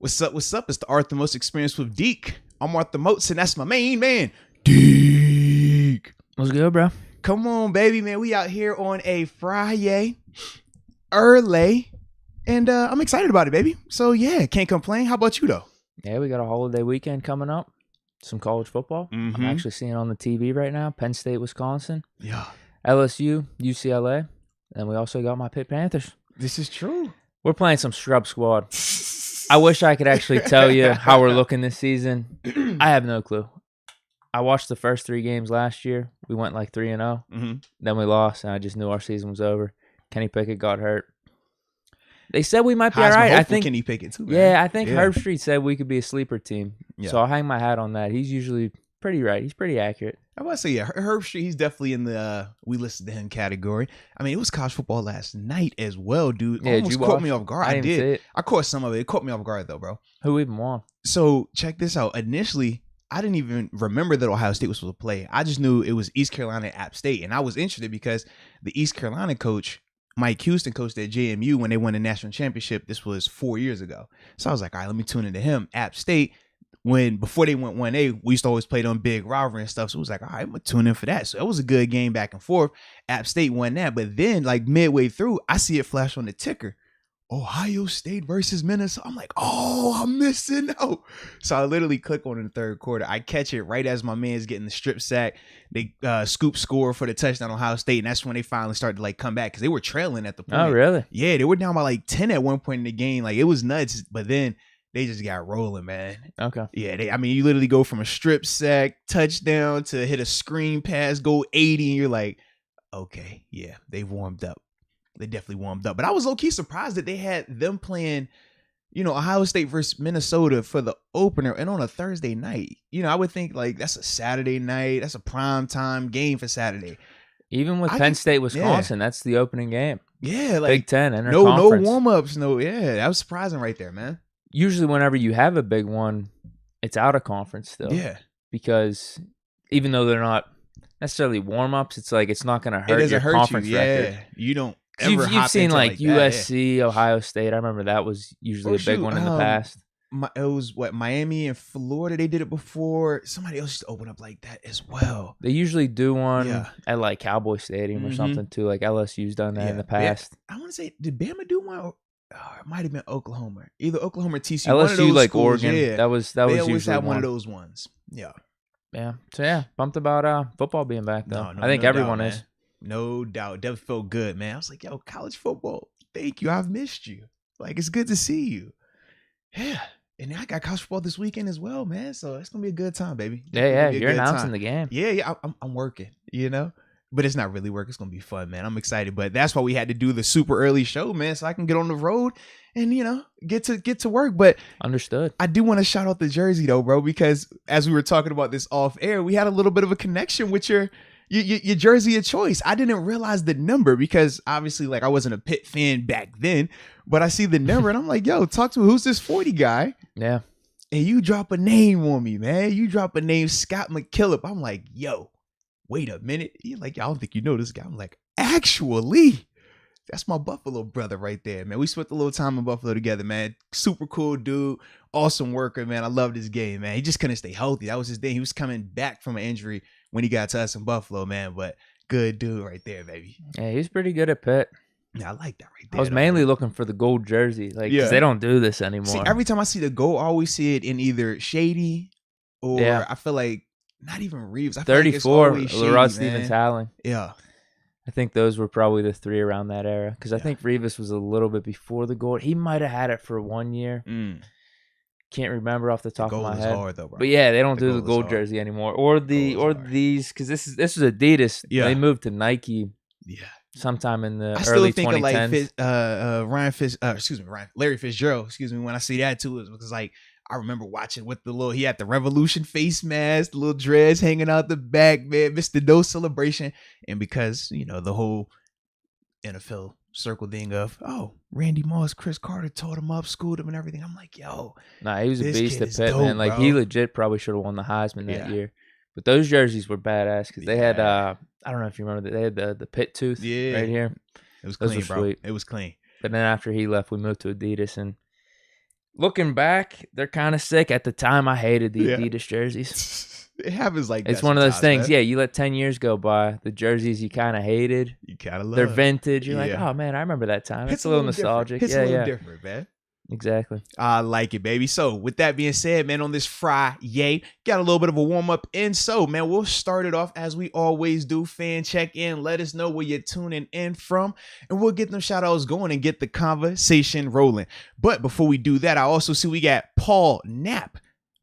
What's up? What's up? It's the Arthur Most Experience with Deke. I'm Arthur Moats, and that's my main man, Deke. What's good, bro? Come on, baby, man. We out here on a Friday, early, and I'm excited about it, baby. So, yeah, can't complain. How about you, though? Yeah, we got a holiday weekend coming up. Some college football. I'm actually seeing on the TV right now. Penn State, Wisconsin. Yeah. LSU, UCLA. And we also got my Pitt Panthers. This is true. We're playing some scrub squad. I wish I could actually tell you how we're looking this season. I have no clue. I watched the first 3 games last year. We went like 3-0. Then we lost, and I just knew our season was over. Kenny Pickett got hurt. They said we might be all right. I think Kenny Pickett too. Man. Yeah, I think Herb Street said we could be a sleeper team. Yeah. So I'll hang my hat on that. He's usually pretty right. He's pretty accurate. I want to say, yeah, Herb Street, he's definitely in the we listed to him category. I mean, it was college football last night as well, dude. Yeah, Almost caught me off guard. I did. See it. I caught some of it. It caught me off guard, though, bro. Who even won? So check this out. Initially, I didn't even remember that Ohio State was supposed to play. I just knew it was East Carolina at App State. And I was interested because the East Carolina coach, Mike Houston, coached at JMU when they won the national championship. This was 4 years ago. So I was like, all right, let me tune into him. App State, before they went 1A, we used to always play on big rivalry and stuff. So it was like, all right, I'm going to tune in for that. So it was a good game back and forth. App State won that. But then, like midway through, I see it flash on the ticker. Ohio State versus Minnesota. I'm like, oh, I'm missing out. So I literally click on it in the third quarter. I catch it right as my man's getting the strip sack. They scoop score for the touchdown on Ohio State, and that's when they finally started to like come back because they were trailing at the point. Oh, really? Yeah, they were down by like 10 at one point in the game. Like it was nuts, but then they just got rolling, man. Okay. Yeah, you literally go from a strip sack touchdown to hit a screen pass, go 80, and you're like, okay, yeah, they warmed up. They definitely warmed up. But I was low-key surprised that they had them playing, Ohio State versus Minnesota for the opener and on a Thursday night. I would think, like, that's a Saturday night. That's a prime time game for Saturday. Even with Penn State, Wisconsin, that's the opening game. Yeah. Like, Big Ten, interconference. No warm-ups. That was surprising right there, man. Usually whenever you have a big one, it's out of conference still. Yeah. Because even though they're not necessarily warm-ups, it's like it's not going to hurt your conference record. You don't. You've seen like USC, Ohio State. I remember that was usually a big one in the past. It was Miami and Florida. They did it before. Somebody else used to open up like that as well. They usually do one at like Cowboy Stadium or something too. Like LSU's done that in the past. I want to say, did Bama do one? Or it might have been Oklahoma. Either Oklahoma or TCU. LSU, one of those like schools, Oregon. Yeah. That was they always usually have one of those ones. Yeah. Yeah. So yeah, pumped about football being back though. I think everyone is. No doubt. That felt good, man. I was like, yo, college football. Thank you. I've missed you. Like, it's good to see you. Yeah. And I got college football this weekend as well, man. So it's going to be a good time, baby. Yeah. You're announcing the game. Yeah. I'm working, But it's not really work. It's going to be fun, man. I'm excited. But that's why we had to do the super early show, man, so I can get on the road and, get to work. But understood. I do want to shout out the jersey, though, bro, because as we were talking about this off air, we had a little bit of a connection with your jersey of choice. I didn't realize the number because obviously, like, I wasn't a Pitt fan back then, but I see the number and I'm like, yo, talk to who's this 40 guy? Yeah. And you drop a name on me, man. You drop a name, Scott McKillop. I'm like, yo, wait a minute. You're like, I don't think you know this guy. I'm like, actually, that's my Buffalo brother right there, man. We spent a little time in Buffalo together, man. Super cool dude. Awesome worker, man. I love this game, man. He just couldn't stay healthy. That was his thing. He was coming back from an injury when he got to us in Buffalo, man. But good dude right there, baby. Yeah, he's pretty good at Pitt. Yeah, I like that right there. I was mainly looking for the gold jersey, because they don't do this anymore. See, every time I see the gold, I always see it in either Shady or I feel like not even Reeves. I 34, like LaRod Stevens-Howling. Yeah. I think those were probably the 3 around that era because I think Revis was a little bit before the gold. He might have had it for 1 year. Can't remember off the top of my head. Hard, though, bro. But yeah, they don't do the gold jersey anymore or these because this is Adidas. Yeah. They moved to Nike. Yeah. Sometime in the early 2010s. Larry Fitzgerald. When I see that too, is because like I remember watching with he had the Revolution face mask, the little dreads hanging out the back, man, Mr. No Celebration. And because, the whole NFL circle thing of, Randy Moss, Chris Carter taught him up, schooled him and everything. I'm like, yo. Nah, he was a beast at Pitt, man. Like, bro. He legit probably should have won the Heisman that year. But those jerseys were badass because they had, I don't know if you remember that, they had the pit tooth right here. It was clean, bro. Sweet. It was clean. But then after he left, we moved to Adidas and Looking back, they're kind of sick. At the time, I hated the Yeah. Adidas jerseys. It happens like that. It's one of those things. Man. Yeah, you let 10 years go by. The jerseys you kind of hated. You kind of love. They're vintage. You're like, Yeah. oh man, I remember that time. It's It's a little nostalgic. It's yeah, a little yeah. different, man. Exactly. I like it, baby. So with that being said, man, on this Friday, got a little bit of a warm up. And so, man, we'll start it off as we always do. Fan check in. Let us know where you're tuning in from. And we'll get them shout outs going and get the conversation rolling. But before we do that, I also see we got Paul Knapp.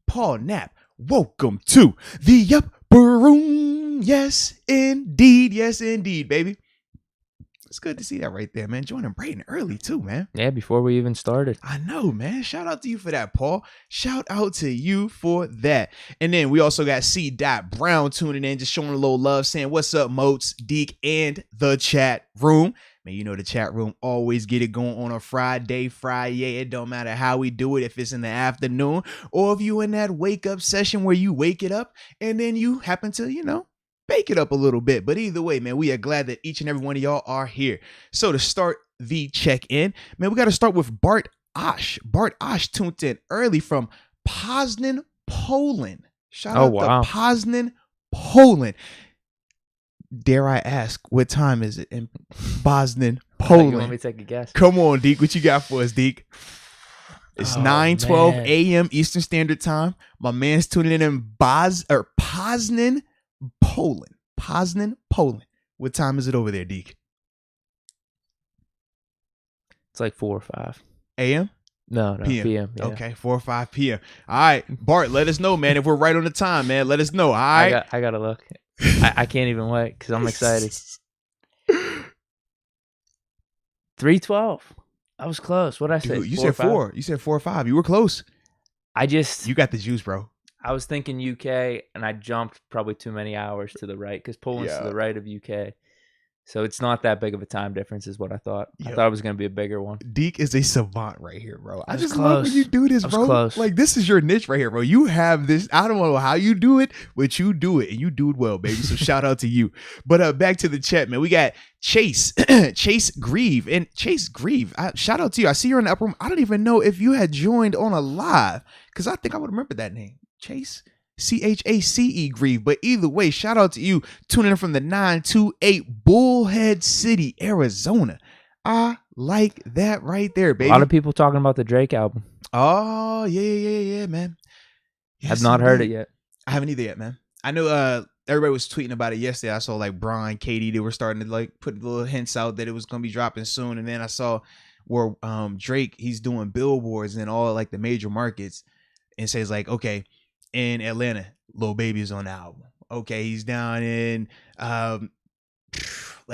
Paul Knapp, welcome to the upper room. Yes, indeed. Yes, indeed, baby. It's good to see that right there, man. Joining Brayden early too, man. Yeah, before we even started. I know, man. Shout out to you for that, Paul. Shout out to you for that. And then we also got C. Brown tuning in, just showing a little love, saying, what's up, Moats, Deke, and the chat room. Man, you know the chat room always get it going on a Friday. It don't matter how we do it, if it's in the afternoon or if you in that wake up session where you wake it up and then you happen to, bake it up a little bit. But either way, man, we are glad that each and every one of y'all are here. So to start the check-in, man, we got to start with Bart Osh. Bart Osh tuned in early from Poznan, Poland. Shout out to Poznan, Poland. Dare I ask, what time is it in Poznan, Poland? You want me to take a guess? Come on, Deke. What you got for us, Deke? It's 9:12 a.m. Eastern Standard Time. My man's tuning in Poznan, Poland. Poznan, Poland. What time is it over there, Deke? It's like 4 or 5 a.m. No, p.m. Yeah. Okay, 4 or 5 p.m. All right, Bart, let us know, man. If we're right on the time, man, let us know. All right, I gotta look. I can't even wait because I'm excited. 3:12. I was close. What did I say? Dude, you said 4. You said 4 or 5. You were close. You got the juice, bro. I was thinking UK, and I jumped probably too many hours to the right because Poland's to the right of UK. So it's not that big of a time difference is what I thought. I thought it was going to be a bigger one. Deke is a savant right here, bro. I just close. love when you do this, bro. Close. Like, this is your niche right here, bro. You have this. I don't know how you do it, but you do it, and you do it well, baby. So shout out to you. But back to the chat, man. We got Chase, Chase Grieve. And Chase Grieve, shout out to you. I see you're in the upper room. I don't even know if you had joined on a live because I think I would remember that name. Chase, Chace Grieve. But either way, shout out to you tuning in from the 928 Bullhead City, Arizona. I like that right there, baby. A lot of people talking about the Drake album. Oh, yeah, man. Yes, I've not heard it yet. I haven't either yet, man. I know everybody was tweeting about it yesterday. I saw like Brian, Katie, they were starting to like put little hints out that it was going to be dropping soon. And then I saw where Drake, he's doing billboards in all like the major markets and says like, okay, in Atlanta, Lil Baby is on the album. Okay, he's down in it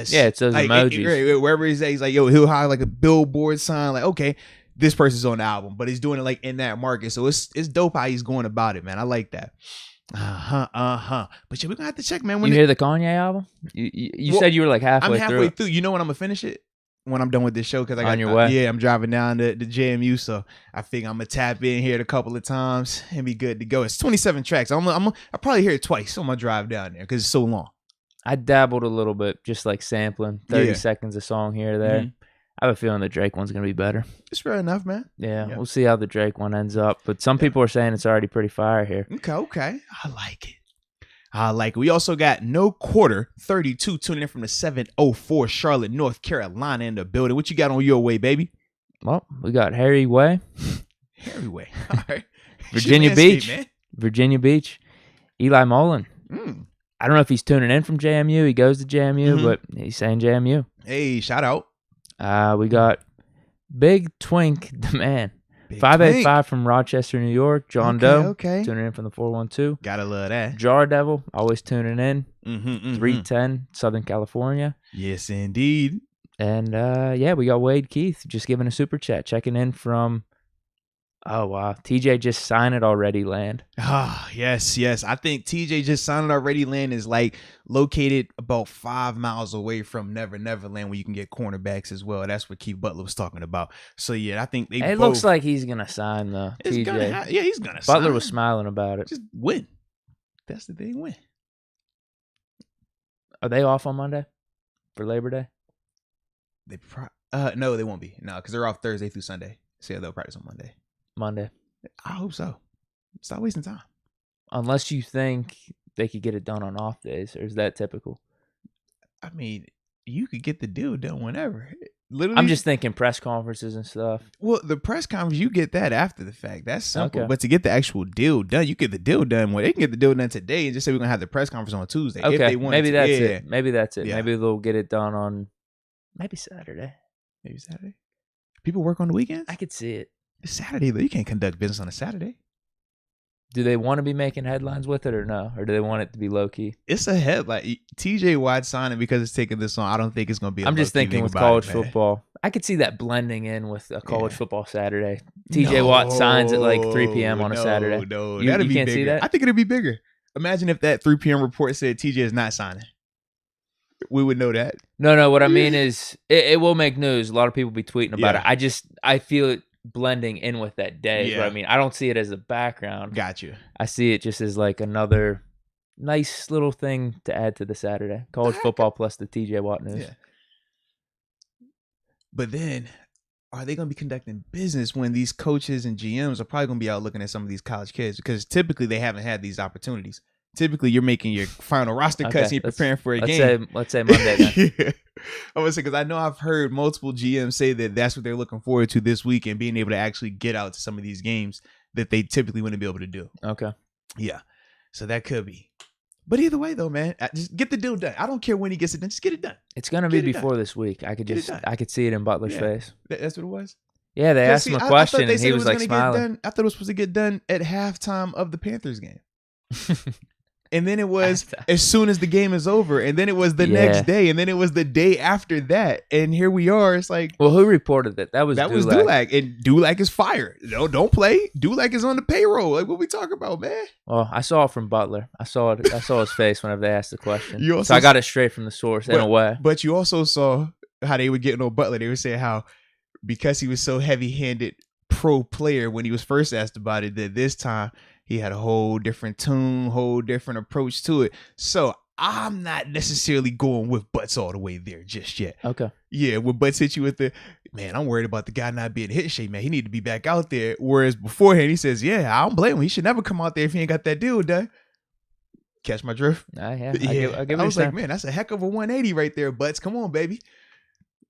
says like, emojis. Wherever he's at, he's like, yo, he'll have like a billboard sign, like, okay, this person's on the album, but he's doing it like in that market. So it's dope how he's going about it, man. I like that. But yeah, we're gonna have to check, man. When you hear the Kanye album? You said you were like halfway through. I'm halfway through. You know when I'm gonna finish it? When I'm done with this show, because I got on your way. Yeah, I'm driving down to the JMU, so I figure I'm gonna tap in here a couple of times and be good to go. It's 27 tracks. I'll probably hear it twice on my drive down there because it's so long. I dabbled a little bit, just like sampling 30 seconds a song here or there. Mm-hmm. I have a fefeeling the Drake one's gonna be better. It's fair enough, man. Yeah, we'll see how the Drake one ends up. But some people are saying it's already pretty fire here. Okay. I like it. We also got No Quarter 32 tuning in from the 704 Charlotte, North Carolina in the building. What you got on your way, baby? Well, we got Harry Way. Harry Way. All right. Virginia Beach. Virginia Beach. Eli Mullen. I don't know if he's tuning in from JMU. He goes to JMU, but he's saying JMU. Hey, shout out. We got Big Twink, the man. 585 from Rochester, New York. John Doe. Tuning in from the 412. Gotta love that. Jar Devil, always tuning in. 310, Southern California. Yes, indeed. And we got Wade Keith just giving a super chat, checking in from. Oh, wow. TJ just signed it already land. Yes. I think TJ just signed it already land is like located about 5 miles away from Never Land where you can get cornerbacks as well. That's what Keith Butler was talking about. So, yeah, I think it looks like he's going to sign the TJ. He's going to sign. Butler was smiling about it. Just win. That's the thing, win. Are they off on Monday for Labor Day? No, they won't be. No, because they're off Thursday through Sunday. So, yeah, they'll practice on Monday. Monday. I hope so. Stop wasting time. Unless you think they could get it done on off days, or is that typical? I mean, you could get the deal done whenever. Literally, I'm just thinking press conferences and stuff. Well, the press conference, you get that after the fact. That's simple. Okay. But to get the actual deal done, you get the deal done. Well, they can get the deal done today and just say we're going to have the press conference on Tuesday. Okay, If they want maybe to. that's Yeah. it. Maybe that's it. Yeah. Maybe they'll get it done on maybe Saturday. Maybe Saturday. People work on the weekends? I could see it. It's Saturday, though. You can't conduct business on a Saturday. Do they want to be making headlines with it or no? Or do they want it to be low-key? It's a headline. TJ Watt signing because it's taking this on. I don't think it's going to be a I'm just thinking with college football. I could see that blending in with a college football Saturday. TJ Watt signs at like 3 p.m. on a Saturday. No, you that'd be can't bigger. see that? I think it'd be bigger. Imagine if that 3 p.m. report said TJ is not signing. We would know that. No. What I mean is it will make news. A lot of people be tweeting about Yeah. it. I feel it blending in with that day. Is what I mean. I don't see it as a background. Got you. I see it just as like another nice little thing to add to the Saturday. College football plus the TJ Watt news. Yeah. But then, are they going to be conducting business when these coaches and GMs are probably going to be out looking at some of these college kids? Because typically they haven't had these opportunities. Typically, you're making your final roster cuts and you're preparing for a game. Let's say Monday then. Yeah. I would say, because I know I've heard multiple GMs say that that's what they're looking forward to this week and being able to actually get out to some of these games that they typically wouldn't be able to do. Okay. Yeah. So that could be. But either way, though, man, just get the deal done. I don't care when he gets it done. Just get it done. It's going to be before this week. I could see it in Butler's face. That's what it was? Yeah, they asked him a question and he was like smiling. I thought it was supposed to get done at halftime of the Panthers game. And then it was as soon as the game is over. And then it was the next day. And then it was the day after that. And here we are. It's like. Well, who reported it? That was Dulac. And Dulac is fired. No, don't play. Dulac is on the payroll. Like, what we talking about, man? Well, I saw it from Butler. I saw his face whenever they asked the question. So I got it straight from the source in a way. But you also saw how they were getting on Butler. They were saying how because he was so heavy-handed pro player when he was first asked about it, that this time he had a whole different tune, whole different approach to it. So I'm not necessarily going with Butts all the way there just yet. Okay. Yeah, when Butts hit you with the, man, I'm worried about the guy not being hit shape, man. He need to be back out there. Whereas beforehand, he says, yeah, I don't blame him. He should never come out there if he ain't got that deal done. Catch my drift? Yeah. I was like, man, that's a heck of a 180 right there, Butts. Come on, baby.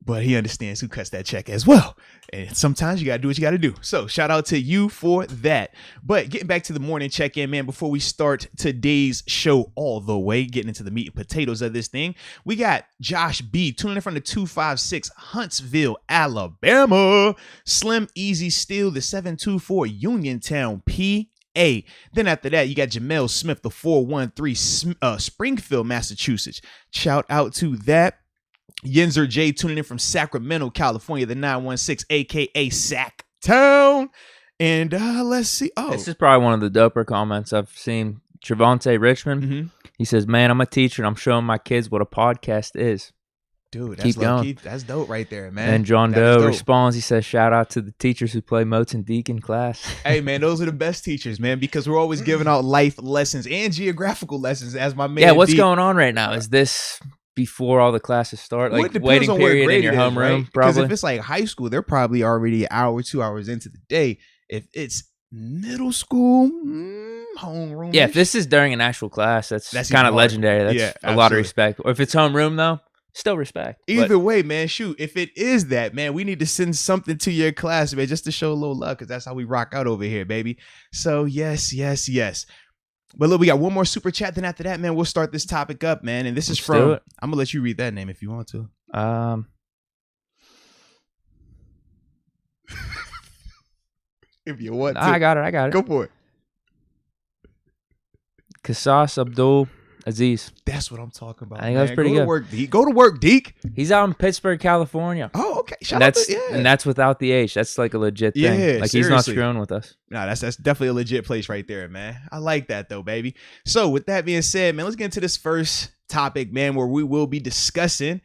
But he understands who cuts that check as well. And sometimes you got to do what you got to do. So shout out to you for that. But getting back to the morning check-in, man, before we start today's show all the way, getting into the meat and potatoes of this thing, we got Josh B tuning in from the 256 Huntsville, Alabama. Slim Easy Steel, the 724 Uniontown, PA. Then after that, you got Jamel Smith, the 413 Springfield, Massachusetts. Shout out to that. Yenzer J tuning in from Sacramento, California, the 916, aka Sac Town. And let's see. Oh, this is probably one of the doper comments I've seen. Trevante Richmond. He says, man, I'm a teacher and I'm showing my kids what a podcast is. Dude, Keep going. That's dope right there, man. And John Doe responds. He says, shout out to the teachers who play Moats and Deke in class. Hey, man, those are the best teachers, man, because we're always giving out life lessons and geographical lessons as my man. Yeah, what's going on right now? Is this before all the classes start? Like waiting period in your homeroom, right? Because probably? if it's like high school, they're probably already an hour, 2 hours into the day. If it's middle school, homeroom. Yeah, if this is during an actual class, that's kind of legendary. That's a lot of respect. Or if it's homeroom, though, still respect. Either way, man, shoot. If it is that, man, we need to send something to your class, man, just to show a little love, because that's how we rock out over here, baby. So, yes. But look, we got one more super chat. Then after that, man, we'll start this topic up, man. And this is from, I'm going to let you read that name if you want to. If you want to. I got it. Go for it. Kasas Abdul Aziz. That's what I'm talking about. I think that was pretty good. Go to work, Deke. He's out in Pittsburgh, California. Oh, okay. And that's without the H. That's like a legit thing. Yeah, like seriously. He's not screwing with us. No, that's definitely a legit place right there, man. I like that though, baby. So with that being said, man, let's get into this first topic, man, where we will be discussing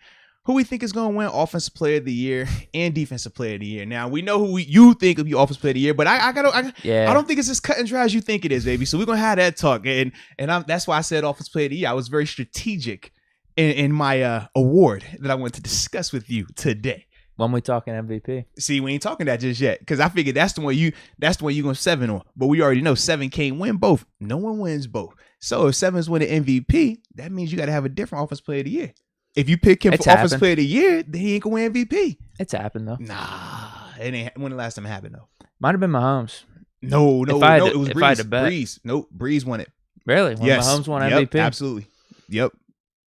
who we think is going to win Offensive Player of the Year and Defensive Player of the Year. Now, we know who you think will be Offensive Player of the Year, but I don't think it's as cut and dry as you think it is, baby. So we're going to have that talk. And that's why I said Offensive Player of the Year. I was very strategic in my award that I want to discuss with you today. When we talking MVP? See, we ain't talking that just yet, because I figured that's the one you going 7 on. But we already know 7 can't win both. No one wins both. So if 7's winning MVP, that means you got to have a different offensive player of the year. If you pick him for offensive player of the year, then he ain't gonna win MVP. It's happened though. Nah, it ain't. When the last time it happened though? Might have been Mahomes. No, it was Breeze. Breeze. Nope, Breeze won it. Really? When Mahomes won MVP? Absolutely. Yep.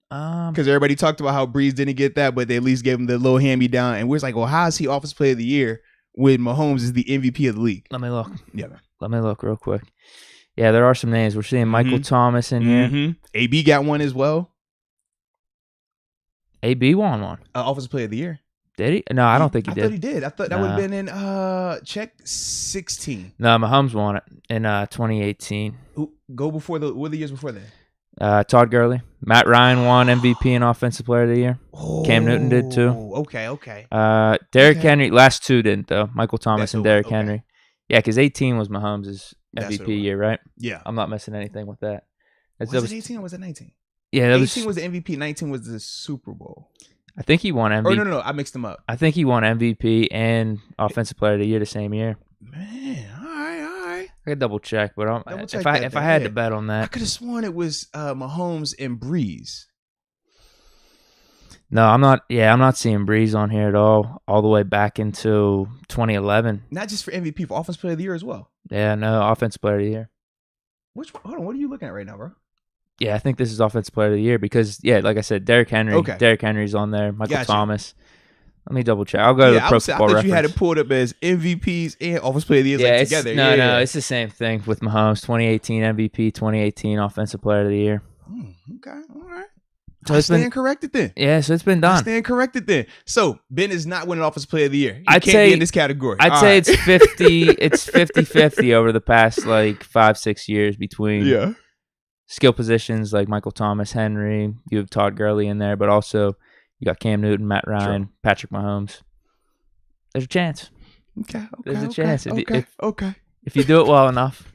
Because everybody talked about how Breeze didn't get that, but they at least gave him the little hand-me-down. And we're like, well, how is he offensive player of the year when Mahomes is the MVP of the league? Let me look. Yeah, man. Let me look real quick. Yeah, there are some names. We're seeing Michael Thomas in here. AB got one as well. AB won one. Offensive player of the year. Did he? No, I don't think he did. I thought he did. I thought that would have been in check 16. No, Mahomes won it in 2018. What were the years before that? Todd Gurley. Matt Ryan won MVP and Offensive Player of the Year. Cam Newton did too. Okay. Derrick Henry, last two didn't though. Michael Thomas and Derrick Henry. Yeah, because 18 was Mahomes' MVP year, right? Yeah. I'm not missing anything with that. Was it 18 or was it 19? Yeah, 18 was the MVP. 19 was the Super Bowl. I think he won MVP. Oh, no, I mixed them up. I think he won MVP and Offensive Player of the Year the same year. Man, all right. I could double check, but if I had to bet on that, I could have sworn it was Mahomes and Breeze. No, I'm not. Yeah, I'm not seeing Breeze on here at all the way back into 2011. Not just for MVP, for Offensive Player of the Year as well. Yeah, no, Offensive Player of the Year. Hold on, what are you looking at right now, bro? Yeah, I think this is Offensive Player of the Year because, yeah, like I said, Derrick Henry. Okay. Derrick Henry's on there. Michael Thomas. Let me double check. I'll go to the Pro Football Reference. I thought you had it pulled up as MVPs and Offensive Player of the Year together. No, it's the same thing with Mahomes. 2018 MVP, 2018 Offensive Player of the Year. Okay, all right. So I stand corrected then. Yeah, so it's been done. I stand corrected then. So Ben is not winning Offensive Player of the Year. He can't be in this category. I'd say it's 50. It's 50-50 over the past like 5-6 years between skill positions like Michael Thomas, Henry. You have Todd Gurley in there, but also you got Cam Newton, Matt Ryan, Patrick Mahomes. There's a chance. Okay. There's a chance. If you do it well enough,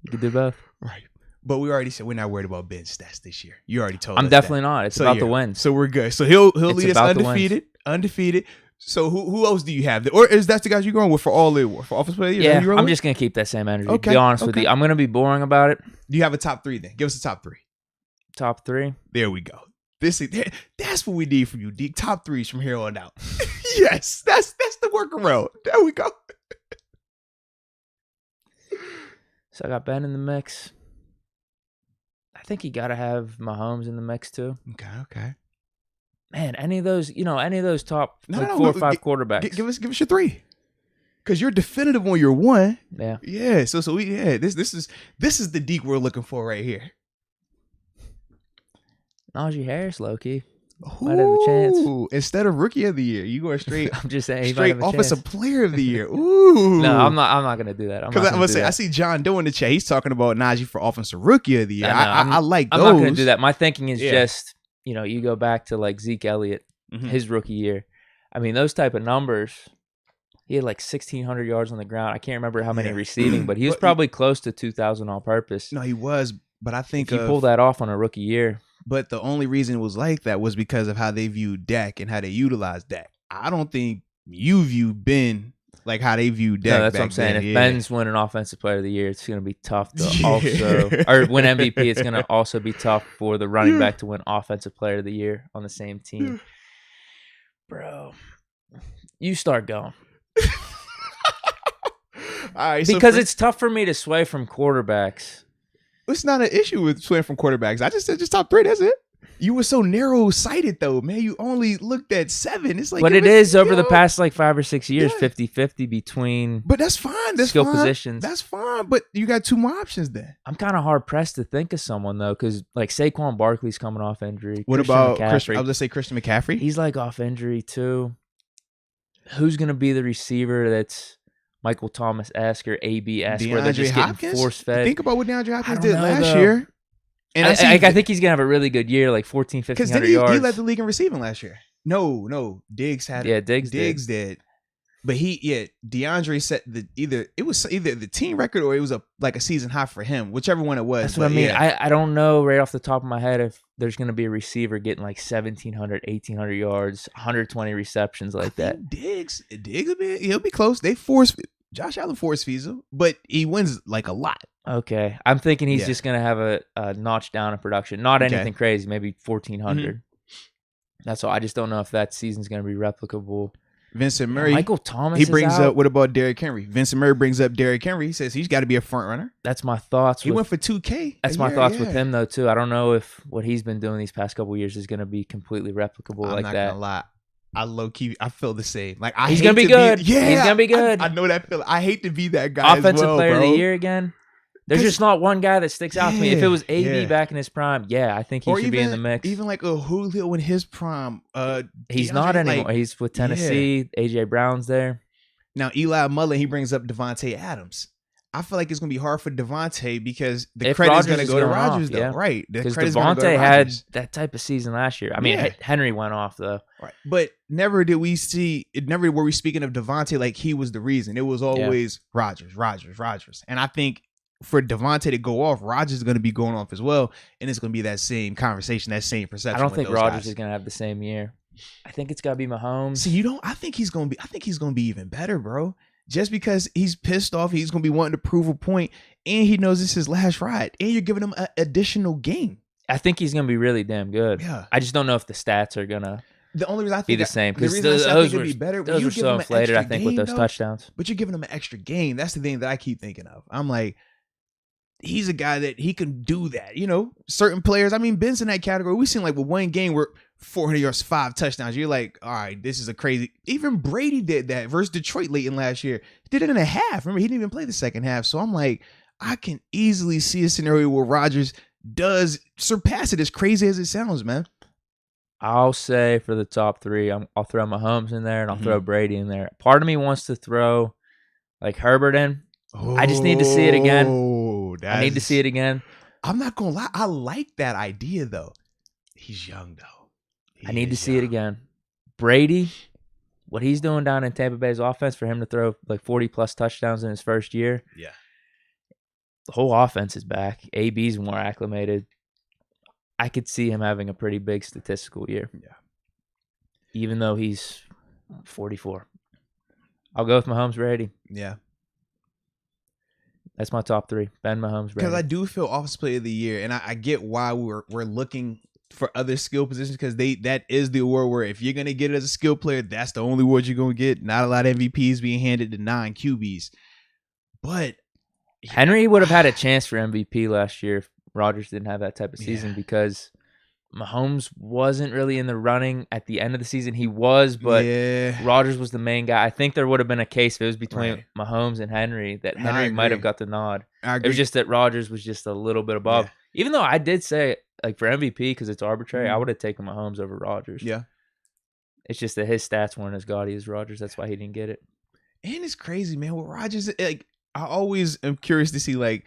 you can do both. Right. But we already said we're not worried about Ben's stats this year. You already told us. I'm definitely not. It's about the wins. So we're good. So he'll lead us undefeated. So who else do you have? Or is that the guys you're going with for all the for Offensive Player of the Year? Yeah, I'm just gonna keep that same energy. To be honest with you, I'm gonna be boring about it. Do you have a top 3 then? Give us a top 3. Top 3. There we go. That's what we need from you, Deke. Top 3s from here on out. Yes, that's the workaround. There we go. So I got Ben in the mix. I think you got to have Mahomes in the mix too. Okay. Man, any of those top 4 or 5 quarterbacks. Give us your 3. Cause you're definitive on your 1. Yeah. Yeah. So this is the Deke we're looking for right here. Najee Harris, low key. Might have a chance. Instead of Rookie of the Year, you go straight. I'm just saying, straight Offensive Player of the Year. Ooh. No, I'm not gonna do that. Because I see John Doe in the chat. He's talking about Najee for Offensive Rookie of the Year. I like those. I'm not gonna do that. My thinking is just, you go back to like Zeke Elliott, his rookie year. I mean, those type of numbers. He had like 1,600 yards on the ground. I can't remember how many receiving, but he was probably close to 2,000 all purpose. No, he was. But I think if you pull that off on a rookie year. But the only reason it was like that was because of how they viewed Dak and how they utilized Dak. I don't think you view Ben like how they view Dak. No, that's what I'm saying. If Ben's winning Offensive Player of the Year, it's going to be tough to also, or win MVP, it's going to also be tough for the running back to win Offensive Player of the Year on the same team. Bro, you start going. All right, because it's tough for me to sway from quarterbacks. It's not an issue with swaying from quarterbacks. I just said just top 3. That's it. You were so narrow sighted though, man. You only looked at 7. It's like, but it is over the past like 5 or 6 years, 50-50 between. But that's fine. That's skill fine. Positions. That's fine. But you got 2 more options then. I'm kind of hard pressed to think of someone though, because like Saquon Barkley's coming off injury. What about Christian? I was gonna say Christian McCaffrey. He's like off injury too. Who's gonna be the receiver that's Michael Thomas-esque or AB-esque, where they're just getting force-fed? Think about what DeAndre Hopkins did last year. And I think he's going to have a really good year, like 1,500 yards. He led the league in receiving last year. No. Diggs had it. Yeah, Diggs did. But DeAndre set either the team record or it was a season high for him, whichever one it was. That's what I mean. Yeah. I don't know right off the top of my head if there's going to be a receiver getting like 1,700, 1,800 yards, 120 receptions like that. Diggs he'll be close. Josh Allen force feeds him, but he wins like a lot. Okay, I'm thinking he's just going to have a notch down in production. Not anything crazy, maybe 1,400. That's all. I just don't know if that season's going to be replicable. Vincent Murray. Michael Thomas. He brings up, what about Derrick Henry? Vincent Murray brings up Derrick Henry. He says he's got to be a front runner. That's my thoughts. He went for 2K. That's my thoughts with him though too. I don't know if what he's been doing these past couple of years is going to be completely replicable like that. I'm not gonna lie. I feel the same. Like he's gonna be good. He's gonna be good. I know that feeling. I hate to be that guy. Offensive player of the year again. There's just not one guy that sticks out to me. If it was AB back in his prime, I think he should be in the mix. Even like a Julio in his prime. He's not anymore. He's with Tennessee. AJ Brown's there. Now Eli Mullen, he brings up Devontae Adams. I feel like it's gonna be hard for Devontae because the credit's gonna go to Rodgers though, right? Because Devontae had that type of season last year. I mean, Henry went off though, right? But never were we speaking of Devontae like he was the reason. It was always Rodgers, and I think for Devontae to go off, Rodgers is going to be going off as well, and it's going to be that same conversation, that same perception. I don't think Rodgers is going to have the same year. I think it's got to be Mahomes. See, you don't. I think he's going to be even better, bro. Just because he's pissed off, he's going to be wanting to prove a point, and he knows this is his last ride, and you're giving him an additional game. I think he's going to be really damn good. Yeah. I just don't know if the stats are going to. The only reason I think be the same because those were so inflated. I think with those touchdowns, but you're giving him an extra game. That's the thing that I keep thinking of. I'm like, he's a guy that he can do that. You know, certain players. I mean, Ben's in that category. We've seen like with one game where 400 yards, 5 touchdowns. You're like, all right, this is a crazy. Even Brady did that versus Detroit late in last year. He did it in a half. Remember, he didn't even play the second half. So I'm like, I can easily see a scenario where Rodgers does surpass it, as crazy as it sounds, man. I'll say for the top 3, I'll throw Mahomes in there and I'll throw Brady in there. Part of me wants to throw like Herbert in. I just need to see it again. I need to see it again. I'm not going to lie. I like that idea, though. He's young, though. I need to see it again. Brady, what he's doing down in Tampa Bay's offense for him to throw like 40-plus touchdowns in his first year. Yeah. The whole offense is back. AB's more acclimated. I could see him having a pretty big statistical year. Yeah. Even though he's 44. I'll go with Mahomes, Brady. Yeah. That's my top 3. Ben, Mahomes, Brady. Because I do feel Offensive Player of the Year, and I get why we're looking for other skill positions, because that is the award where if you're going to get it as a skill player, that's the only award you're going to get. Not a lot of MVPs being handed to 9 QBs. But Henry would have had a chance for MVP last year if Rodgers didn't have that type of season, because Mahomes wasn't really in the running at the end of the season. He was, but Rodgers was the main guy. I think there would have been a case if it was between Mahomes and Henry that Henry might have got the nod. It was just that Rodgers was just a little bit above. Yeah. Even though I did say, like, for MVP, because it's arbitrary, I would have taken Mahomes over Rodgers. Yeah. It's just that his stats weren't as gaudy as Rodgers. That's why he didn't get it. And it's crazy, man. With Rodgers, like, I always am curious to see, like,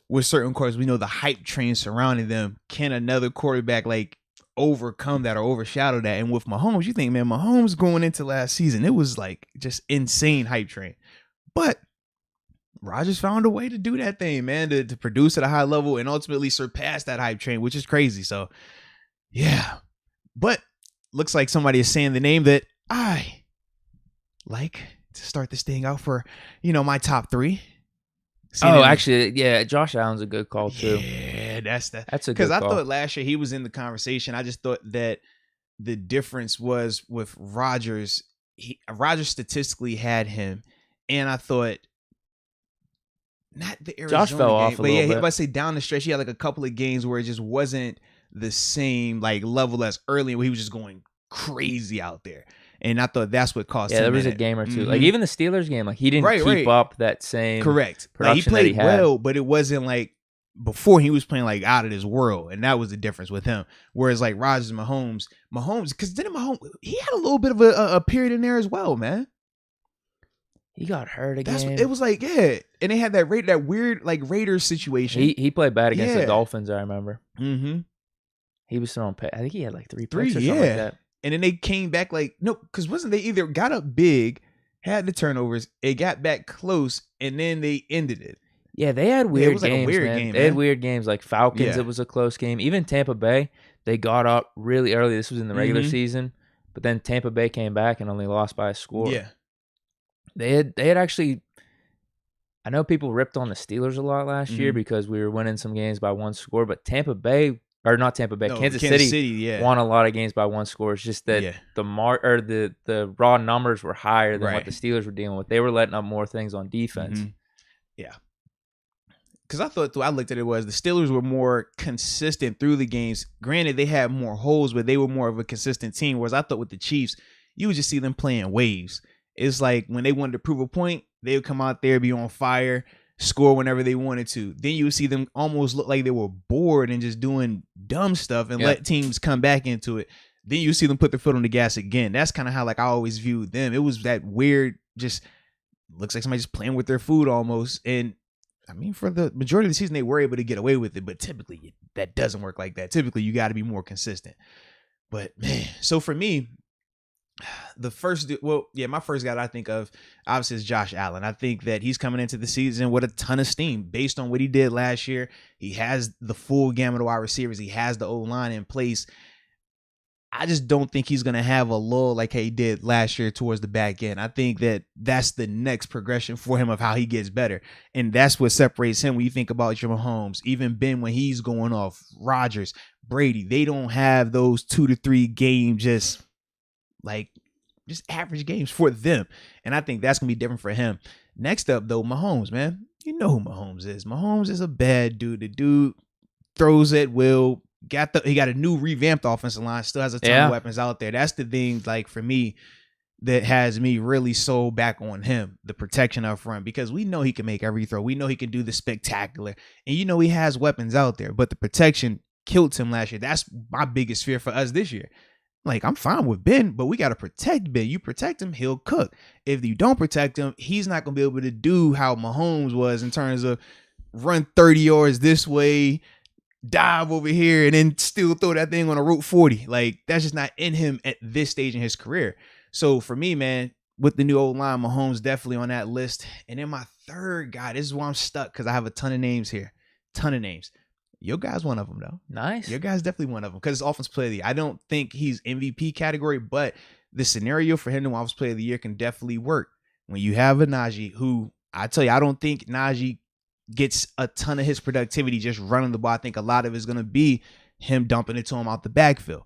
with certain quarterbacks, we know the hype train surrounding them. Can another quarterback, like, overcome that or overshadow that? And with Mahomes, you think, man, Mahomes going into last season, it was, like, just insane hype train. But Rodgers found a way to do that thing, man, to produce at a high level and ultimately surpass that hype train, which is crazy. So, yeah. But looks like somebody is saying the name that I like to start this thing out for, my top 3. Actually, yeah, Josh Allen's a good call too. Yeah, that's a good call. Because I thought last year he was in the conversation. I just thought that the difference was with Rodgers. Rodgers statistically had him, and I thought not the Arizona Josh fell game, off a little bit. But I say down the stretch, he had like a couple of games where it just wasn't the same like level as early, where he was just going crazy out there. And I thought that's what cost him. Yeah, there was a game or two. Like even the Steelers game, like he didn't keep up that same correct. Production he played that he had. well, but it wasn't like before. He was playing like out of this world, and that was the difference with him. Whereas like Rodgers and Mahomes, because then Mahomes, he had a little bit of a period in there as well, man. He got hurt again. It was like, and they had that weird like Raiders situation. He played bad against the Dolphins, I remember. Mm-hmm. He was throwing. I think he had like 3 picks or something like that. And then they came back like, no, because wasn't they either got up big had the turnovers. It got back close, and then they ended it. Yeah, they had weird games, like a weird man. game, They had man. weird games like Falcons. Yeah. It was a close game. Even Tampa Bay, they got up really early. This was in the regular season, but then Tampa Bay came back and only lost by a score. Yeah. They had actually. I know people ripped on the Steelers a lot last year because we were winning some games by one score, but Kansas City won a lot of games by one score. It's just that the raw numbers were higher than what the Steelers were dealing with. They were letting up more things on defense. Yeah. Because I thought, I looked at it, was the Steelers were more consistent through the games. Granted, they had more holes, but they were more of a consistent team. Whereas I thought with the Chiefs, you would just see them playing waves. It's like when they wanted to prove a point, they would come out there, be on fire, score whenever they wanted to. Then you would see them almost look like they were bored and just doing dumb stuff and let teams come back into it. Then you see them put their foot on the gas again. That's kind of how I always viewed them. It was that weird, just looks like somebody just playing with their food almost. And I mean, for the majority of the season, they were able to get away with it. But typically, that doesn't work like that. Typically, you got to be more consistent. But, man, so for me, my first guy that I think of, obviously, is Josh Allen. I think that he's coming into the season with a ton of steam based on what he did last year. He has the full gamut of wide receivers. He has the O-line in place. I just don't think he's going to have a lull like he did last year towards the back end. I think that that's the next progression for him of how he gets better. And that's what separates him when you think about your Mahomes, even Ben when he's going off, Rodgers, Brady. They don't have those 2 to 3 games just average games for them. And I think that's going to be different for him. Next up, though, Mahomes, man. You know who Mahomes is. Mahomes is a bad dude. The dude throws at will. He got a new revamped offensive line. Still has a ton of weapons out there. That's the thing, for me, that has me really sold back on him, the protection up front, because we know he can make every throw. We know he can do the spectacular. And he has weapons out there, but the protection killed him last year. That's my biggest fear for us this year. I'm fine with Ben, but we got to protect Ben. You protect him, he'll cook. If you don't protect him, he's not going to be able to do how Mahomes was in terms of run 30 yards this way, dive over here, and then still throw that thing on a route 40. That's just not in him at this stage in his career. So for me, man, with the new O-line, Mahomes definitely on that list. And then my third guy, this is where I'm stuck because I have a ton of names here. Your guy's one of them, though. Nice. Your guy's definitely one of them because it's offensive player of the year. I don't think he's MVP category, but the scenario for him to offensive player of the year can definitely work. When you have a Najee, who I tell you, I don't think Najee gets a ton of his productivity just running the ball. I think a lot of it is going to be him dumping it to him out the backfield.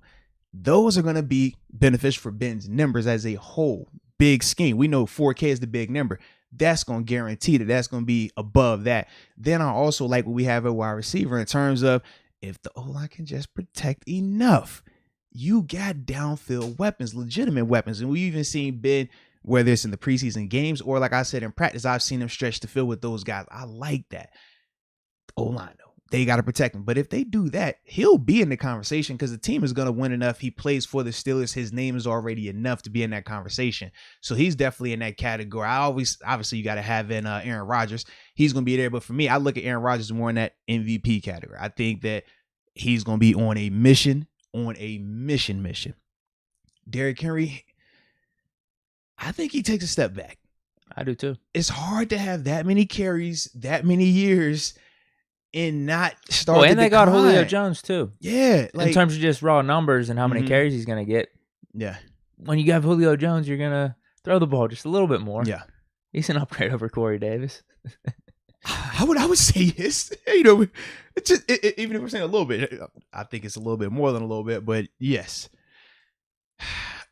Those are going to be beneficial for Ben's numbers as a whole. Big scheme. We know 4K is the big number. That's going to guarantee that's going to be above that. Then I also like what we have at wide receiver in terms of if the O-line can just protect enough, you got downfield weapons, legitimate weapons. And we even seen Ben, whether it's in the preseason games or like I said in practice, I've seen them stretch the field with those guys. I like that. O-line, though, they got to protect him. But if they do that, he'll be in the conversation because the team is going to win enough. He plays for the Steelers. His name is already enough to be in that conversation. So he's definitely in that category. Obviously, you got to have in Aaron Rodgers. He's going to be there. But for me, I look at Aaron Rodgers more in that MVP category. I think that he's going to be on a mission. Derrick Henry, I think he takes a step back. I do too. It's hard to have that many carries, that many years, and not start. And they got Julio Jones too. Yeah, in terms of just raw numbers and how many carries he's gonna get. Yeah, when you have Julio Jones, you're gonna throw the ball just a little bit more. Yeah, he's an upgrade over Corey Davis. I would say yes. Even if we're saying a little bit, I think it's a little bit more than a little bit, but yes.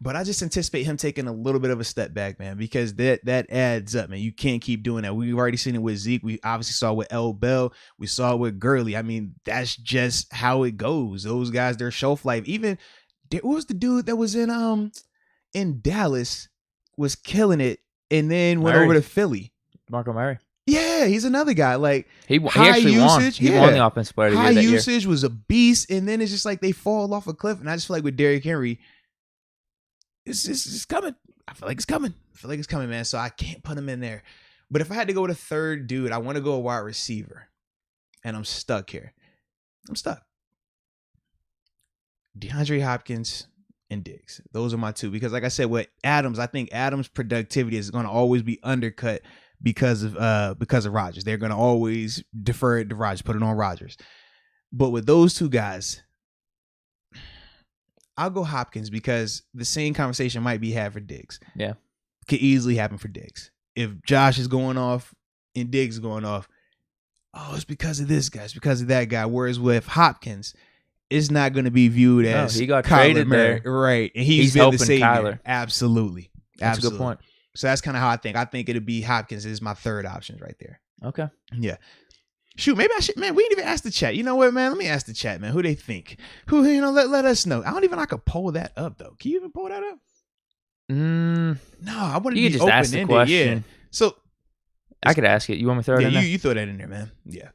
But I just anticipate him taking a little bit of a step back, man, because that adds up, man. You can't keep doing that. We've already seen it with Zeke. We obviously saw it with L. Bell. We saw it with Gurley. I mean, that's just how it goes. Those guys, their shelf life. Even what was the dude that was in Dallas was killing it and then went over to Philly? Marco Murray. Yeah, he's another guy. He actually won. He won the offensive player of the year that year. High usage was a beast, and then it's just like they fall off a cliff. And I just feel like with Derrick Henry, it's coming. I feel like it's coming, man. So I can't put him in there. But if I had to go with a third dude, I want to go a wide receiver. And I'm stuck here. DeAndre Hopkins and Diggs. Those are my two. Because like I said, with Adams, I think Adams' productivity is going to always be undercut because of Rodgers. They're going to always defer it to Rodgers, put it on Rodgers. But with those two guys, I'll go Hopkins because the same conversation might be had for Diggs. Yeah. Could easily happen for Diggs. If Josh is going off and Diggs is going off, it's because of this guy, it's because of that guy. Whereas with Hopkins, it's not going to be viewed as he got Kyler traded Murray. there. Right. And he's been helping the savior. Kyler. Absolutely. That's a good point. So that's kind of how I think. I think it'll be Hopkins is my third option right there. Okay. Yeah. Shoot, maybe I should, man, we didn't even ask the chat. You know what, man? Let me ask the chat, man, who they think. Who, let us know. I don't even, I could pull that up, though. Can you even pull that up? No, I want to be just ask the question. Yeah. So. I could ask it. You want me to throw it in there? You throw that in there, man. Yeah.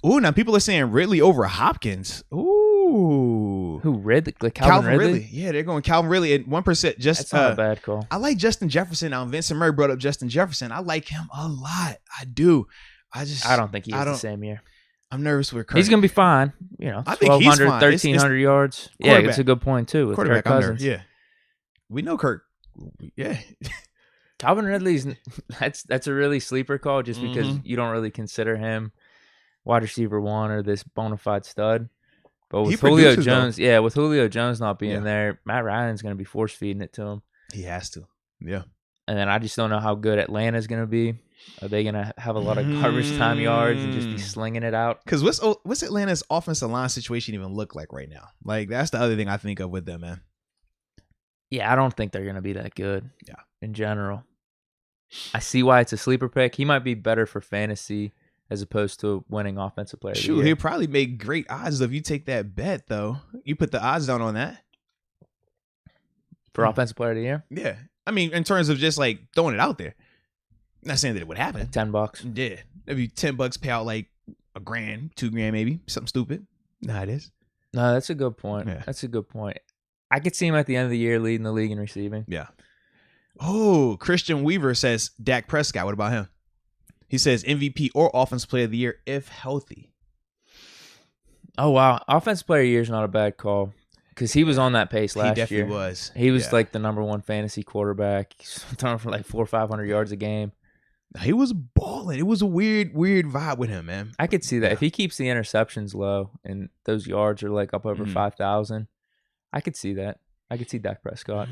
Ooh, now people are saying Ridley over Hopkins. Ooh. Who, Ridley? Like Calvin Ridley? Yeah, they're going Calvin Ridley at 1%. That's not a bad call. I like Justin Jefferson. Now, Vincent Murray brought up Justin Jefferson. I like him a lot. I do. I don't think he has the same year. I'm nervous with Kirk. He's going to be fine. I think 1,200, 1,300 yards. Yeah, it's a good point, too, with Kirk Cousins. Yeah. We know Kirk. Yeah. Calvin Ridley's that's a really sleeper call just because you don't really consider him wide receiver one or this bona fide stud. But with Julio Jones, with Julio Jones not being there, Matt Ryan's going to be force feeding it to him. He has to. Yeah. And then I just don't know how good Atlanta's going to be. Are they going to have a lot of garbage time yards and just be slinging it out? Because what's Atlanta's offensive line situation even look like right now? Like, that's the other thing I think of with them, man. Yeah, I don't think they're going to be that good in general. I see why it's a sleeper pick. He might be better for fantasy as opposed to winning offensive player of the year. He'll probably make great odds if you take that bet, though. You put the odds down on that. For offensive player of the year? Yeah. I mean, in terms of just like throwing it out there. I'm not saying that it would happen. $10. Yeah. Maybe $10 pay out like $1,000, $2,000 maybe. Something stupid. Nah, it is. No, that's a good point. Yeah. That's a good point. I could see him at the end of the year leading the league in receiving. Yeah. Oh, Christian Weaver says Dak Prescott. What about him? He says MVP or offensive player of the year if healthy. Oh, wow. Offensive player of the year is not a bad call because he was on that pace last year. He definitely was. He was like the number one fantasy quarterback. He's throwing for like 400 or 500 yards a game. He was balling. It was a weird vibe with him, man. I could see that. If he keeps the interceptions low and those yards are like up over 5,000, I could see that. I could see Dak Prescott.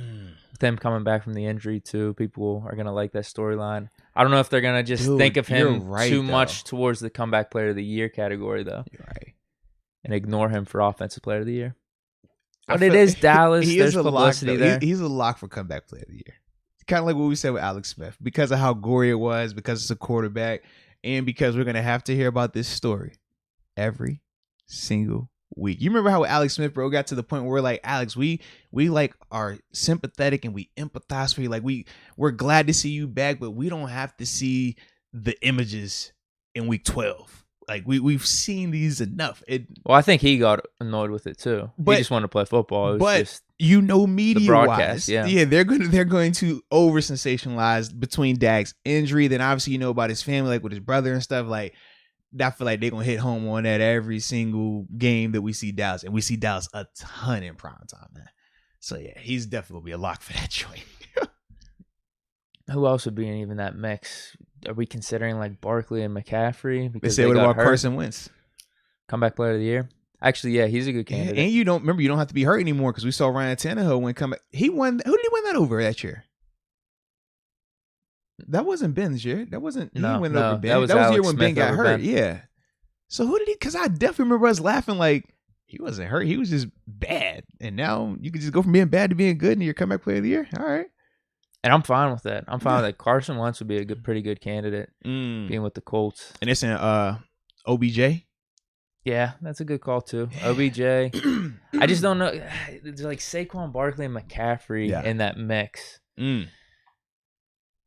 With him coming back from the injury, too, people are going to like that storyline. I don't know if they're going to just think of him too much towards the comeback player of the year category, though. You're right. And ignore him for offensive player of the year. But it is Dallas. There's publicity there. He's a lock for comeback player of the year. Kind of like what we said with Alex Smith. Because of how gory it was, because it's a quarterback, and because we're going to have to hear about this story every single week. You remember how Alex Smith, bro, got to the point where we're like, Alex, we like are sympathetic and we empathize for you. Like we're glad to see you back, but we don't have to see the images in week 12. Like we've seen these enough. Well, I think he got annoyed with it too. He just wanted to play football. It was just media wise, they're going to over sensationalize between Dak's injury. Then obviously about his family, like with his brother and stuff. Like I feel like they're gonna hit home on that every single game that we see Dallas, and we see Dallas a ton in prime time, man. So yeah, he's definitely gonna be a lock for that joint. Who else would be in even that mix? Are we considering like Barkley and McCaffrey? Because they say what about Carson Wentz? Comeback player of the year? Actually, yeah, he's a good candidate. And you don't have to be hurt anymore because we saw Ryan Tannehill win comeback. He won. Who did he win that over that year? That wasn't Ben's year. That wasn't. He went over Ben. That was the year when Ben got hurt. Ben. Yeah. So who did he? Because I definitely remember us laughing like he wasn't hurt. He was just bad. And now you can just go from being bad to being good, and you're comeback player of the year. All right. And I'm fine with that. I'm fine with that. Carson Wentz would be a pretty good candidate being with the Colts. And it's in OBJ. Yeah, that's a good call too. Yeah. OBJ. I just don't know. It's like Saquon Barkley and McCaffrey in that mix.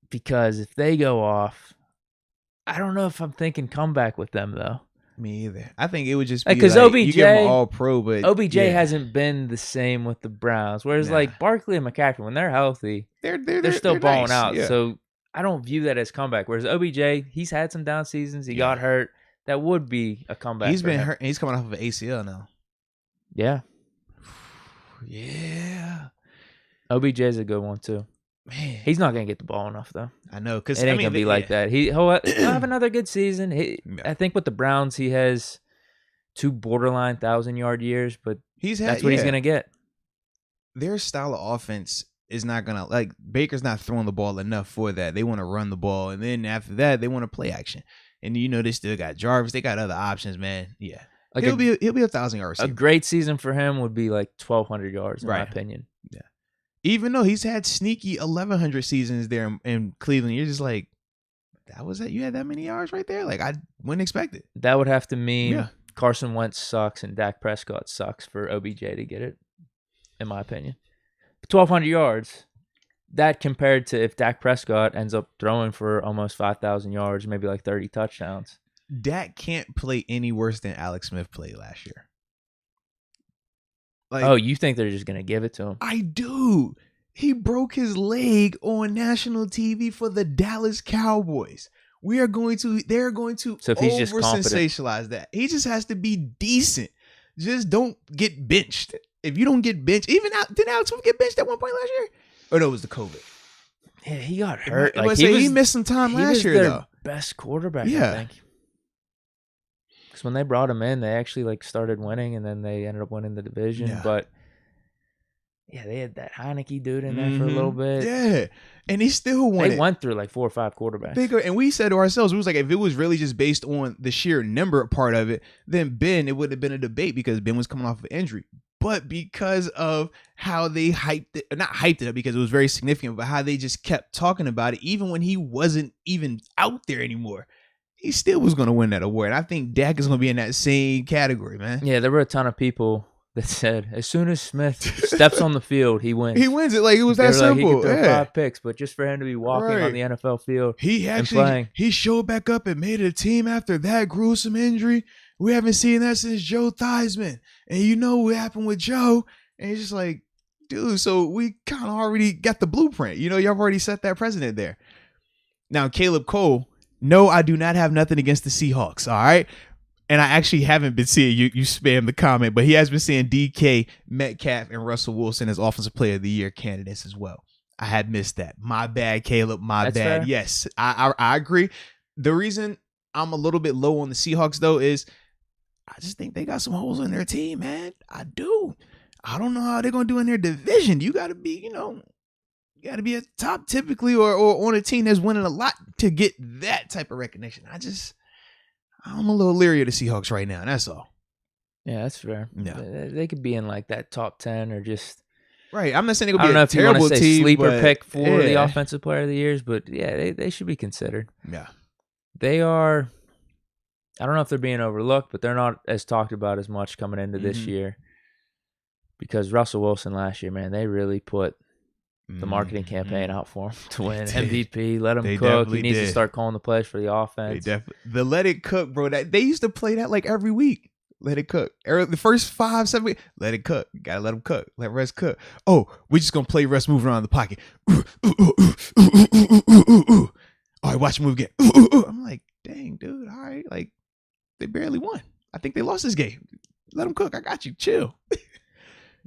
Because if they go off, I don't know if I'm thinking comeback with them though. Me either. I think it would just be because OBJ, you give them all pro, but OBJ hasn't been the same with the Browns. Whereas like Barkley and McCaffrey, when they're healthy, they're still balling out. Yeah. So I don't view that as comeback. Whereas OBJ, he's had some down seasons. He got hurt. That would be a comeback. He's been hurt. He's coming off of an ACL now. Yeah. Yeah. OBJ's a good one too. Man, He's not gonna get the ball enough though. I know because It ain't gonna be like that. He'll have another good season. I think with the Browns, he has 2 borderline 1,000-yard years, but that's what he's gonna get. Their style of offense is not gonna Baker's not throwing the ball enough for that. They want to run the ball, and then after that, they want to play action. And they still got Jarvis. They got other options, man. Yeah, he'll be 1,000-yard receiver. A great season for him would be like 1,200 yards, in my opinion. Yeah. Even though he's had sneaky 1,100 seasons there in Cleveland, you're just like, that was it? You had that many yards right there? Like, I wouldn't expect it. That would have to mean Carson Wentz sucks and Dak Prescott sucks for OBJ to get it, in my opinion. 1,200 yards, that compared to if Dak Prescott ends up throwing for almost 5,000 yards, maybe like 30 touchdowns. Dak can't play any worse than Alex Smith played last year. You think they're just going to give it to him? I do. He broke his leg on national TV for the Dallas Cowboys. They're going to so if he's just over-sensationalize that. He just has to be decent. Just don't get benched. If you don't get benched, didn't Alex Smith get benched at one point last year? Or no, it was the COVID. Yeah, he got hurt. He missed some time last year, though. Best quarterback, I think. Because when they brought him in, they actually started winning, and then they ended up winning the division. Yeah. But they had that Heineke dude in there for a little bit. Yeah, and he still won. They went through 4 or 5 quarterbacks. And we said to ourselves, it was like, if it was really just based on the sheer number part of it, then Ben, it would have been a debate because Ben was coming off of injury. But because of how they not hyped it up because it was very significant, but how they just kept talking about it, even when he wasn't even out there anymore, he still was going to win that award. And I think Dak is going to be in that same category, man. Yeah, there were a ton of people that said as soon as Smith steps on the field, he wins. He wins it like it was that simple. He could throw 5 picks, but just for him to be walking on the NFL field, he showed back up and made a team after that gruesome injury. We haven't seen that since Joe Theismann. And you know what happened with Joe. And he's just like, dude, so we kind of already got the blueprint. Y'all already set that precedent there. Now, Caleb Cole, no, I do not have nothing against the Seahawks, all right? And I actually haven't been seeing you spam the comment, but he has been seeing Deke, Metcalf, and Russell Wilson as Offensive Player of the Year candidates as well. I had missed that. My bad, Caleb. That's bad. Fair. Yes, I agree. The reason I'm a little bit low on the Seahawks, though, is I just think they got some holes in their team, man. I do. I don't know how they're going to do in their division. You got to be, you got to be at the top typically or on a team that's winning a lot to get that type of recognition. I'm a little leery of the Seahawks right now. That's all. Yeah, that's fair. Yeah. They could be in that top 10 or just. Right. I'm not saying they're going to be a terrible team. Sleeper pick for the Offensive Player of the Years, but yeah, they should be considered. Yeah. They are. I don't know if they're being overlooked, but they're not as talked about as much coming into this year because Russell Wilson last year, man, they really put the marketing campaign out for him to win MVP. Let him cook. He needs to start calling the plays for the offense. The let it cook, bro. They used to play that every week. Let it cook. The first 5-7 weeks, let it cook. You gotta let him cook. Let Russ cook. Oh, we're just gonna play Russ moving around the pocket. All right, watch him move again. I'm like, dang, dude. All right, they barely won. I think they lost this game. Let them cook. I got you. Chill.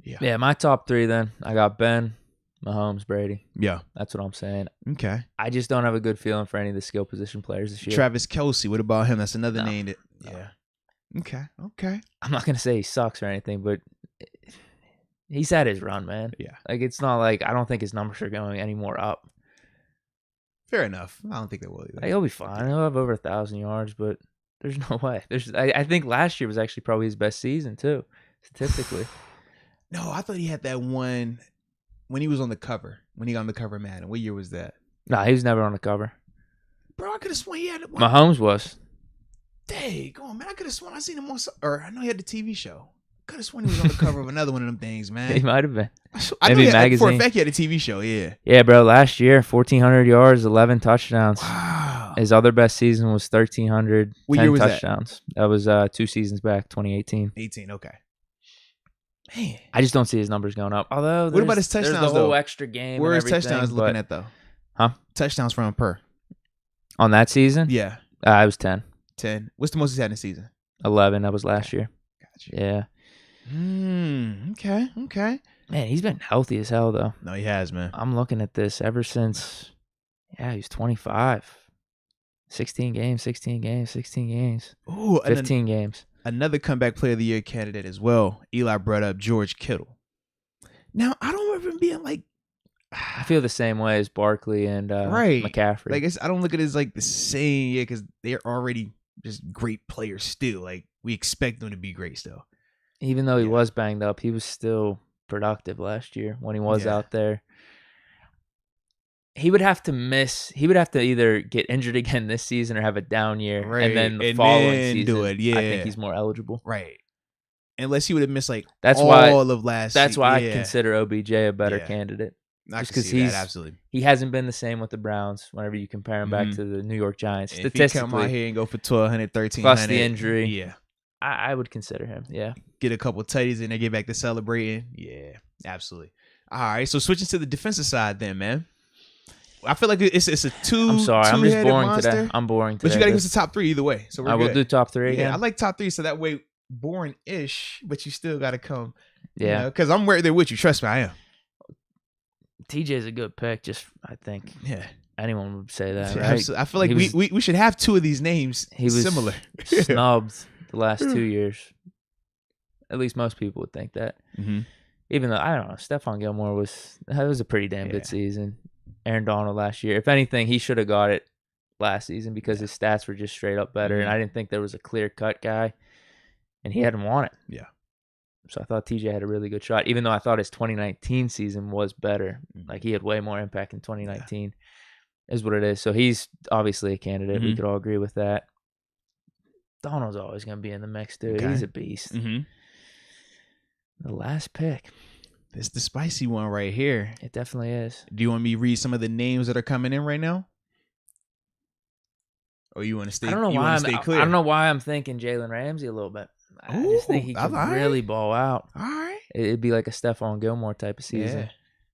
Yeah, my top 3 then. I got Ben, Mahomes, Brady. Yeah. That's what I'm saying. Okay. I just don't have a good feeling for any of the skill position players this year. Travis Kelce. What about him? That's another name. Yeah. Okay. I'm not going to say he sucks or anything, but he's had his run, man. Yeah. It's not I don't think his numbers are going any more up. Fair enough. I don't think they will either. He'll be fine. He'll have over 1,000 yards, but there's no way. I think last year was actually probably his best season too, statistically. No, I thought he had that one when he was on the cover. When he got on the cover of Madden. What year was that? Nah, he was never on the cover. Bro, I could have sworn he had one. Mahomes was. Dang, go on, man. I could have sworn I seen him on, or I know he had the TV show. Could have sworn he was on the cover of another one of them things, man. He might have been. I know magazine. For a fact he had a TV show, yeah. Yeah, bro. Last year, 1,400 yards, 11 touchdowns. Wow. His other best season was 1,300, what 10 year was touchdowns. That was 2 seasons back, 2018. 18, okay. Man. I just don't see his numbers going up. Although, what about his touchdowns, there's the whole extra game. Where is touchdowns looking at, though? Huh? Touchdowns from per. On that season? Yeah. It was 10. 10. What's the most he's had in a season? 11. That was last year. Gotcha. Yeah. Okay. Man, he's been healthy as hell, though. No, he has, man. I'm looking at this ever since, he's 25. 16 games. Ooh, 15 games. Another comeback player of the year candidate as well. Eli brought up George Kittle. Now, I don't remember him being like... I feel the same way as Barkley and McCaffrey. Like, I don't look at it as like the same, because they're already just great players still. Like, we expect them to be great still. Even though he was banged up, he was still productive last year when he was out there. He would have to either get injured again this season or have a down year, and then the following season do it. Yeah, I think he's more eligible. Right. Unless he would have missed like that's all why, of last season. That's why I consider OBJ a better candidate. Just because absolutely. He hasn't been the same with the Browns whenever you compare him back to the New York Giants. And statistically, if he come out here and go for 1,200, 1,300. Plus the injury. Yeah. I would consider him, Get a couple tutties and they get back to celebrating. Yeah, absolutely. All right, so switching to the defensive side then, man. I feel like it's a two. I'm sorry, I'm just boring monster, today. I'm boring today. But you got to give us the top three either way. So I will do top three again. I like top three, so that way boring-ish, but you still got to come. Yeah. Because I'm right there with you. Trust me, I am. TJ's a good pick, I think. Yeah. Anyone would say that, Yeah, right? I feel like we should have two of these names he was similar. Snubbed the last 2 years. At least most people would think that. Mm-hmm. Even though, I don't know, Stephon Gilmore was a pretty damn good season. Aaron Donald last year. If anything, he should have got it last season because his stats were just straight up better, and I didn't think there was a clear-cut guy, and he hadn't won it. Yeah. So I thought TJ had a really good shot, even though I thought his 2019 season was better. Like, he had way more impact in 2019, is what it is. So he's obviously a candidate. We could all agree with that. Donald's always going to be in the mix, dude. Okay. He's a beast. Mm-hmm. The last pick. It's the spicy one right here. It definitely is. Do you want me to read some of the names that are coming in right now? Or you want to stay? I don't know why I don't know why I'm thinking Jalen Ramsey a little bit. I just think he could really ball out. All right. It'd be like a Stephon Gilmore type of season. Yeah.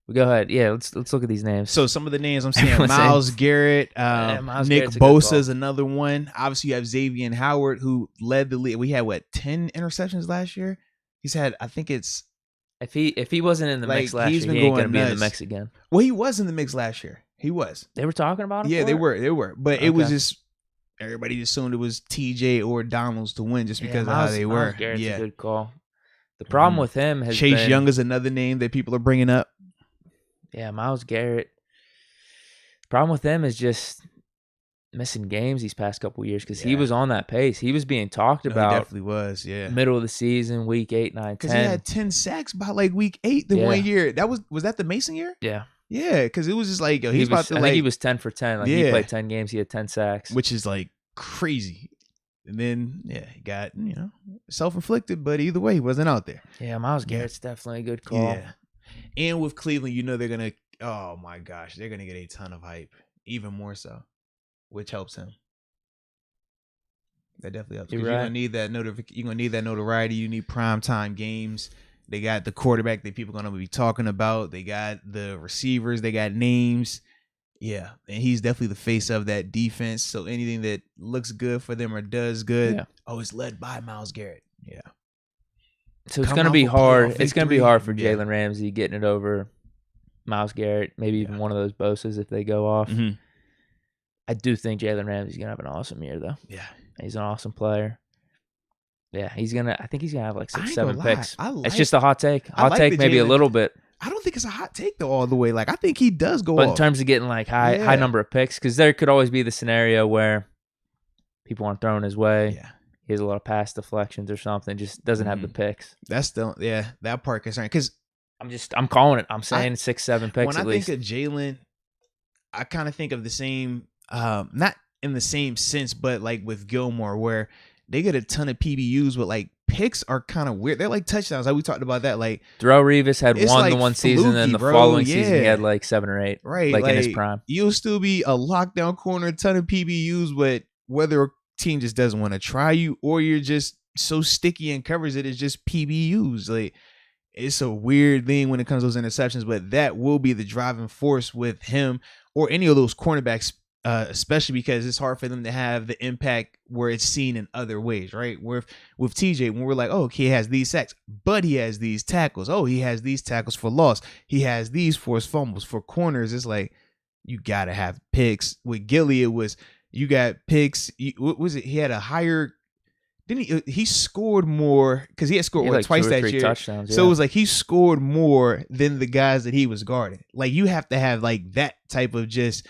But go ahead. Yeah, let's look at these names. So some of the names I'm seeing: Myles Garrett, Nick Bosa is another one. Obviously, you have Xavier Howard, who led the league. We had 10 interceptions last year. He's had, I think it's. If he wasn't in the mix last year, he ain't gonna be in the mix again. Well, he was in the mix last year. He was. They were talking about him. Yeah, they were. But it was just everybody assumed it was TJ or Donald's to win just because of how they were. Myles Garrett's a good call. The problem with him has Chase been, Young is another name that people are bringing up. Yeah, Myles Garrett. The problem with him is just missing games these past couple of years because he was on that pace. He was being talked about. He definitely was, middle of the season, week 8, 9, 10. Because he had 10 sacks by like week 8 the 1 year. Was that the Mason year? Yeah. Yeah, because it was just like, yo, I think he was 10 for 10. Like, he played 10 games, he had 10 sacks. Which is like crazy. And then, he got, self-inflicted, but either way, he wasn't out there. Yeah, Myles Garrett's definitely a good call. Yeah. And with Cleveland, they're going to, oh my gosh, they're going to get a ton of hype, even more so, which helps him. That definitely helps. You're gonna need that you're gonna need that notoriety. You need primetime games. They got the quarterback that people are gonna be talking about. They got the receivers. They got names. Yeah, and he's definitely the face of that defense. So anything that looks good for them or does good, it's led by Myles Garrett. Yeah. So it's gonna be hard. It's gonna be hard for Jalen Ramsey getting it over Myles Garrett. Maybe even one of those Bosa's if they go off. Mm-hmm. I do think Jalen Ramsey's gonna have an awesome year, though. Yeah. He's an awesome player. Yeah, I think he's gonna have like 6, 7 picks. It's just a hot take. Maybe a little bit. I don't think it's a hot take though all the way. Like I think he does go But off. In terms of getting like high number of picks, because there could always be the scenario where people aren't throwing his way. Yeah. He has a lot of pass deflections or something. Just doesn't have the picks. That's still that part concerning because I'm calling it. I'm saying 6, 7 picks at least. When I think of Jalen, I kind of think of the same, not in the same sense, but like with Gilmore, where they get a ton of PBUs, but like picks are kind of weird. They're like touchdowns. Like we talked about that. Like Darrelle Revis had one like the one season, and the following season he had like 7 or 8. Right, like in his prime. You'll still be a lockdown corner, a ton of PBUs, but whether a team just doesn't want to try you or you're just so sticky and covers it's just PBUs. Like it's a weird thing when it comes to those interceptions, but that will be the driving force with him or any of those cornerbacks especially because it's hard for them to have the impact where it's seen in other ways, right? Where with TJ, when we're like, oh, he has these sacks, but he has these tackles. Oh, he has these tackles for loss. He has these forced fumbles. For corners, it's like you gotta have picks. With Gilly, it was you got picks. What was it? He had a higher. Didn't he scored more because he had scored like twice that year. Touchdowns, so it was like he scored more than the guys that he was guarding. Like you have to have like that type of just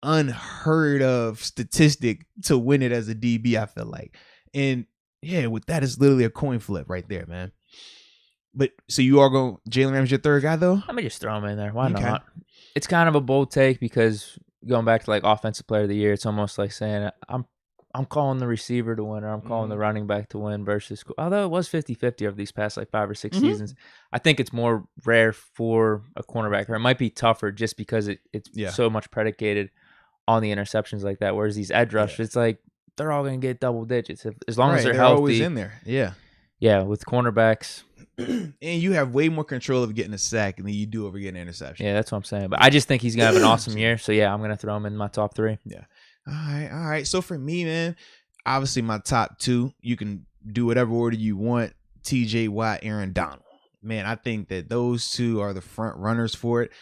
unheard of statistic to win it as a DB, I feel like. And yeah, with that, it's literally a coin flip right there, man. But so you are going Jalen Ramsey your third guy though? Let me just throw him in there. Why not? It's kind of a bold take because going back to like offensive player of the year, it's almost like saying I'm calling the receiver to win or I'm calling the running back to win versus, although it was 50-50 over these past like 5 or 6 seasons, I think it's more rare for a cornerback, or it might be tougher just because it's so much predicated on the interceptions like that. Whereas these edge rushers, it's like they're all going to get double digits as long as they're healthy. Always in there. Yeah. Yeah, with cornerbacks. And you have way more control of getting a sack than you do over getting an interception. Yeah, that's what I'm saying. But I just think he's going to have an awesome year. So, yeah, I'm going to throw him in my top 3. Yeah. All right. So for me, man, obviously my top 2, you can do whatever order you want. TJ Watt, Aaron Donald. Man, I think that those 2 are the front runners for it.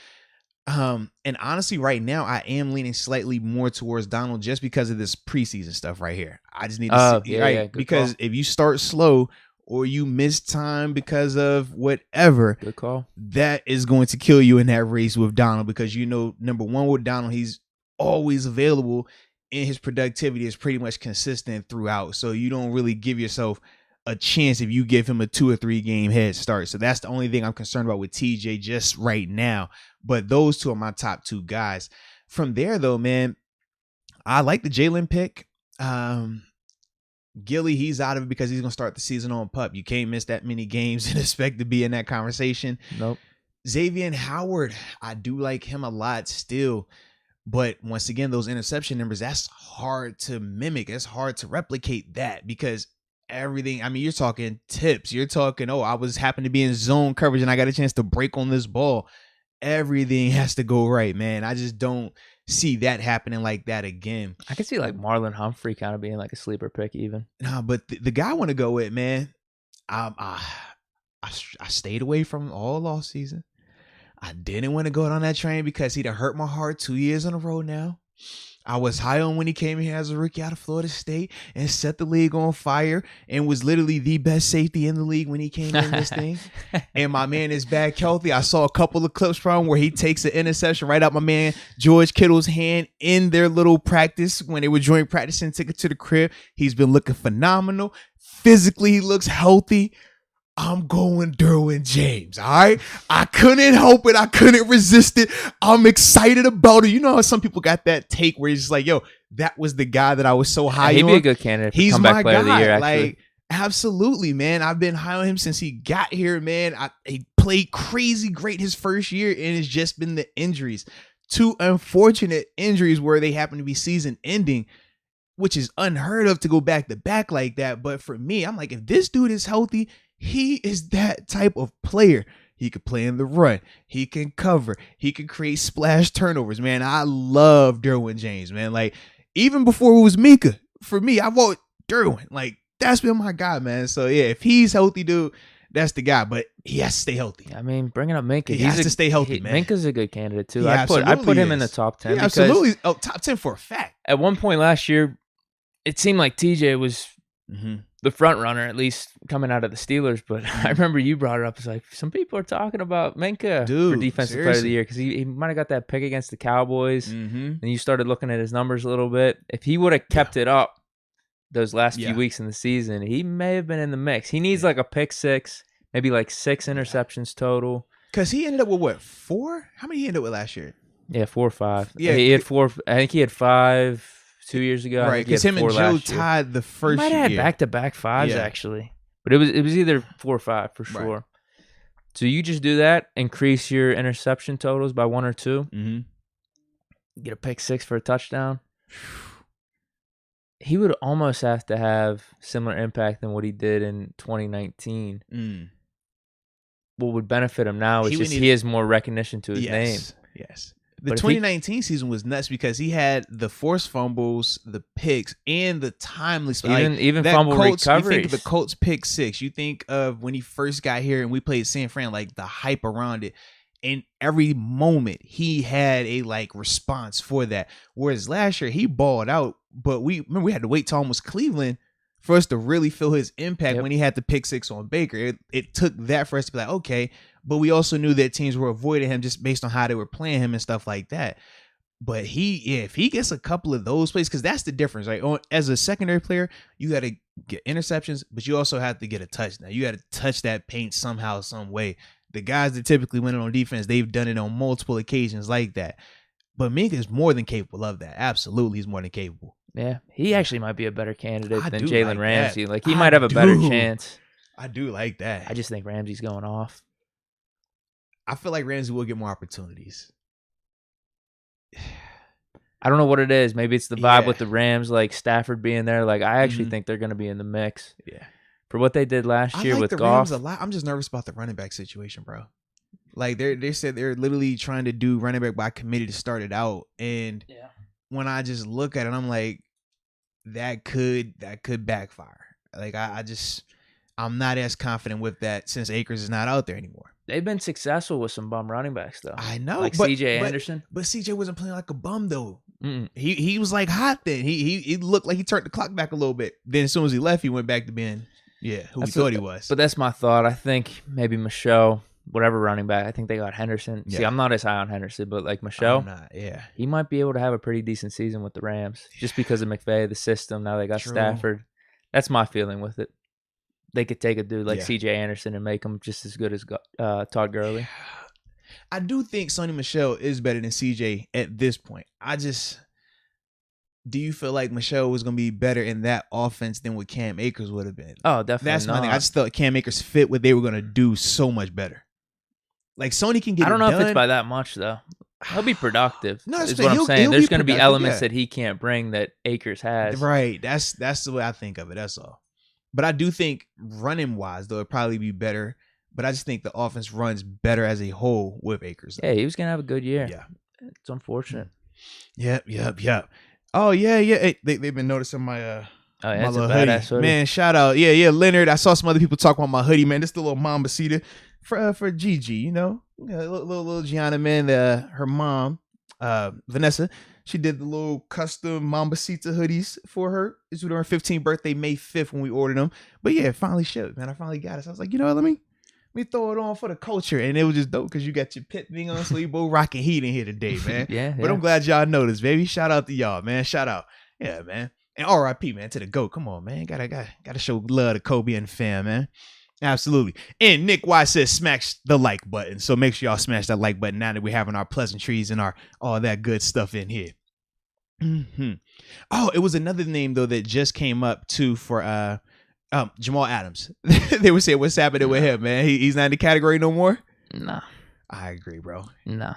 And honestly, right now, I am leaning slightly more towards Donald just because of this preseason stuff right here. I just need to see, because if you start slow or you miss time because of whatever, good call. That is going to kill you in that race with Donald because number one with Donald, he's always available and his productivity is pretty much consistent throughout. So you don't really give yourself a chance if you give him a 2 or 3 game head start. So that's the only thing I'm concerned about with TJ just right now. But those 2 are my top 2 guys. From there, though, man, I like the Jalen pick. Gilly, he's out of it because he's going to start the season on PUP. You can't miss that many games and expect to be in that conversation. Nope. Xavier Howard, I do like him a lot still. But once again, those interception numbers, that's hard to mimic. It's hard to replicate that because everything, I mean, you're talking tips. You're talking, I happened to be in zone coverage and I got a chance to break on this ball. Everything has to go right, man. I just don't see that happening like that again. I could see like Marlon Humphrey kind of being like a sleeper pick even. Nah, but the guy I want to go with, man, I stayed away from all off season. I didn't want to go on that train because he'd hurt my heart 2 years in a row now. I was high on when he came here as a rookie out of Florida State and set the league on fire and was literally the best safety in the league when he came in this thing. And my man is back healthy. I saw a couple of clips from him where he takes an interception right out my man George Kittle's hand in their little practice when they were joint practicing, took it to the crib. He's been looking phenomenal. Physically, he looks healthy. I'm going Derwin James, all right? I couldn't help it. I couldn't resist it. I'm excited about it. You know how some people got that take where he's just like, yo, that was the guy that I was so high on. He'd be a good candidate for comeback player of the year, actually. Like, absolutely, man. I've been high on him since he got here, man. He played crazy great his first year, and it's just been the injuries. 2 unfortunate injuries where they happen to be season ending, which is unheard of to go back to back like that. But for me, I'm like, if this dude is healthy, he is that type of player. He could play in the run. He can cover. He can create splash turnovers, man. I love Derwin James, man. Like, even before it was Mika, for me, I vote Derwin. Like, that's been my guy, man. So, yeah, if he's healthy, dude, that's the guy. But he has to stay healthy. I mean, bringing up Minka. He has to stay healthy, man. Minka's a good candidate, too. I put him in the top 10. Absolutely. Oh, top 10 for a fact. At one point last year, it seemed like TJ was the front runner, at least coming out of the Steelers. But I remember you brought it up. It's like some people are talking about Minka for defensive player of the year because he might have got that pick against the Cowboys. And you started looking at his numbers a little bit. If he would have kept it up those last few weeks in the season, he may have been in the mix. He needs like a pick 6, maybe like 6 interceptions total. Because he ended up with what, 4? How many he ended up with last year? Yeah, 4 or 5. Yeah, he had 4. I think he had 5 2 years ago. Right, because him and Joe tied the first year. He might have had back-to-back 5s, actually. But it was either 4 or 5 for sure. Right. So you just do that, increase your interception totals by 1 or 2, get a pick 6 for a touchdown. He would almost have to have similar impact than what he did in 2019. What would benefit him now is he has more recognition to his name. Yes. The 2019 season was nuts because he had the forced fumbles, the picks, and the timely even fumble recoveries. You think of the Colts pick 6. You think of when he first got here and we played San Fran, like the hype around it. And every moment he had a response for that. Whereas last year he balled out, but we had to wait till almost Cleveland for us to really feel his impact when he had the pick 6 on Baker. It took that for us to be like, okay. But we also knew that teams were avoiding him just based on how they were playing him and stuff like that. But if he gets a couple of those plays, because that's the difference, right? As a secondary player, you got to get interceptions, but you also have to get a touchdown. You got to touch that paint somehow, some way. The guys that typically win it on defense, they've done it on multiple occasions like that. But Minka is more than capable of that. Absolutely, he's more than capable. Yeah, he actually might be a better candidate than Jalen Ramsey. He might have a better chance. I do like that. I just think Ramsey's going off. I feel like Ramsey will get more opportunities. I don't know what it is. Maybe it's the vibe with the Rams, Stafford being there. I actually think they're going to be in the mix. Yeah. For what they did last year with the Goff. Rams a lot. I'm just nervous about the running back situation, bro. They said they're literally trying to do running back by committee to start it out. And when I just look at it, I'm like, that could backfire. I'm not as confident with that since Akers is not out there anymore. They've been successful with some bum running backs, though. I know. CJ Anderson. But CJ wasn't playing like a bum, though. He was hot then. He looked like he turned the clock back a little bit. Then as soon as he left, he went back to being who he thought he was. But that's my thought. I think maybe Michelle, whatever running back, I think they got Henderson. Yeah. See, I'm not as high on Henderson, but Michelle, he might be able to have a pretty decent season with the Rams just because of McVay, the system. Now they got Stafford. That's my feeling with it. They could take a dude like CJ Anderson and make him just as good as Todd Gurley. I do think Sonny Michel is better than CJ at this point. Do you feel like Michel was going to be better in that offense than what Cam Akers would have been? Oh, definitely. That's my thing. I just thought Cam Akers fit what they were going to do so much better. Sony can get. I don't know if it's by that much though. He'll be productive. No, is what I'm saying. There's going to be elements that he can't bring that Akers has. Right. That's the way I think of it. That's all. But I do think running wise, though, it'd probably be better. But I just think the offense runs better as a whole with Akers. Yeah, he was going to have a good year. Yeah. It's unfortunate. Yep. Oh, yeah. Hey, they've been noticing my my little hoodie. Man, shout out. Yeah, Leonard. I saw some other people talk about my hoodie, man. This the little Mambacita for Gigi, little Gianna, man. Her mom, Vanessa, she did the little custom Mambacita hoodies for her. It's her 15th birthday, May 5th when we ordered them. But yeah, it finally shipped, man. I finally got it. So I was like, let me throw it on for the culture. And it was just dope because you got your pit thing on, so you both rocking heat in here today, man. Yeah. But I'm glad y'all noticed, baby. Shout out to y'all, man. Shout out. Yeah, man. And RIP, man, to the GOAT. Come on, man. Gotta show love to Kobe and the fam, man. Absolutely. And Nick Y says smash the like button. So make sure y'all smash that like button now that we're having our pleasantries and our all that good stuff in here. Oh, it was another name though that just came up too for Jamal Adams. They were saying what's happening with him, man. He's not in the category no more. Nah, I agree, bro. Nah,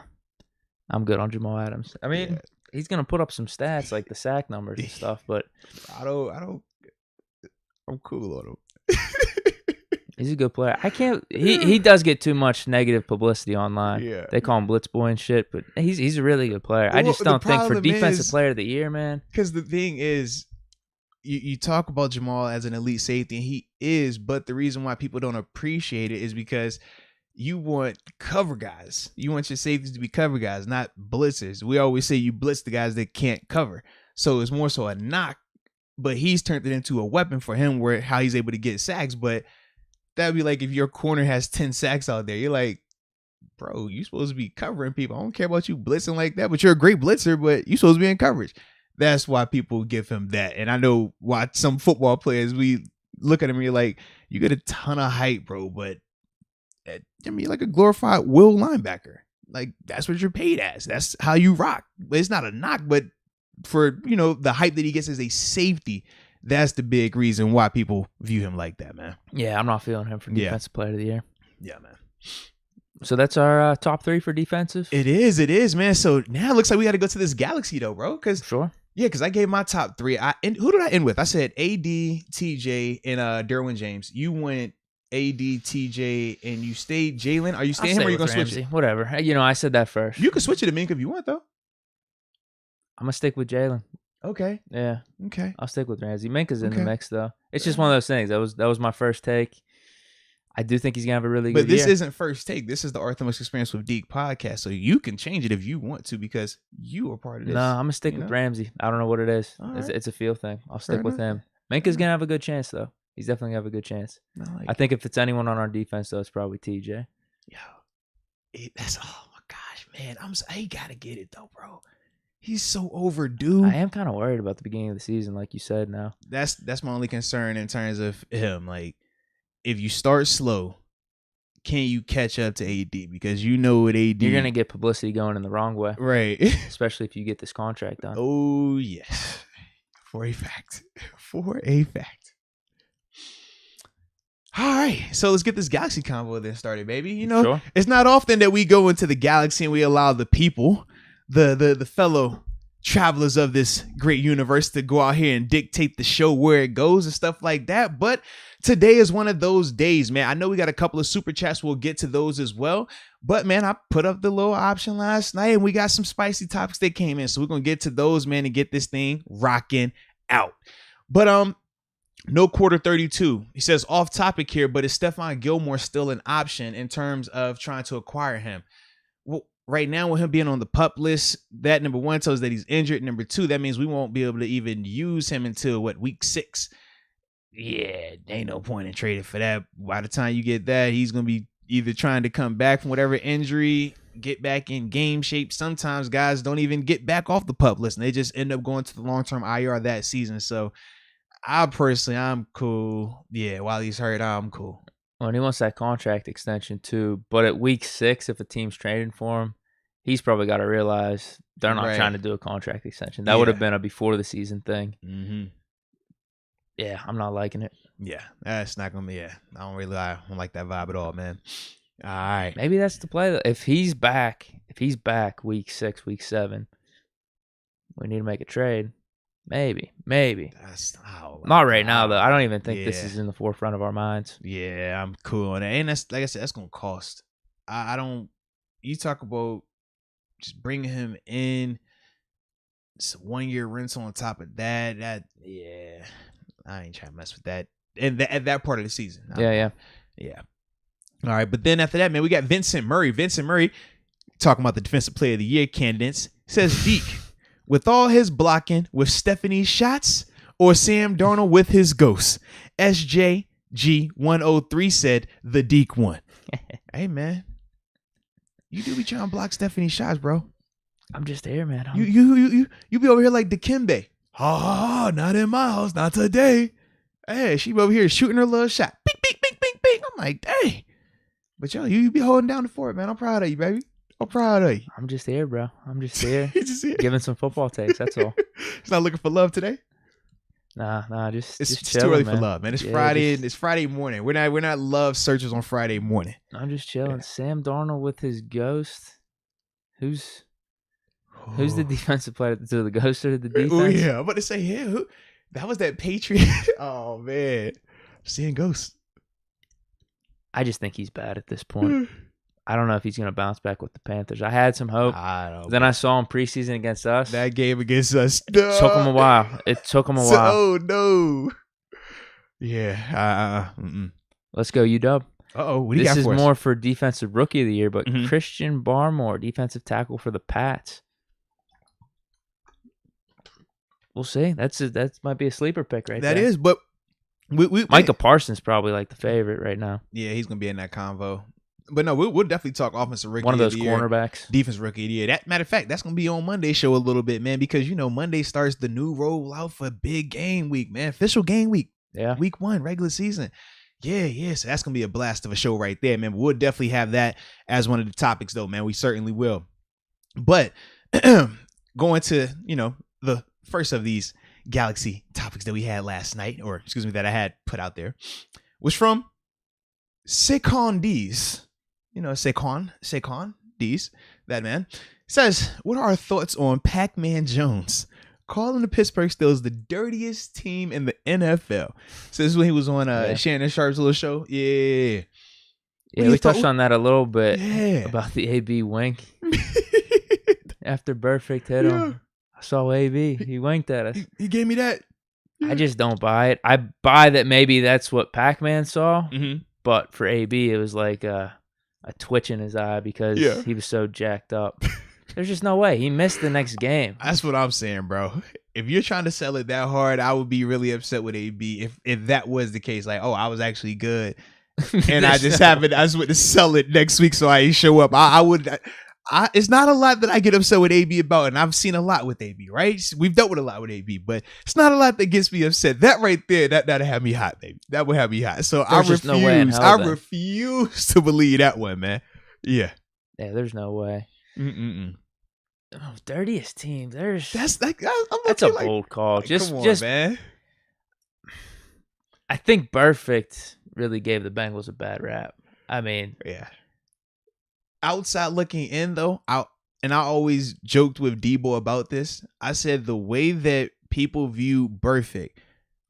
I'm good on Jamal Adams. I mean, he's gonna put up some stats like the sack numbers and stuff, but I don't. I'm cool on him. He's a good player. He does get too much negative publicity online. Yeah. They call him Blitz Boy and shit, but he's a really good player. I just don't think for defensive player of the year, man. Because the thing is, you talk about Jamal as an elite safety, and he is, but the reason why people don't appreciate it is because you want cover guys. You want your safeties to be cover guys, not blitzers. We always say you blitz the guys that can't cover. So it's more so a knock, but he's turned it into a weapon for him where how he's able to get sacks, but that'd be like if your corner has 10 sacks out there. You're like, bro, you're supposed to be covering people. I don't care about you blitzing like that, but you're a great blitzer, but you're supposed to be in coverage. That's why people give him that. And I know why some football players, we look at him and you're like, you get a ton of hype, bro, but like a glorified will linebacker. Like, that's what you're paid as. That's how you rock. It's not a knock, but for, the hype that he gets as a safety, that's the big reason why people view him like that, man. Yeah, I'm not feeling him for defensive player of the year. Yeah, man. So that's our top 3 for defensive? It is, man. So now it looks like we got to go to this galaxy, though, bro. Sure. Yeah, because I gave my top 3. Who did I end with? I said AD, TJ, and Derwin James. You went AD, TJ, and you stayed Jalen. Are you staying him or are you going to switch it? Whatever. I said that first. You can switch it to Minka if you want, though. I'm going to stick with Jalen. Okay. Yeah. Okay. I'll stick with Ramsey. Minka's in the mix, though. It's just one of those things. That was my first take. I do think he's going to have a really good year. But this isn't first take. This is the Orthodox Experience with Deke podcast. So you can change it if you want to because you are part of this. No, I'm going to stick with Ramsey. I don't know what it is. Right. It's a feel thing. I'll stick with him. Minka's going to have a good chance, though. He's definitely going to have a good chance. I think if it's anyone on our defense, though, it's probably TJ. Yo, oh my gosh, man. I got to get it, though, bro. He's so overdue. I am kind of worried about the beginning of the season, like you said now. That's my only concern in terms of him. Like, if you start slow, can you catch up to AD? Because you know what AD... You're going to get publicity going in the wrong way. Right. Especially if you get this contract done. Oh, yes. For a fact. For a fact. All right. So let's get this Galaxy convo then started, baby. Sure. It's not often that we go into the Galaxy and we allow the people, the fellow travelers of this great universe to go out here and dictate the show where it goes and stuff like that. But today is one of those days, man. I know we got a couple of super chats. We'll get to those as well. But, man, I put up the little option last night and we got some spicy topics that came in. So we're going to get to those, man, and get this thing rocking out. But, no quarter 32. He says off topic here, but is Stephon Gilmore still an option in terms of trying to acquire him? Well, right now, with him being on the PUP list, that number one tells us that he's injured. Number two, that means we won't be able to even use him until week 6. Yeah, ain't no point in trading for that. By the time you get that, he's going to be either trying to come back from whatever injury, get back in game shape. Sometimes guys don't even get back off the PUP list and they just end up going to the long-term IR that season. So I'm cool. Yeah, while he's hurt, I'm cool. Well, and he wants that contract extension too. But at week 6, if a team's trading for him, he's probably got to realize they're not trying to do a contract extension. That would have been a before the season thing. Mm-hmm. Yeah, I'm not liking it. Yeah, that's not going to be, I don't like that vibe at all, man. All right. Maybe that's the play. If he's back week 6, week 7, we need to make a trade. Maybe. Not right now, though. I don't even think this is in the forefront of our minds. Yeah, I'm cool on that. And that's, like I said, that's going to cost. I don't, you talk about just bringing him in, it's a 1-year rental on top of that, yeah, I ain't trying to mess with that. And at that part of the season. Yeah. All right, but then after that, man, we got Vincent Murray. Vincent Murray, talking about the Defensive Player of the Year candidates, says Deke, with all his blocking with Stephanie's shots or Sam Darnold with his ghosts. SJG103 said the Deke one. Hey, man. You do be trying to block Stephanie's shots, bro. I'm just here, man. You be over here like Dikembe. Not in my house, not today. Hey, she be over here shooting her little shot. Bing, bing, bing, bing, bing. I'm like, dang. But yo, you be holding down the fort, man. I'm proud of you, baby. I'm proud of you. I'm just here, bro. I'm just here. Just here. Giving some football takes, that's all. He's not looking for love today? Nah, just it's chilling, too early man. for love, man. It's Friday. It's Friday morning. We're not love searchers on Friday morning. I'm just chilling. Yeah. Sam Darnold with his ghost. Who's the defensive player? To the ghost or the defense? Oh yeah, I'm about to say who? That was that Patriot. Oh man, seeing ghosts. I just think he's bad at this point. I don't know if he's going to bounce back with the Panthers. I had some hope. Then I saw him preseason against us. That game against us. It took him a while. Oh, no. Yeah. Let's go, UW. Uh-oh. What do you got for us? This is more for Defensive Rookie of the Year, but Christian Barmore, defensive tackle for the Pats. We'll see. That might be a sleeper pick right there. That is, but Micah Parsons probably like the favorite right now. Yeah, he's going to be in that convo. But no, we'll definitely talk offensive rookie. One of those of the year, cornerbacks. Defense rookie of the year. Matter of fact, that's going to be on Monday's show a little bit, man, because, Monday starts the new rollout for big game week, man. Official game week. Yeah. Week 1, regular season. Yeah. So that's going to be a blast of a show right there, man. But we'll definitely have that as one of the topics, though, man. We certainly will. But going to, the first of these Galaxy topics that we had last night, or excuse me, that I had put out there, was from Saquon D's. Saquon D's, that man, says, what are our thoughts on Pac-Man Jones calling the Pittsburgh Steelers the dirtiest team in the NFL. So this is when he was on Shannon Sharp's little show. Yeah. Yeah, we touched on that a little bit about the AB wink. After Perfect hit him, I saw AB. He winked at us. He gave me that. I just don't buy it. I buy that maybe that's what Pac-Man saw, but for AB, it was like a twitch in his eye because he was so jacked up. There's just no way. He missed the next game. That's what I'm saying, bro. If you're trying to sell it that hard, I would be really upset with AB if that was the case. Like, oh, I was actually good. And I just went to sell it next week so I ain't show up. It's not a lot that I get upset with AB about, and I've seen a lot with AB, right? We've dealt with a lot with AB, but it's not a lot that gets me upset. That right there, that'll have me hot, baby. That would have me hot. So I refuse to believe that one, man. Yeah. Yeah, there's no way. Oh, dirtiest team. That's a bold call. Like, come on, man. I think Perfect really gave the Bengals a bad rap. I mean, outside looking in though, I always joked with Debo about this. I said the way that people view Perfect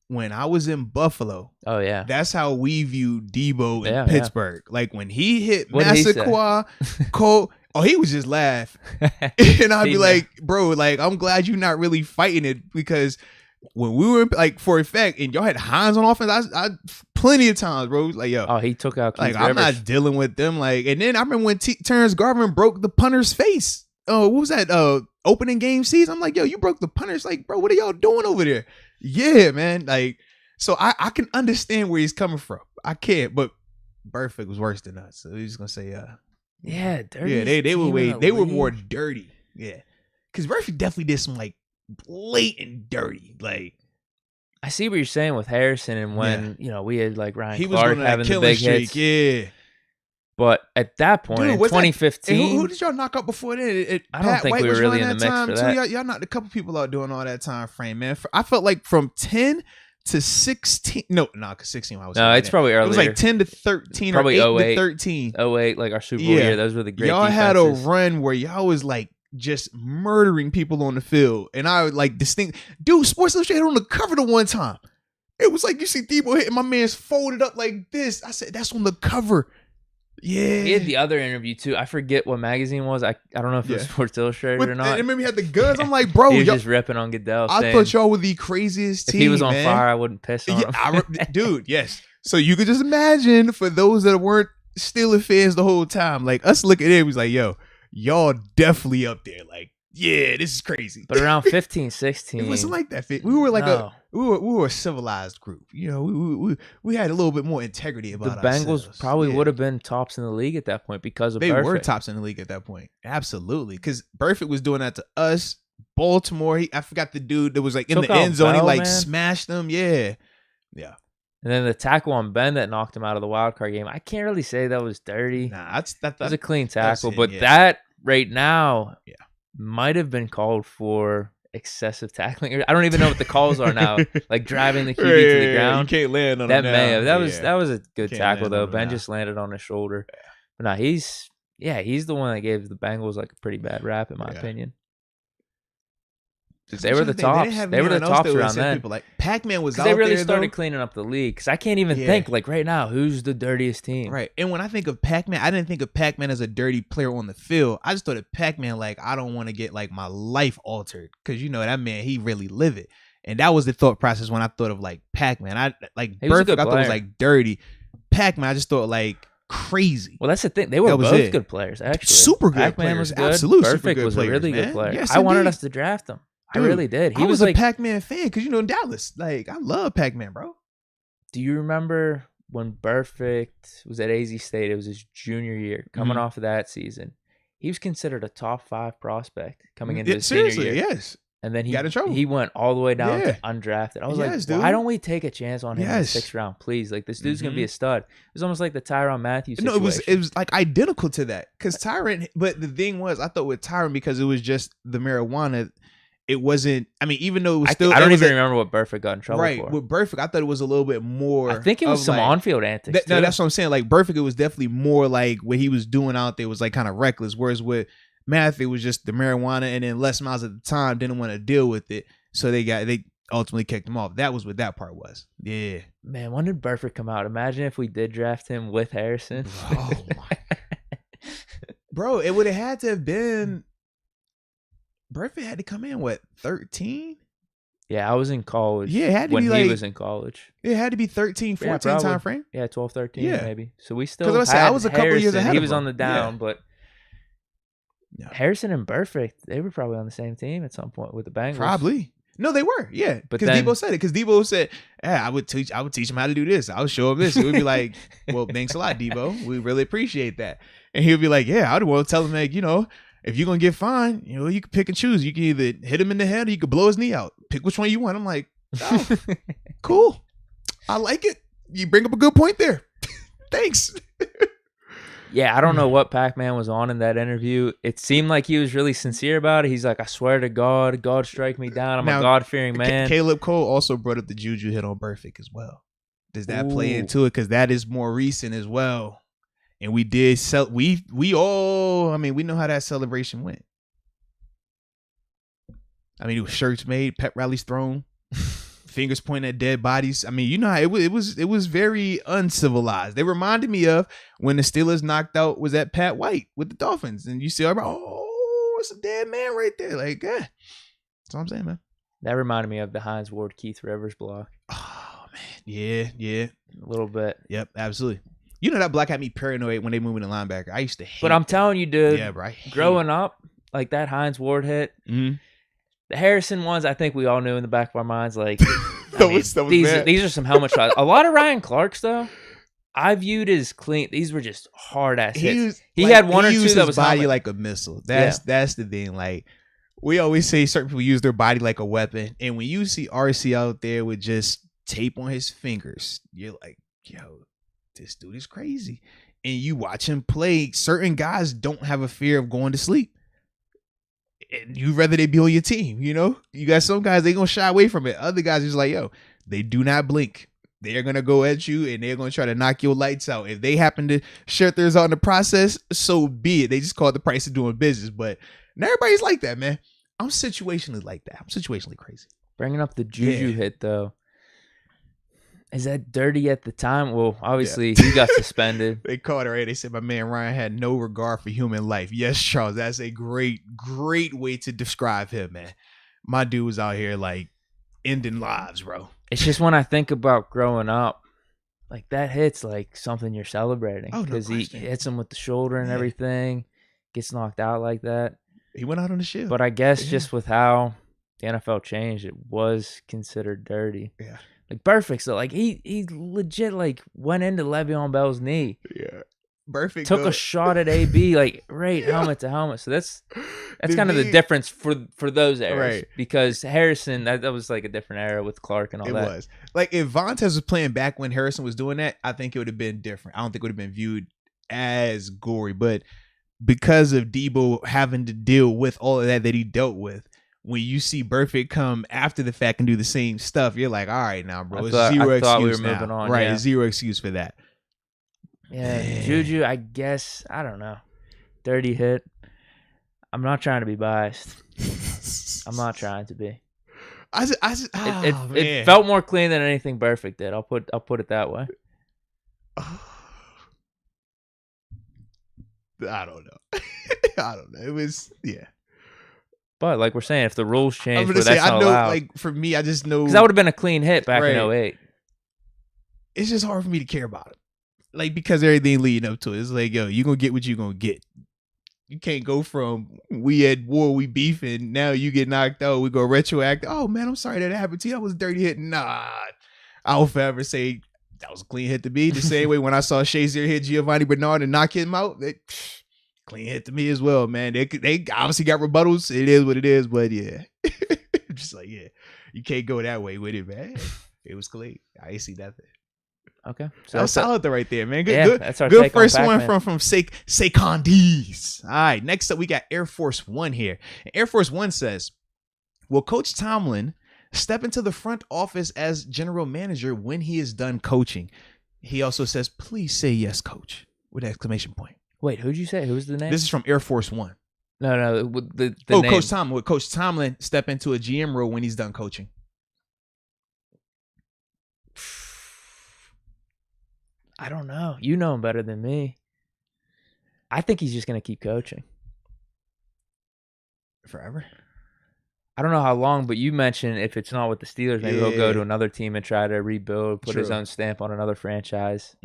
when I was in Buffalo, that's how we view Debo in Pittsburgh. Like when he hit Massaquoi, Cole, he was just laugh. And I'd be like, bro, like I'm glad you're not really fighting it, because when we were like for a fact, and y'all had Hines on offense, I plenty of times, bro. Like, yo, he took out Keith like Rivers. I'm not dealing with them. Like, and then I remember when Terrence Garvin broke the punter's face. What was that? Opening game season. I'm like, yo, you broke the punter's. Like, bro, what are y'all doing over there? Yeah, man. Like, so I can understand where he's coming from. I can't, but Perfect was worse than us. So he's gonna say, dirty. Yeah, they were more dirty. Yeah, because Perfect definitely did some like blatant dirty. Like, I see what you're saying with Harrison, and when we had like Ryan was Clark having the big streak, hits. But at that point, in 2015, who did y'all knock out before then? I don't think we were really in the mix for that. Y'all knocked a couple people out during all that time frame, man. I felt like from 10 to 16. No, because 16 I was. No, it's probably earlier. It was like 10 to 13, probably or 8 08, to 13. 08, like our Super Bowl year. Those were the great Y'all defenses. had a run where y'all was like just murdering people on the field, and I would like dude. Sports Illustrated on the cover the one time. It was like you see Debo hitting my man's folded up like this. I said that's on the cover. Yeah. He had the other interview too. I forget what magazine it was. I don't know if it was Sports Illustrated or not. And remember he had the guns. I'm like, bro, he was just ripping on Goodell. I thought y'all were the craziest team. If he was on man. fire, I wouldn't piss on him. Dude, yes. So you could just imagine for those that weren't Steelers fans the whole time, like us looking at it, was like, yo, y'all definitely up there. Like, yeah, this is crazy. But around 15, 16. It wasn't like that. We were like we were a civilized group. You know, we had a little bit more integrity about ourselves. The Bengals probably would have been tops in the league at that point because of They Perfect. were tops in the league at that point. Absolutely. Because Perfect was doing that to us. Baltimore, I forgot the dude that was like in the end zone. He like smashed them. Yeah. Yeah. And then the tackle on Ben that knocked him out of the wild card game. I can't really say that was dirty. Nah, that was a clean tackle. But that right now might have been called for excessive tackling. I don't even know what the calls are now. Like driving the QB to the ground. You can't land on that. That may have. That was a good tackle though. Ben just landed on his shoulder. But no, he's the one that gave the Bengals like a pretty bad rap in my opinion. They were the tops. They were the tops around then. People like Pac-Man was out there. They really there, started cleaning up the league. Because I can't even think like right now who's the dirtiest team. Right. And when I think of Pac-Man, I didn't think of Pac-Man as a dirty player on the field. I just thought of Pac-Man like I don't want to get like my life altered, because you know that man, he really live it. And that was the thought process when I thought of like Pac-Man. I like Perfect. I thought it was like dirty. Pac-Man, I just thought like crazy. Well, that's the thing. They were both good players, actually. Super good Pac-Man players. was good. Absolutely. Perfect was a really good player. Yes, I wanted us to draft him. Dude, I really did. He was a like, Pac-Man fan because, you know, in Dallas. Like, I love Pac-Man, bro. Do you remember when Perfect was at AZ State? It was his junior year, coming off of that season. He was considered a top 5 prospect coming into his senior year. Yes. And then got in trouble. He went all the way down to undrafted. I was like, dude. Why don't we take a chance on him in the 6th round, please? Like, this dude's going to be a stud. It was almost like the Tyrann Mathieu situation. No, it was like identical to that. Because Tyrann, but the thing was, I thought with Tyrann, because it was just the marijuana, it wasn't, I mean, even though it was still... I don't even remember what Perfect got in trouble for. Right, with Perfect, I thought it was a little bit more... I think it was some like, on-field antics, No, that's what I'm saying. Like, Perfect, it was definitely more like what he was doing out there was like kind of reckless. Whereas with math, it was just the marijuana, and then Les Miles at the time didn't want to deal with it, so they ultimately kicked him off. That was what that part was. Yeah. Man, when did Burford come out? Imagine if we did draft him with Harrison. Oh my. Bro, it would have had to have been. Burford had to come in, what, 13? Yeah, I was in college. Yeah, it had to when be he was in college. It had to be 13, 14 time frame. Yeah, 12, 13 maybe. So we still had I was a couple Harrison. years ahead. He was on the down, but Harrison and Burford, they were probably on the same team at some point with the Bengals. Probably. No, they were. Yeah, because Debo said it. Because Debo said, "I would teach him how to do this. I would show him this." It would be like, "Well, thanks a lot, Debo. We really appreciate that." And he would be like, "Yeah, I'd want to tell him, like, if you're gonna get fined, you can pick and choose. You can either hit him in the head or you can blow his knee out. Pick which one you want." I'm like, "Oh, cool. I like it. You bring up a good point there. Thanks." Yeah, I don't know what Pac-Man was on in that interview. It seemed like he was really sincere about it. He's like, "I swear to God, God strike me down. I'm a God-fearing man." Caleb Cole also brought up the juju hit on Burfict as well. Does that play into it? Because that is more recent as well. And we did we all, we know how that celebration went. It was shirts made, pep rallies thrown, fingers pointing at dead bodies. You know how it was very uncivilized. They reminded me of when the Steelers knocked out, was that Pat White with the Dolphins, and you see, it's a dead man right there. Like, that's what I'm saying, man. That reminded me of the Hines Ward Keith Rivers block. Oh man, yeah, a little bit. Yep, absolutely. You know that block had me paranoid when they moved in the linebacker. I used to hate. But I'm telling you, dude. Yeah, bro. Growing up, like that Hines Ward hit. Mm-hmm. The Harrison ones, I think we all knew in the back of our minds, like, these are some helmet shots. A lot of Ryan Clark's, though, I viewed as clean. These were just hard-ass hits. He had one or two that was body like a missile. That's the thing. Like, we always say certain people use their body like a weapon. And when you see RC out there with just tape on his fingers, you're like, yo, this dude is crazy. And you watch him play, certain guys don't have a fear of going to sleep. And you'd rather they be on your team, You got some guys, they gonna shy away from it. Other guys just like, yo, they do not blink. They're gonna go at you and they're gonna try to knock your lights out. If they happen to shut theirs out in the process, so be it. They just call it the price of doing business. But not everybody's like that, man. I'm situationally like that. I'm situationally crazy. Bringing up the juju hit, though. Is that dirty at the time? Well, obviously, he got suspended. They called it right. They said my man Ryan had no regard for human life. Yes, Charles, that's a great way to describe him, man. My dude was out here, like, ending lives, bro. It's just when I think about growing up, like, that hit's like something you're celebrating. Oh, no Because he hits him with the shoulder and everything, gets knocked out like that. He went out on the shield. But I guess just with how the NFL changed, it was considered dirty. Yeah. Like, perfect. So, like, he legit, like, went into Le'Veon Bell's knee. Yeah. Perfect. Took a shot at AB, like, right, helmet to helmet. So that's kind of the difference for those eras. Right. Because Harrison, that was, like, a different era with Clark and all that. It was. Like, if Vontaze was playing back when Harrison was doing that, I think it would have been different. I don't think it would have been viewed as gory. But because of Debo having to deal with all of that he dealt with, when you see Burfict come after the fact and do the same stuff, you're like, all right, now, bro, it's zero excuse now. Moving on, right, zero excuse for that. Yeah, Juju, I guess, I don't know. Dirty hit. I'm not trying to be biased. I'm not trying to be. It felt more clean than anything Burfict did. I'll put it that way. I don't know. It was, But like we're saying, if the rules change, that's not allowed. Like, for me, I just know, because that would have been a clean hit back in 2008. It's just hard for me to care about it, like, because everything leading up to it. It's like, yo, you gonna get what you gonna get. You can't go from we had war, we beefing, now you get knocked out, we go retroactive. Oh man, I'm sorry that happened to you. That was a dirty hit. Nah, I'll forever say that was a clean hit to me. The same way when I saw Shazier hit Giovanni Bernard and knock him out. Clean hit to me as well, man. They obviously got rebuttals. It is what it is, but yeah. Just like, you can't go that way with it, man. It was clean. I ain't see nothing. Okay. So that's solid right there, man. Good. That's our good first one from Saquon D's. All right. Next up, we got Air Force One here. And Air Force One says, will Coach Tomlin step into the front office as general manager when he is done coaching? He also says, please say yes, coach, with an exclamation point. Wait, who'd you say? Who's the name? This is from Air Force One. No. The name. Coach Tomlin. Would Coach Tomlin step into a GM role when he's done coaching? I don't know. You know him better than me. I think he's just going to keep coaching. Forever? I don't know how long, but you mentioned if it's not with the Steelers, maybe he'll go to another team and try to rebuild, put his own stamp on another franchise.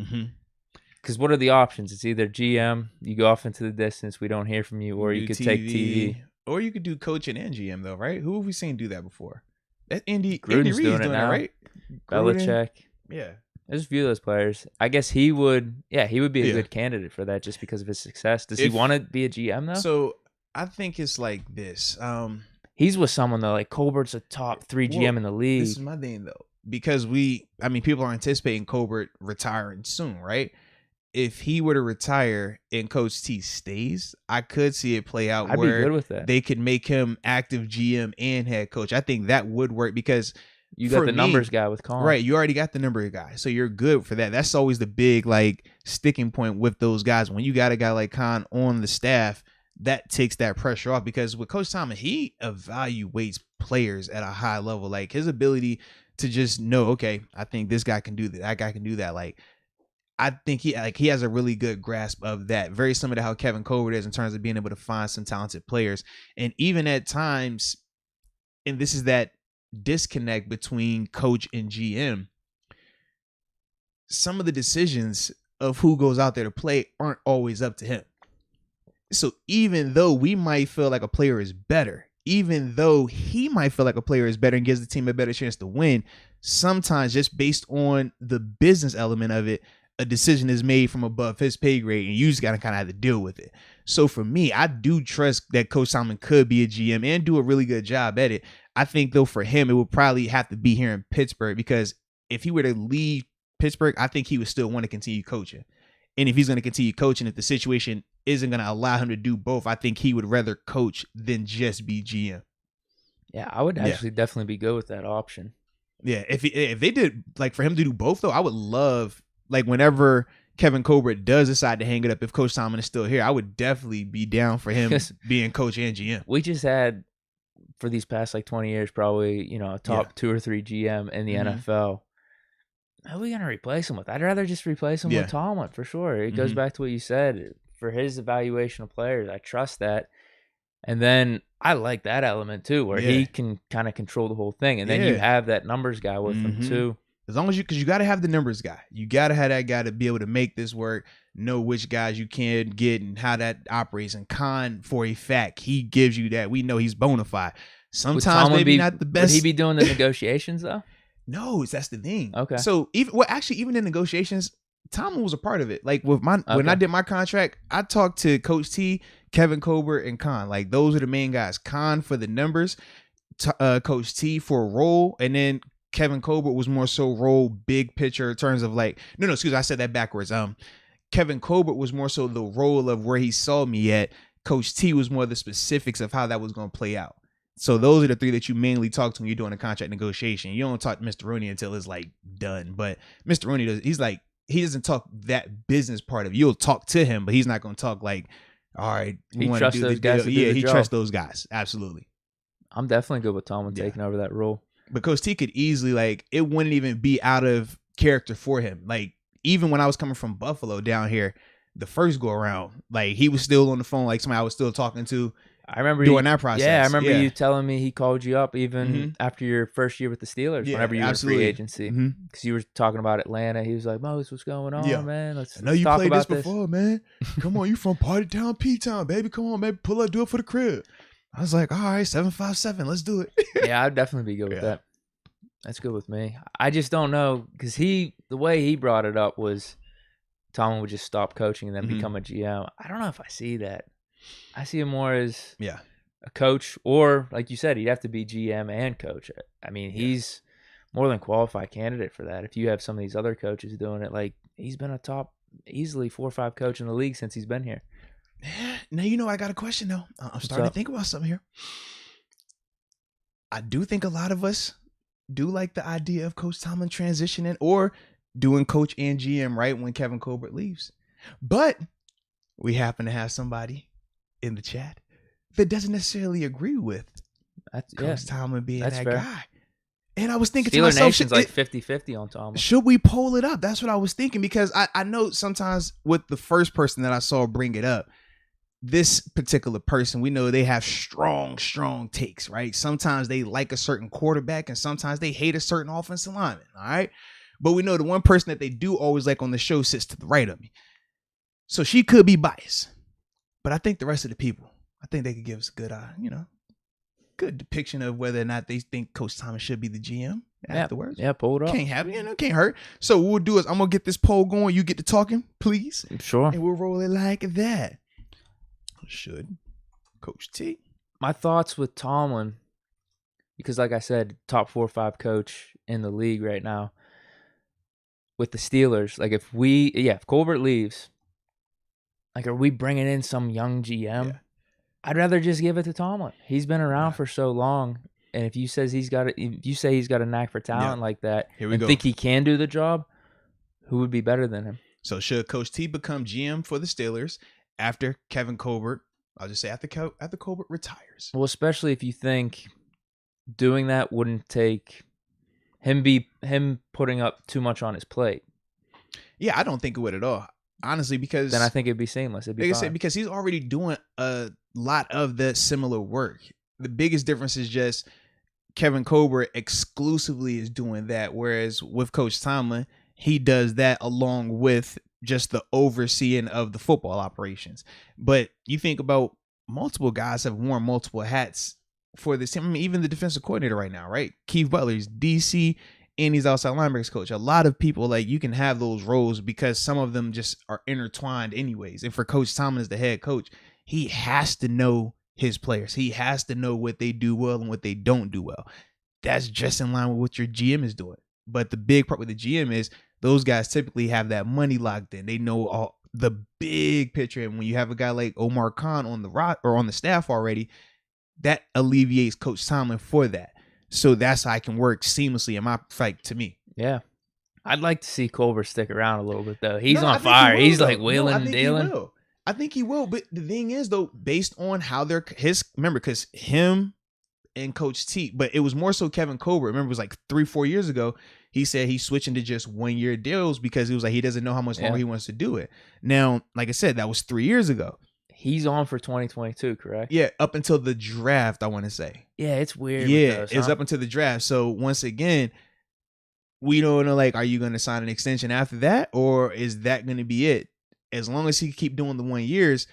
Because what are the options? It's either GM, you go off into the distance, we don't hear from you, or you could take TV. Or you could do coaching and GM, though, right? Who have we seen do that before? That Andy Gruden's Reid's doing it now, right? Belichick. Yeah. There's a few of those players. I guess he would be a good candidate for that just because of his success. Does he want to be a GM, though? So I think it's like this. He's with someone, though. Like, Colbert's a top 3 GM in the league. This is my thing, though. Because people are anticipating Colbert retiring soon, right? If he were to retire and Coach T stays, I could see it play out where be good with that. They could make him active GM and head coach. I think that would work because you got the numbers guy with Colin. Right, you already got the number guy. So you're good for that. That's always the big sticking point with those guys. When you got a guy like Khan on the staff, that takes that pressure off because with Coach Tomlin, he evaluates players at a high level. Like his ability to just know, okay, I think this guy can do that guy can do that. Like I think he has a really good grasp of that. Very similar to how Kevin Colbert is in terms of being able to find some talented players. And even at times, and this is that disconnect between coach and GM, some of the decisions of who goes out there to play aren't always up to him. So even though we might feel like a player is better, even though he might feel like a player is better and gives the team a better chance to win, sometimes just based on the business element of it, a decision is made from above his pay grade and you just got to kind of have to deal with it. So for me, I do trust that Coach Tomlin could be a GM and do a really good job at it. I think though for him, it would probably have to be here in Pittsburgh because if he were to leave Pittsburgh, I think he would still want to continue coaching. And if he's going to continue coaching, if the situation isn't going to allow him to do both, I think he would rather coach than just be GM. Yeah, I would actually definitely be good with that option. Yeah, if they did for him to do both though, I would love whenever Kevin Colbert does decide to hang it up, if Coach Tomlin is still here, I would definitely be down for him being coach and GM. We just had for these past 20 years probably a top 2 or 3 GM in the NFL. Who are we gonna replace him with? I'd rather just replace him with Tomlin for sure. It goes back to what you said for his evaluation of players. I trust that, and then I like that element too, where he can kind of control the whole thing, and then you have that numbers guy with him too. As long as because you got to have the numbers guy. You got to have that guy to be able to make this work, know which guys you can get and how that operates. And Khan, for a fact, he gives you that. We know he's bona fide. Sometimes maybe not the best. Would he be doing the negotiations though? No, that's the thing. Okay. So even in negotiations, Tomlin was a part of it. When I did my contract, I talked to Coach T, Kevin Colbert, and Khan. Those are the main guys. Khan for the numbers, Coach T for a role, and then Kevin Colbert was more so role big picture in terms of I said that backwards. Kevin Colbert was more so the role of where he saw me at. Coach T was more the specifics of how that was going to play out. So those are the 3 that you mainly talk to when you're doing a contract negotiation. You don't talk to Mr. Rooney until it's done. But Mr. Rooney he doesn't talk that business part of it. You'll talk to him, but he's not going to talk all right, we want to do those guys. Yeah, he trusts those guys. Absolutely. I'm definitely good with Tomlin taking over that role. But Coach T could easily it wouldn't even be out of character for him. Even when I was coming from Buffalo down here, the first go around, he was still on the phone, somebody I was still talking to. I remember during that process. Yeah, I remember you telling me he called you up even after your first year with the Steelers, whenever you were in free agency, because you were talking about Atlanta. He was like, "Moats, what's going on, man? Let's I know you talk played about this before, man. Come on, you from Party Town, P-Town, baby. Come on, baby, pull up, do it for the crib." I was like, "All right, 757, let's do it." Yeah, I'd definitely be good with that. That's good with me. I just don't know because the way he brought it up was Tomlin would just stop coaching and then become a GM. I don't know if I see that. I see him more as a coach, or like you said, he'd have to be GM and coach. I mean, he's more than qualified candidate for that. If you have some of these other coaches doing it, he's been a top, easily 4 or 5 coach in the league since he's been here. Now, I got a question though. I'm starting to think about something here. I do think a lot of us do like the idea of Coach Tomlin transitioning or doing coach and GM right when Kevin Colbert leaves. But we happen to have somebody in the chat that doesn't necessarily agree with Coach Tomlin being that fair. guy. And I was thinking Steeler to myself, Nation's like 50-50 on Tomlin. Should we poll it up? That's what I was thinking, because I know sometimes with the first person that I saw bring it up, this particular person, we know they have strong takes, right? Sometimes they like a certain quarterback and sometimes they hate a certain offensive lineman, all right? But we know the one person that they do always like on the show sits to the right of me. So she could be biased. But I think the rest of the people, I think they could give us a good, good depiction of whether or not they think Coach Thomas should be the GM afterwards. Yeah, pull it up. Can't have it, can't hurt. So what we'll do is I'm gonna get this poll going. You get to talking, please. Sure. And we'll roll it like that. Should Coach T? My thoughts with Tomlin, because like I said, top 4 or 5 coach in the league right now. With the Steelers, like if Colbert leaves, like are we bringing in some young GM? Yeah. I'd rather just give it to Tomlin. He's been around for so long, and if you say he's got a knack for talent like that, think he can do the job, who would be better than him? So should Coach T become GM for the Steelers after Kevin Colbert? I'll just say after Colbert retires. Well, especially if you think doing that wouldn't take him putting up too much on his plate. Yeah, I don't think it would at all. Honestly, because then I think it'd be seamless. It'd be fine. Because he's already doing a lot of the similar work. The biggest difference is just Kevin Colbert exclusively is doing that, whereas with Coach Tomlin, he does that along with just the overseeing of the football operations. But you think about multiple guys have worn multiple hats for this team. I mean, even the defensive coordinator right now, right? Keith Butler's DC and he's outside linebackers coach. A lot of people, like, you can have those roles because some of them just are intertwined anyways. And for Coach Tomlin as the head coach, he has to know his players. He has to know what they do well and what they don't do well. That's just in line with what your GM is doing. But the big part with the GM is those guys typically have that money locked in. They know all the big picture. And when you have a guy like Omar Khan on the staff already, that alleviates Coach Tomlin for that. So that's how I can work seamlessly in my fight to me. Yeah. I'd like to see Colbert stick around a little bit, though. He's on fire. He's like wheeling and dealing. I think he will. But the thing is, though, based on how remember, because him and Coach T, but it was more so Kevin Colbert. Remember, it was like 3-4 years ago. He said he's switching to just 1-year deals because he was like, he doesn't know how much longer he wants to do it. Now, like I said, that was 3 years ago. He's on for 2022, correct? Yeah, up until the draft, I want to say. Yeah, it's weird. Yeah, it's up until the draft. So once again, we don't know, like, are you going to sign an extension after that? Or is that going to be it? As long as he keep doing the 1 years,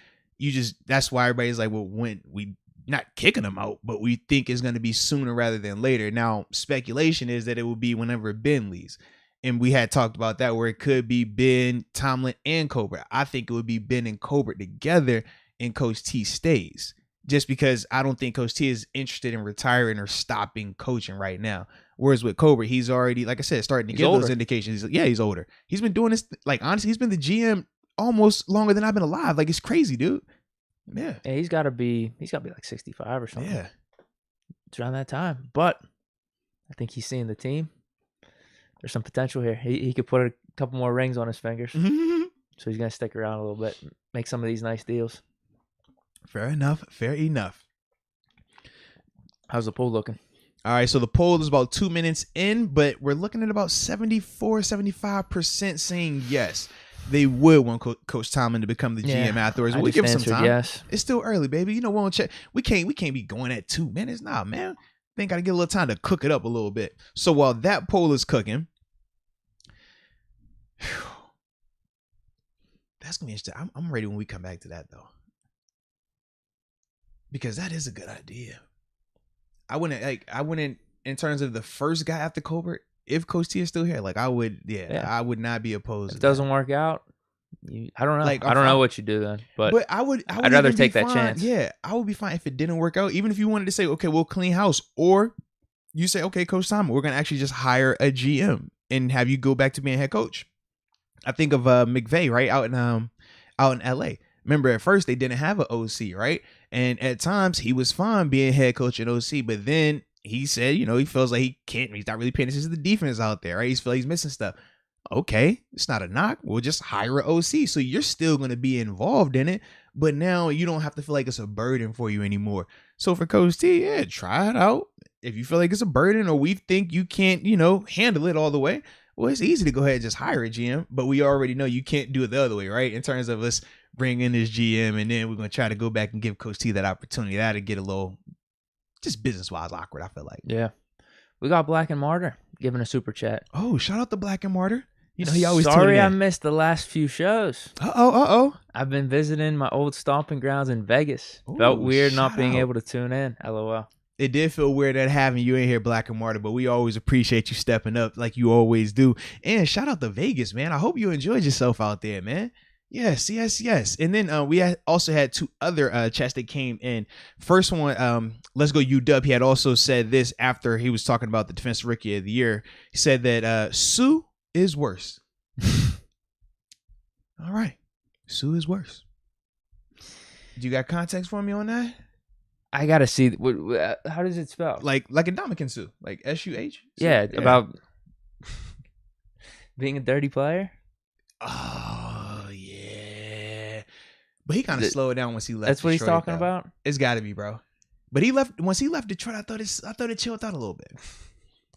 that's why everybody's like, well, when we not kicking him out, but we think it's going to be sooner rather than later. Now, speculation is that it will be whenever Ben leaves. And we had talked about that, where it could be Ben, Tomlin, and Colbert. I think it would be Ben and Colbert together and Coach T stays. Just because I don't think Coach T is interested in retiring or stopping coaching right now. Whereas with Colbert, he's already, like I said, starting to give those indications. He's older. He's been doing this, like, honestly, he's been the GM almost longer than I've been alive. Like, it's crazy, dude. Yeah. He's got to be like 65 or something. Yeah. It's around that time. But I think he's seeing the team. There's some potential here. He could put a couple more rings on his fingers. Mm-hmm. So he's going to stick around a little bit, make some of these nice deals. Fair enough. How's the poll looking? All right, so the poll is about 2 minutes in, but we're looking at about 75% saying yes. They would want Coach Tomlin to become the GM afterwards. We'll give him some time. Yes. It's still early, baby. You know, we'll check. We can't be going at 2 minutes. Nah, man. Think got to get a little time to cook it up a little bit. So while that poll is cooking, that's gonna be interesting. I'm ready when we come back to that, though, because that is a good idea. I wouldn't in terms of the first guy after Colbert. If Coach T is still here, like, I would not be opposed. If it doesn't work out, I don't know. Like, I don't know what you do then, but I'd rather take that chance. Yeah, I would be fine if it didn't work out. Even if you wanted to say, okay, we'll clean house, or you say, okay, Coach Tomlin, we're gonna actually just hire a GM and have you go back to being head coach. I think of McVay, right, out in LA. Remember, at first they didn't have an OC, right? And at times he was fine being head coach and OC, but then he said, he feels like he's not really paying attention to the defense out there, right? He's missing stuff. Okay, it's not a knock. We'll just hire an OC. So you're still going to be involved in it, but now you don't have to feel like it's a burden for you anymore. So for Coach T, yeah, try it out. If you feel like it's a burden or we think you can't, handle it all the way, well, it's easy to go ahead and just hire a GM, but we already know you can't do it the other way, right? In terms of us bringing in this GM and then we're going to try to go back and give Coach T that opportunity. That'd get a little just business-wise awkward, I feel like. Yeah. We got Black and Martyr giving a super chat. Oh, shout out to Black and Martyr. He always Sorry I missed the last few shows. Uh-oh. I've been visiting my old stomping grounds in Vegas. Ooh, Felt weird not being able to tune in. LOL. It did feel weird that having you in here, Black and Martyr, but we always appreciate you stepping up like you always do. And shout out to Vegas, man. I hope you enjoyed yourself out there, man. Yes. And then we also had two other chats that came in. First one, let's go UW. He had also said this after he was talking about the Defensive Rookie of the Year. He said that Sue is worse. All right. Sue is worse. Do you got context for me on that? I got to see. How does it spell? Like Ndamukong Suh. Like S-U-H? Yeah, about being a dirty player. Oh, yeah. But he kind of slowed down once he left. That's what Detroit, he's talking about? It's got to be, bro. But once he left Detroit, I thought it chilled out a little bit.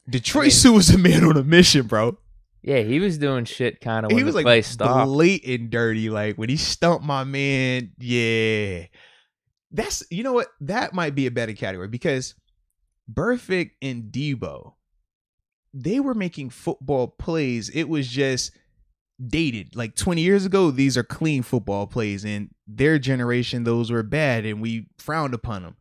Detroit Sue was a man on a mission, bro. Yeah, he was doing shit kind of when he was the play like stopped. Blatant dirty. Like when he stumped my man, yeah. That's, you know what? That might be a better category because Burfict and Debo, they were making football plays. It was just dated. Like 20 years ago, these are clean football plays. And their generation, those were bad and we frowned upon them.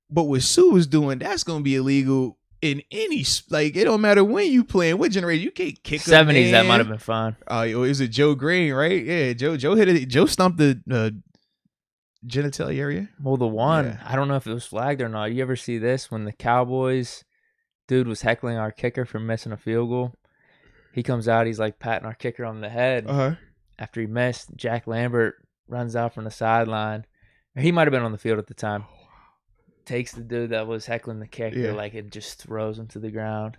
But what Sue was doing, that's going to be illegal in any, like, it don't matter when you playing, what generation. You can't kick 70s, that might have been fun. It was a Joe Green, right? Yeah, Joe hit it. Joe stumped the genitalia area. Well, the one, I don't know if it was flagged or not. You ever see this when the Cowboys dude was heckling our kicker for missing a field goal? He comes out, he's like patting our kicker on the head. After he missed, Jack Lambert runs out from the sideline. He might have been on the field at the time. Takes the dude that was heckling the kicker, like it just throws him to the ground.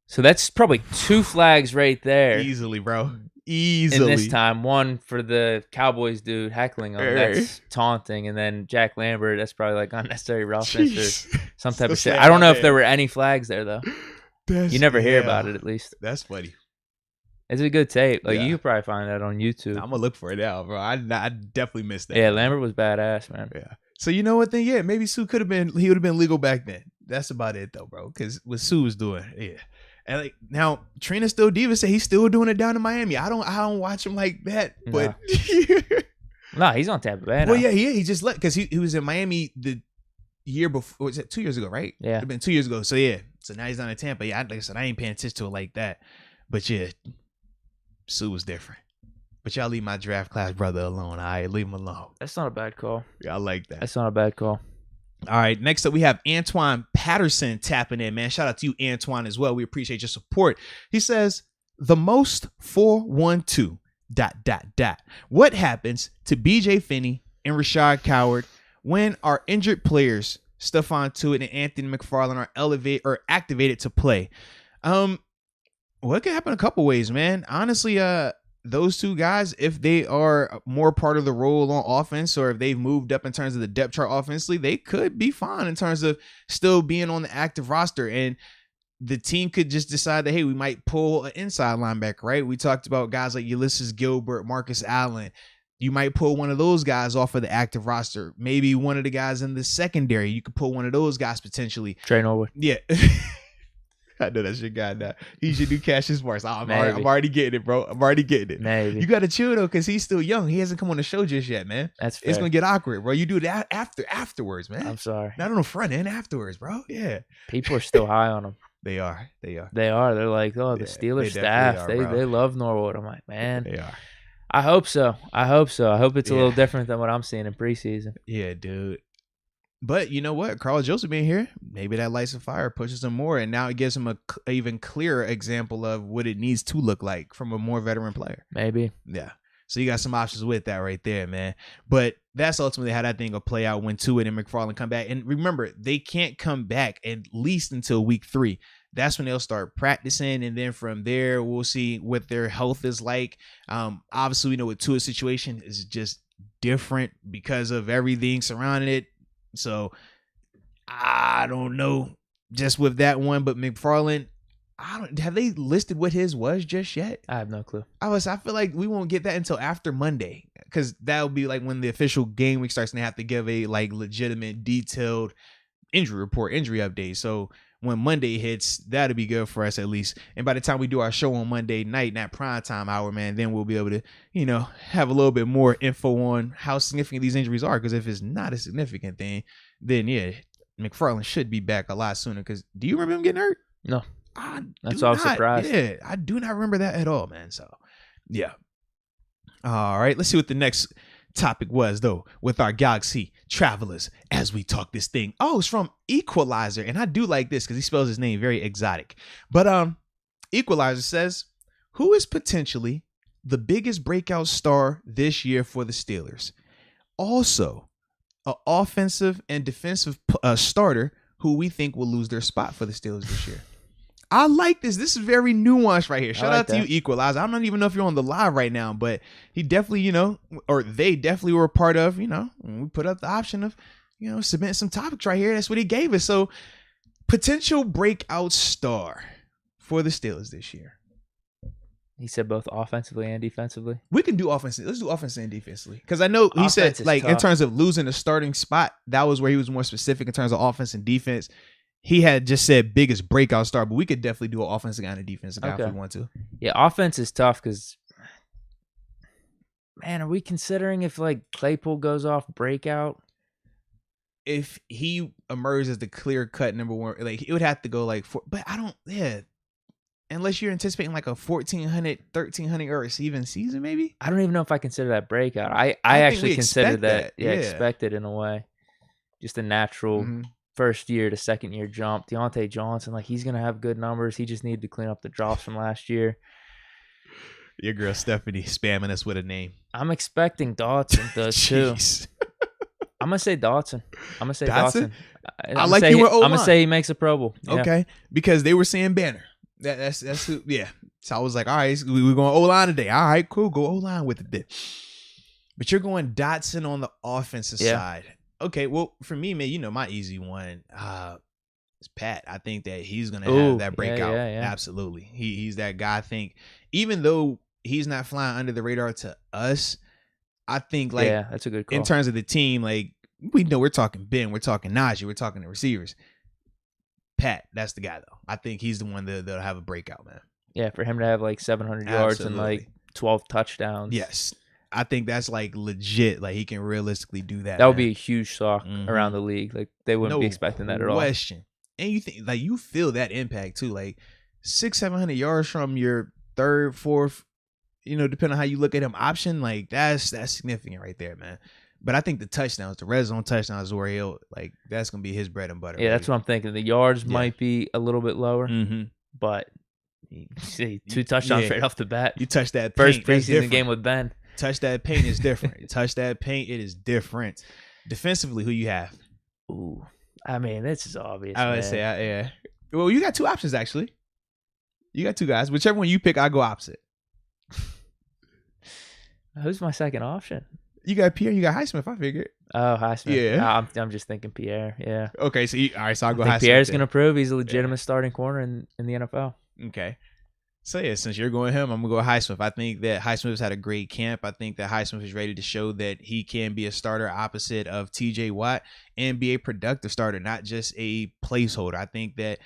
So that's probably 2 flags right there. Easily, bro. Easily. In this time, one for the Cowboys dude heckling him, that's taunting, and then Jack Lambert, that's probably like unnecessary roughness or some type of shit. I don't know if there were any flags there though. You never hear about it, at least. That's funny. It's a good tape. Like you could probably find that on YouTube. I'm gonna look for it now, bro. I definitely missed that. Yeah, Lambert was badass, man. Yeah. So you know what? Then maybe Sue he would have been legal back then. That's about it though, bro. Because what Sue was doing, and like now Trina still diva said he's still doing it down in Miami. I don't watch him like that, but no, he's on Tampa Bay. Well, he just left because he was in Miami the year before. Was it 2 years ago? Right? Yeah, it'd been 2 years ago. So so now he's down in Tampa. Yeah, like I said, I ain't paying attention to it like that. But Sue was different. But y'all leave my draft class brother alone. All right, leave him alone. That's not a bad call. Yeah, I like that. That's not a bad call. All right, next up we have Antoine Patterson tapping in, man. Shout out to you, Antoine, as well. We appreciate your support. He says, the most 412... ... What happens to BJ Finney and Rashad Coward when our injured players, Stephon Tuitt and Anthony McFarland, are activated to play? Well, it could happen a couple ways, man. Honestly, those two guys, if they are more part of the role on offense or if they've moved up in terms of the depth chart offensively, they could be fine in terms of still being on the active roster. And the team could just decide that, hey, we might pull an inside linebacker, right? We talked about guys like Ulysses Gilbert, Marcus Allen. You might pull one of those guys off of the active roster. Maybe one of the guys in the secondary. You could pull one of those guys potentially. Trey Norwood. Yeah. I know that's your guy now. He should do Cassius Marks. I'm already getting it, bro. I'm already getting it. Maybe. You got to chill, though, because he's still young. He hasn't come on the show just yet, man. That's fair. It's going to get awkward, bro. You do that afterwards, man. I'm sorry. Not on the front end, afterwards, bro. Yeah. People are still high on him. They are. They're like, the Steelers staff. They love Norwood. I'm like, man. They are. I hope so. I hope it's a little different than what I'm seeing in preseason. Yeah, dude. But you know what? Carl Joseph being here, maybe that lights a fire, pushes him more, and now it gives him a even clearer example of what it needs to look like from a more veteran player. Maybe. Yeah. So you got some options with that right there, man. But that's ultimately how that thing will play out when Tuitt and McFarland come back. And remember, they can't come back at least until week 3. That's when they'll start practicing. And then from there, we'll see what their health is like. Obviously, we know with Tua's situation is just different because of everything surrounding it. So I don't know just with that one, but McFarland, have they listed what his was just yet? I have no clue. I feel like we won't get that until after Monday, because that'll be like when the official game week starts and they have to give a like legitimate, detailed injury report, injury update. So when Monday hits, that'll be good for us at least. And by the time we do our show on Monday night, in that prime time hour, man, then we'll be able to, have a little bit more info on how significant these injuries are. Because if it's not a significant thing, then yeah, McFarland should be back a lot sooner. Because do you remember him getting hurt? No. That's why I was surprised. Yeah, I do not remember that at all, man. So, yeah. All right, let's see what the next topic was, though, with our Galaxy Travelers as we talk this thing. Oh, it's from Equalizer, and I do like this because he spells his name very exotic. But Equalizer says, who is potentially the biggest breakout star this year for the Steelers? Also, an offensive and defensive starter who we think will lose their spot for the Steelers this year. I like this. This is very nuanced right here. Shout out to you, Equalizer. I don't even know if you're on the live right now, but he definitely, or they definitely were a part of, when we put up the option of, submitting some topics right here. That's what he gave us. So, potential breakout star for the Steelers this year. He said both offensively and defensively. We can do offensively. Let's do offensively and defensively. Because I know he said, like, in terms of losing a starting spot, that was where he was more specific in terms of offense and defense. He had just said biggest breakout star, but we could definitely do an offensive guy and a defensive guy if we want to. Yeah, offense is tough because, man, are we considering if, like, Claypool goes off breakout? If he emerges as the clear-cut number one, like, it would have to go, like, but I don't, unless you're anticipating, like, a 1,400, 1,300 or receiving season, maybe? I don't even know if I consider that breakout. I actually consider that. Yeah, expected in a way. Just a natural... Mm-hmm. First year to second year jump. Deontay Johnson, like, he's going to have good numbers. He just needed to clean up the drops from last year. Your girl Stephanie spamming us with a name. I'm expecting Dotson does too. I'm going to say Dotson. I like you with O-line. I'm going to say he makes a Pro Bowl. Yeah. Okay. Because they were saying Banner. That's who, yeah. So I was like, all right, we're going O-line today. All right, cool. Go O-line with it. But you're going Dotson on the offensive side. Okay, well, for me, man, my easy one is Pat. I think that he's going to have that breakout. Yeah. Absolutely. He's that guy. I think even though he's not flying under the radar to us, I think, like, that's a good call. In terms of the team, like, we know we're talking Ben, we're talking Najee, we're talking the receivers. Pat, that's the guy, though. I think he's the one that'll have a breakout, man. Yeah, for him to have, like, 700 yards and, like, 12 touchdowns. Yes. I think that's, like, legit. Like, he can realistically do that. That would be a huge shock around the league. Like, they wouldn't be expecting that at all. Question. And you think, like, you feel that impact too. Like, 600-700 yards from your third, fourth, depending on how you look at him, option. Like, that's significant right there, man. But I think the touchdowns, the red zone touchdowns, is where he'll, like, that's gonna be his bread and butter. Yeah, that's what I'm thinking. The yards might be a little bit lower, but you see 2 touchdowns right off the bat. You touch that first preseason game with Ben. Touch that paint is different. Touch that paint, it is different. Defensively, who you have? Ooh, I mean, this is obvious. I would say, yeah. Well, you got 2 options actually. You got 2 guys. Whichever one you pick, I go opposite. Who's my second option? You got Pierre. You got Highsmith. I figured. Oh, Highsmith. Yeah. I'm just thinking Pierre. Yeah. Okay, so all right. So I'll go Highsmith. Pierre's gonna prove he's a legitimate starting corner in the NFL. Okay. So, yeah, since you're going him, I'm going to go Highsmith. I think that Highsmith's had a great camp. I think that Highsmith is ready to show that he can be a starter opposite of TJ Watt and be a productive starter, not just a placeholder. I think that,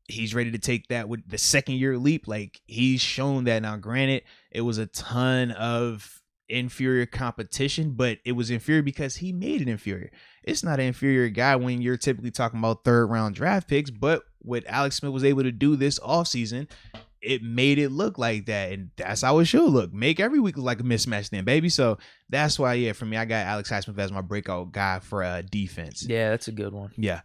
he's ready to take that with the second-year leap. Like, he's shown that. Now, granted, it was a ton of inferior competition, but it was inferior because he made it inferior. It's not an inferior guy when you're typically talking about third-round draft picks, but what Alex Smith was able to do this offseason, it made it look like that, and that's how it should look. Make every week look like a mismatch then, baby. So that's why, for me, I got Alex Highsmith as my breakout guy for defense. Yeah, that's a good one. Yeah.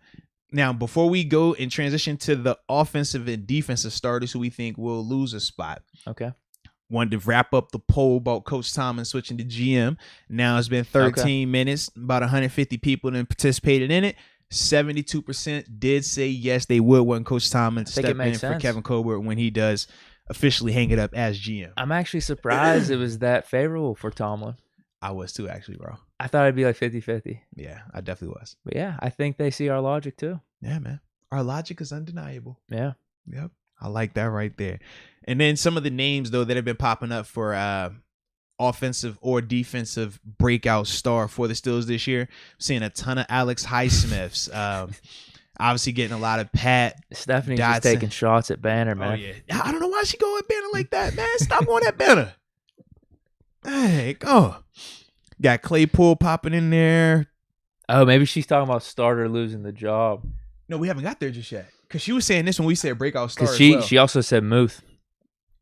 Now, before we go and transition to the offensive and defensive starters who we think will lose a spot. Okay. Wanted to wrap up the poll about Coach Tomlin switching to GM. Now it's been 13 minutes. About 150 people that participated in it. 72% did say yes, they would want Coach Tomlin to step in for Kevin Colbert when he does officially hang it up as GM. I'm actually surprised it was that favorable for Tomlin. I was too, actually, bro. I thought it'd be like 50-50. Yeah, I definitely was. But yeah, I think they see our logic too. Yeah, man. Our logic is undeniable. Yeah. Yep. I like that right there. And then some of the names, though, that have been popping up for offensive or defensive breakout star for the Steelers this year. I'm seeing a ton of Alex Highsmiths. Obviously getting a lot of Pat. Stephanie's just taking shots at Banner, man. Oh, yeah. I don't know why she going at Banner like that, man. Stop going at Banner. Hey, go. Got Claypool popping in there. Oh, maybe she's talking about starter losing the job. No, we haven't got there just yet. Because she was saying this when we said breakout star as Because well. she also said Muth.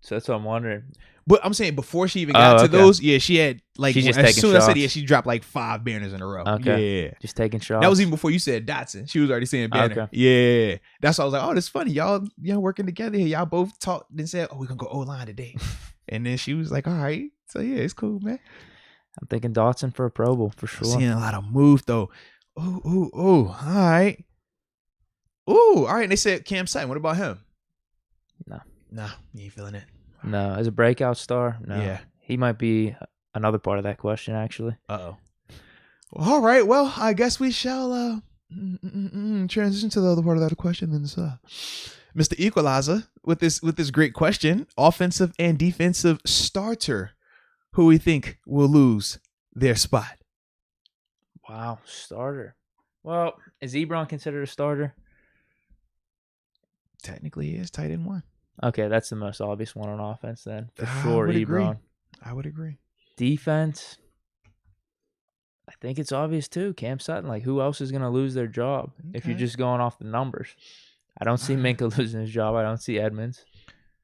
So that's what I'm wondering. But I'm saying before she even got to those, yeah, she had like she's just as taking soon shots. as I said yeah, she dropped like 5 banners in a row. Okay. Yeah. Just taking shots. That was even before you said Dotson. She was already saying banner. Okay. Yeah. That's why I was like, oh, this funny. Y'all working together here. Y'all both talked and said, oh, we're gonna go O-line today. And then she was like, all right. So yeah, it's cool, man. I'm thinking Dotson for a Pro Bowl for sure. I'm seeing a lot of move though. Ooh. All right. Ooh, all right. And they said Cam Sutton. What about him? No. Nah, you ain't feeling it. No, as a breakout star, no. Yeah. He might be another part of that question, actually. Uh-oh. Well, all right. Well, I guess we shall transition to the other part of that question. Then, Mr. Equalizer, with this great question, offensive and defensive starter, who we think will lose their spot? Wow, starter. Well, is Ebron considered a starter? Technically, he is tight end 1. Okay, that's the most obvious one on offense then. For I sure, would agree. Ebron. I would agree. Defense, I think it's obvious too. Cam Sutton, like who else is going to lose their job if you're just going off the numbers? I don't see Minka losing his job. I don't see Edmonds.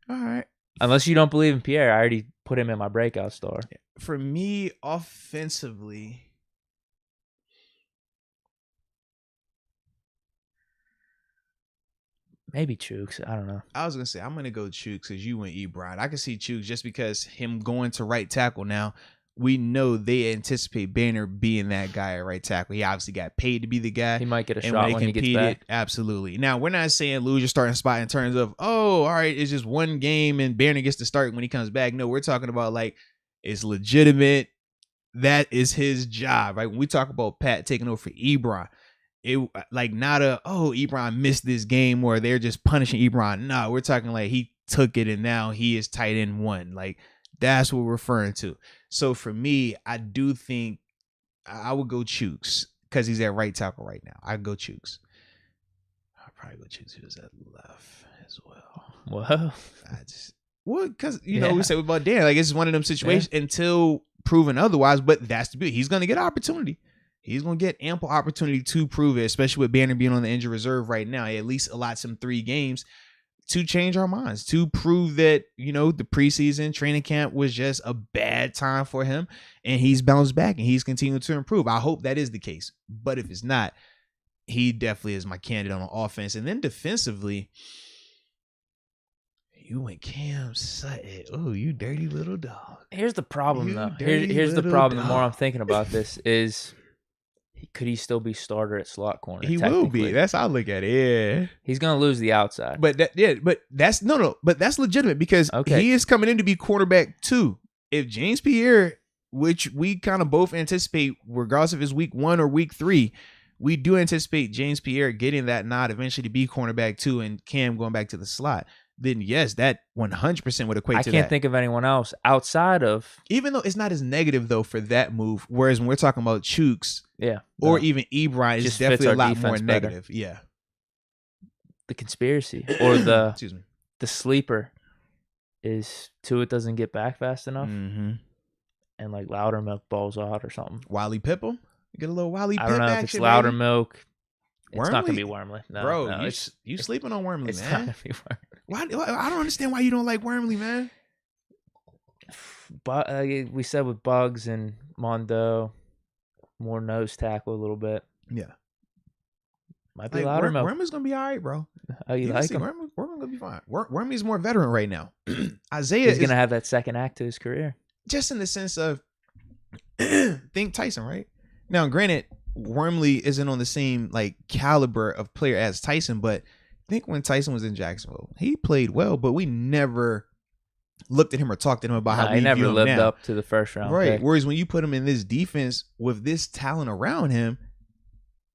All right. Unless you don't believe in Pierre. I already put him in my breakout star. For me, offensively, maybe Chooks. I don't know. I was going to say, I'm going to go Chooks because you went Ebron. I can see Chooks just because him going to right tackle now. We know they anticipate Banner being that guy at right tackle. He obviously got paid to be the guy. He might get a shot when he gets back. Absolutely. Now, we're not saying lose your starting spot in terms of, oh, all right, it's just one game and Banner gets to start when he comes back. No, we're talking about like it's legitimate. That is his job, right? When we talk about Pat taking over for Ebron, it like not Ebron missed this game or they're just punishing Ebron. No, we're talking like he took it and now he is tight end 1. Like that's what we're referring to. So for me, I do think I would go Chooks because he's at right tackle right now. I'd go Chooks. I'll probably go Chooks who's at left as well. Whoa. Because we said about Dan, like it's one of them situations until proven otherwise. But that's the beauty. He's gonna get opportunity. He's gonna get ample opportunity to prove it, especially with Banner being on the injured reserve right now. He at least allots him 3 games to change our minds, to prove that, the preseason training camp was just a bad time for him and he's bounced back and he's continuing to improve. I hope that is the case. But if it's not, he definitely is my candidate on offense. And then defensively, you went Cam Sutton. Oh, you dirty little dog. Here's the problem, though. Here's the problem. The more I'm thinking about this is, could he still be starter at slot corner? He will be. That's how I look at it. Yeah, he's gonna lose the outside. But that's But that's legitimate because he is coming in to be quarterback 2. If James Pierre, which we kind of both anticipate, regardless if it's week 1 or week 3, we do anticipate James Pierre getting that nod eventually to be cornerback 2 and Cam going back to the slot. Then yes, that 100% would equate to that. I can't think of anyone else outside of... Even though it's not as negative, though, for that move, whereas when we're talking about Chooks or even Ebron, it's definitely a lot more negative. Better. Yeah. The conspiracy or the excuse me, the sleeper is Tua doesn't get back fast enough and like Loudermilk balls out or something. Wiley Pipple? Get a little Wiley Pip I don't know action, if it's Loudermilk. It's Wormley? not going to be Wormley. No, bro, no, you sleeping on Wormley, it's man. Not gonna be Wormley. Why? I don't understand why you don't like Wormley, man. But we said with Bugs and Mondo, more nose tackle a little bit. Yeah. Might be Loudermilk. Wormley's going to be all right, bro. Oh, you like him? Wormley's going to be fine. Wormley's more veteran right now. Isaiah is going to have that second act to his career. Just in the sense of, think Tyson, right? Now, granted, Wormley isn't on the same like caliber of player as Tyson, but I think when Tyson was in Jacksonville, he played well, but we never looked at him or talked to him about how we he never view him lived now. up to the first round Right. pick. Whereas when you put him in this defense with this talent around him,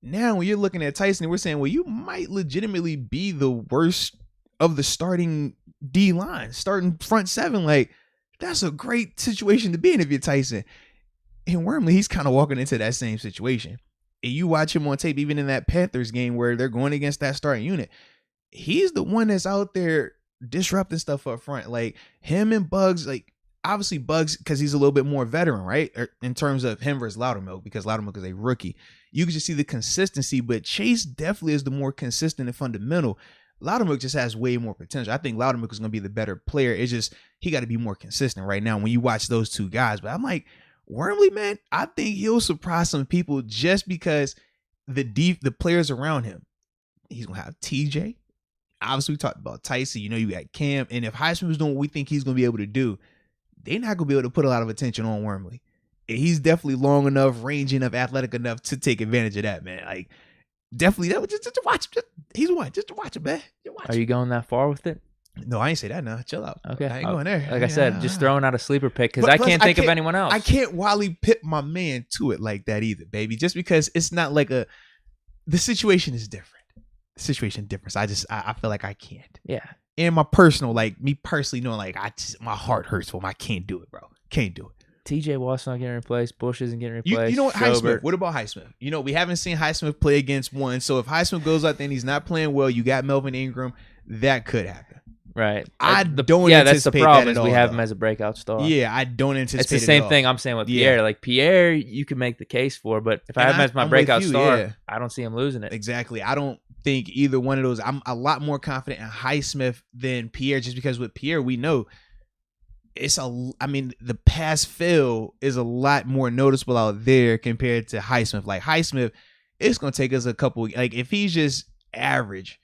now when you're looking at Tyson, we're saying, well, you might legitimately be the worst of the starting D line, starting front seven. Like, that's a great situation to be in if you're Tyson. And Wormley, he's kind of walking into that same situation. And you watch him on tape, even in that Panthers game where they're going against that starting unit, he's the one that's out there disrupting stuff up front. Like him and Bugs, like obviously Bugs, because he's a little bit more veteran, right? In terms of him versus Loudermilk, because Loudermilk is a rookie. You can just see the consistency, but Chase definitely is the more consistent and fundamental. Loudermilk just has way more potential. I think Loudermilk is going to be the better player. It's just he got to be more consistent right now when you watch those two guys. But I'm like, Wormley, man, I think he'll surprise some people just because the players around him. He's going to have TJ. Obviously, we talked about Tyson. You know, you got Cam. And if Highsmith is doing what we think he's going to be able to do, they're not going to be able to put a lot of attention on Wormley. And he's definitely long enough, range enough, athletic enough to take advantage of that, man. Like, definitely, just to watch him. He's one. Just to watch him, man. Are you going that far with it? No, I ain't say that now. Chill out. Okay. I ain't going there. Like I said, just throwing out a sleeper pick because I can't think of anyone else. I can't Wally pip my man to it like that either, baby. Just because it's not like the situation is different. The situation different. So I feel like I can't. Yeah. And my personal, like me personally knowing like my heart hurts for him. I can't do it, bro. Can't do it. TJ Watt's not getting replaced. Bush isn't getting replaced. You know what, Highsmith? What about Highsmith? You know, we haven't seen Highsmith play against one. So if Highsmith goes out there and he's not playing well, you got Melvin Ingram. That could happen. Right. I don't anticipate that's the problem that is at we all, have though. him as a breakout star. Yeah, I don't anticipate it's the same it thing I'm saying with Pierre. Like Pierre, you can make the case for, but if I have him as my breakout star, I don't see him losing it. Exactly. I don't think either one of those. I'm a lot more confident in Highsmith than Pierre, just because with Pierre, we know the pass fail is a lot more noticeable out there compared to Highsmith. Like Highsmith, it's going to take us a couple, like if he's just average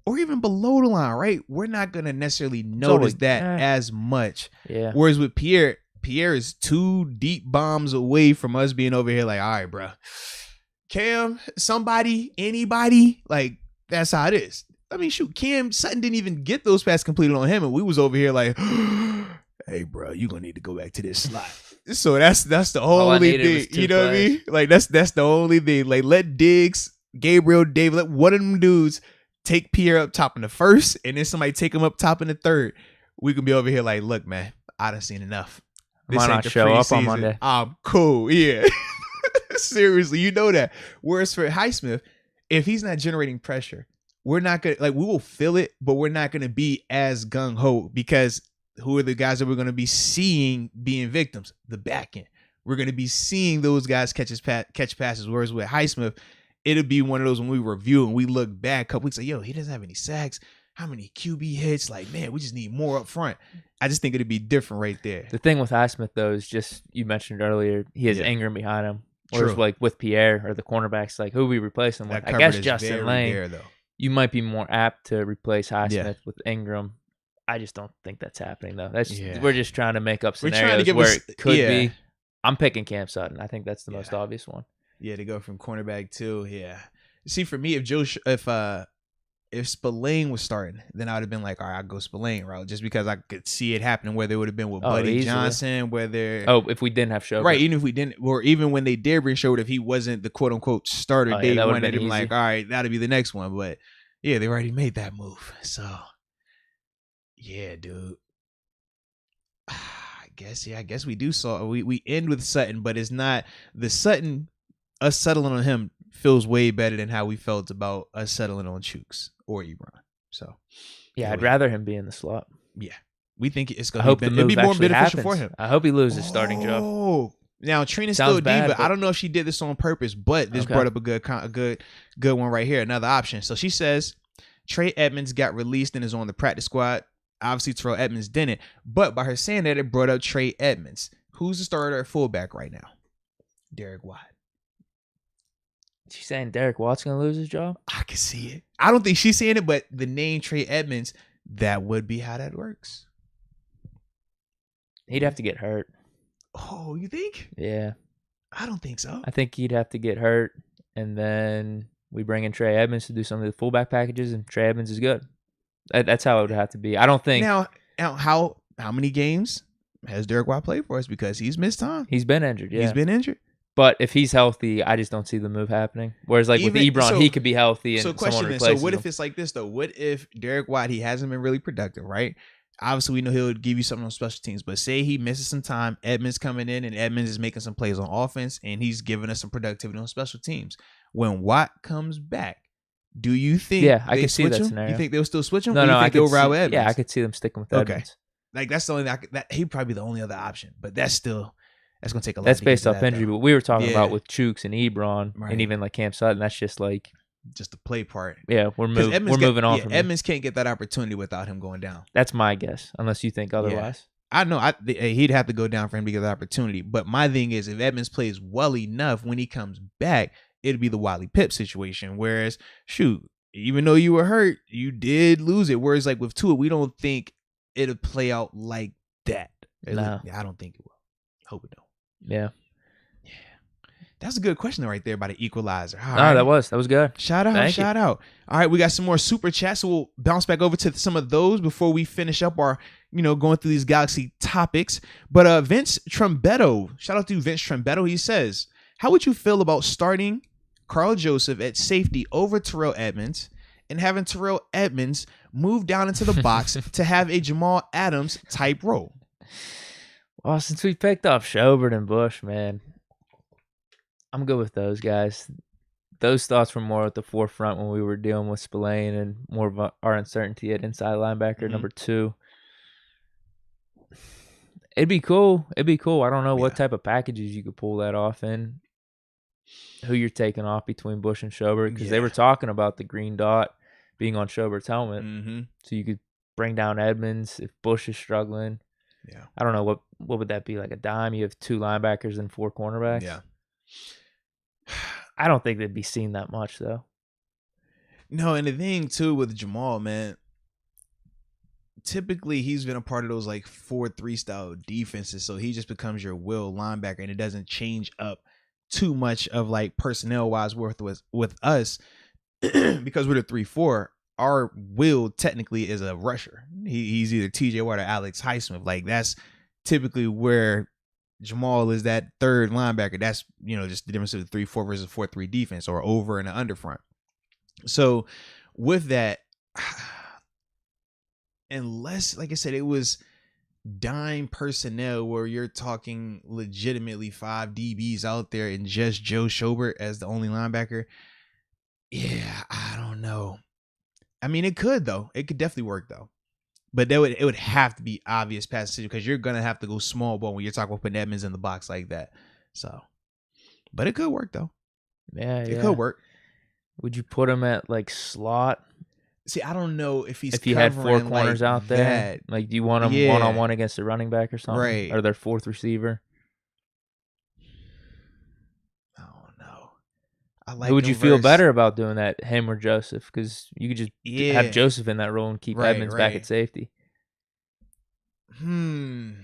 or even below the line, right? We're not going to necessarily notice that as much. Yeah. Whereas with Pierre is 2 deep bombs away from us being over here like, all right, bro. Cam, somebody, anybody, like that's how it is. I mean, shoot, Cam Sutton didn't even get those passes completed on him, and we was over here like, hey, bro, you gonna need to go back to this slot. So that's the only thing, you know what I mean? Like that's the only thing. Like let Diggs, Gabriel, David, let one of them dudes take Pierre up top in the first, and then somebody take him up top in the third. We can be over here like, look, man, I done seen enough. Why not show up on Monday? I'm cool, yeah. Seriously, you know that. Whereas for Highsmith, if he's not generating pressure, we're not gonna we will feel it, but we're not gonna be as gung ho because who are the guys that we're gonna be seeing being victims? The back end. We're gonna be seeing those guys catch passes. Whereas with Highsmith, it'll be one of those when we review and we look back a couple weeks like, yo, he doesn't have any sacks. How many QB hits? Like, man, we just need more up front. I just think it'd be different right there. The thing with Highsmith though is just you mentioned earlier, he has Ingram behind him. Whereas like with Pierre or the cornerbacks, like who we replace him with? I guess Justin Lane. There, though. You might be more apt to replace Highsmith with Ingram. I just don't think that's happening though. We're just trying to make up scenarios where it could be. I'm picking Cam Sutton. I think that's the most obvious one. Yeah, to go from cornerback to See, for me, if Spillane was starting, then I would have been like, all right, I'll go Spillane route just because I could see it happening, whether it would have been with Buddy easily. Johnson, whether... if we didn't have Schobert. Right, even if we didn't, or even when they did bring Schobert, if he wasn't the quote-unquote starter day one, they'd be like, all right, that'll be the next one. But yeah, they already made that move. So, yeah, dude. I guess we do. So we end with Sutton, but it's not the Sutton, us settling on him feels way better than how we felt about us settling on Chooks or Ebron. So I'd rather him be in the slot. Yeah, we think it's going to be more beneficial for him. I hope he loses his starting job. Oh, now Trina's still a diva. I don't know if she did this on purpose, but this brought up a good one right here. Another option. So she says Trey Edmonds got released and is on the practice squad. Obviously, Terrell Edmonds didn't, but by her saying that, it brought up Trey Edmonds. Who's the starter at fullback right now? Derek Watt. She's saying Derek Watt's going to lose his job? I can see it. I don't think she's saying it, but the name Trey Edmonds, that would be how that works. He'd have to get hurt. Oh, you think? Yeah. I don't think so. I think he'd have to get hurt, and then we bring in Trey Edmonds to do some of the fullback packages, and Trey Edmonds is good. That's how it would have to be. I don't think Now how many games has Derek White played for us? Because he's missed time. He's been injured. Yeah, he's been injured. But if he's healthy, I just don't see the move happening. Whereas with Ebron, he could be healthy and someone replaces him. So what if it's like this though? What if Derek White, he hasn't been really productive, right? Obviously, we know he'll give you something on special teams, but say he misses some time, Edmonds coming in, and Edmonds is making some plays on offense, and he's giving us some productivity on special teams. When Watt comes back, do you think I can see that him? scenario. You think they'll still switch him? No, I think they'll ride with Edmonds? Yeah, I could see them sticking with Edmonds. Like that's the only that he'd probably be the only other option, but that's gonna take a lot. That's based off injury, but we were talking about with Chooks and Ebron, right. and even like Cam Sutton. That's just the play part. Yeah, we're moving on from him. Edmonds can't get that opportunity without him going down. That's my guess, unless you think otherwise. I know he'd have to go down for him to get the opportunity. But my thing is, if Edmonds plays well enough when he comes back, it'd be the Wiley Pipp situation. Whereas, shoot, even though you were hurt, you did lose it. Whereas, like with Tua, we don't think it'll play out like that. No. I don't think it will. Hope it don't. Yeah. That's a good question right there by the equalizer. All right. That was good. Shout out. All right, we got some more super chats, so we'll bounce back over to some of those before we finish up our, going through these Galaxy topics. But Vince Trombetto, shout out to Vince Trombetto. He says, how would you feel about starting Carl Joseph at safety over Terrell Edmonds and having Terrell Edmonds move down into the box to have a Jamal Adams type role? Well, since we picked up Schobert and Bush, man, I'm good with those guys. Those thoughts were more at the forefront when we were dealing with Spillane and more of our uncertainty at inside linebacker number 2. It'd be cool. I don't know what type of packages you could pull that off in. Who you're taking off between Bush and Schobert, because they were talking about the green dot being on Schobert's helmet. Mm-hmm. So you could bring down Edmonds if Bush is struggling. Yeah. I don't know what would that be, like a dime? You have 2 linebackers and 4 cornerbacks. Yeah. I don't think they'd be seen that much though. No, and the thing too with Jamal, man, typically he's been a part of those like 4-3 style defenses, so he just becomes your will linebacker, and it doesn't change up too much of like personnel wise with us because we're the 3-4. Our will technically is a rusher. He's either TJ Watt or Alex Highsmith. Like that's typically where Jamal is that third linebacker. That's, just the difference of the 3-4 versus 4-3 defense, or over and the under front. So with that, unless, like I said, it was dime personnel where you're talking legitimately 5 DBs out there and just Joe Schobert as the only linebacker. Yeah, I don't know. I mean, it could though. It could definitely work though. But it would have to be obvious pass decision, because you're gonna have to go small ball when you're talking about putting Edmonds in the box like that. So, but it could work though. Yeah, it could work. Would you put him at like slot? See, I don't know if you had 4 corners out there. That. Like, do you want him 1-on-1 against a running back or something? Right. Or their 4th receiver? I don't know. Who would you feel better about doing that, him or Joseph? Because you could just have Joseph in that role and keep Edmonds back at safety. Might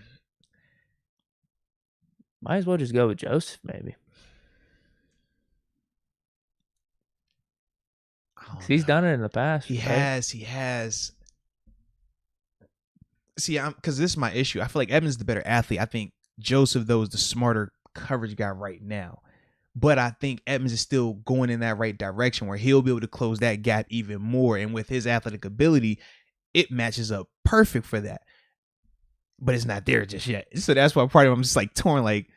as well just go with Joseph, maybe. He's done it in the past. He has. See, because this is my issue. I feel like Edmonds is the better athlete. I think Joseph, though, is the smarter coverage guy right now. But I think Edmonds is still going in that right direction where he'll be able to close that gap even more. And with his athletic ability, it matches up perfect for that. But it's not there just yet. So that's why part of I'm just like torn, like,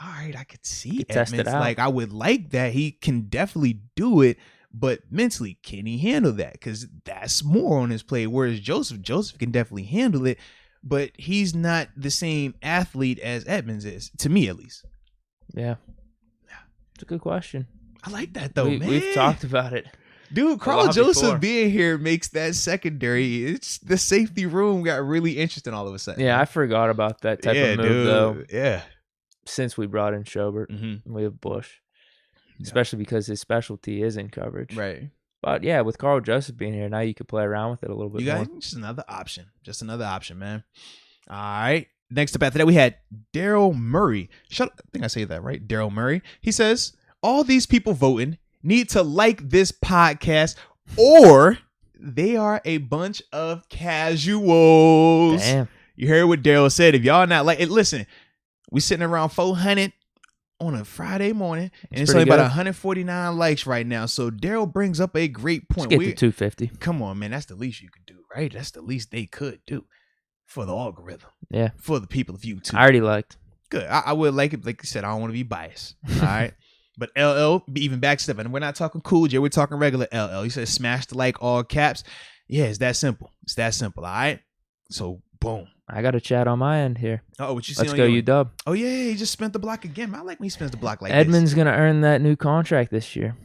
all right, I could see Edmonds. Test it out. Like, I would like that. He can definitely do it. But mentally, can he handle that? Because that's more on his plate. Whereas Joseph can definitely handle it. But he's not the same athlete as Edmonds is, to me at least. Yeah. It's a good question. I like that though, man. We've talked about it. Dude, Carl Joseph being here makes that secondary. It's the safety room got really interesting all of a sudden. Yeah, I forgot about that type of move though. Yeah. Since we brought in Schobert, we have Bush, especially because his specialty is in coverage. Right. But yeah, with Carl Joseph being here, now you can play around with it a little bit more. Just another option. Just another option, man. All right. Next up after that, we had Daryl Murray. I think I say that right. Daryl Murray. He says, all these people voting need to like this podcast or they are a bunch of casuals. Damn. You heard what Daryl said. If y'all not like it, listen, we sitting around 400 on a Friday morning, and it's only about 149 likes right now. So Daryl brings up a great point. Let's get to 250. Come on, man. That's the least you could do, right? That's the least they could do for the algorithm. Yeah. For the people of YouTube. I already liked. Good. I would like it. Like you said, I don't want to be biased. All right. But LL, even backstepping. And we're not talking Cool J. We're talking regular LL. He said, smash the like, all caps. Yeah, it's that simple. It's that simple. All right. So, boom. I got a chat on my end here. Oh, what you see? Let's go, UW. Oh, yeah. He just spent the block again. I like when he spends the block like Edmonds going to earn that new contract this year.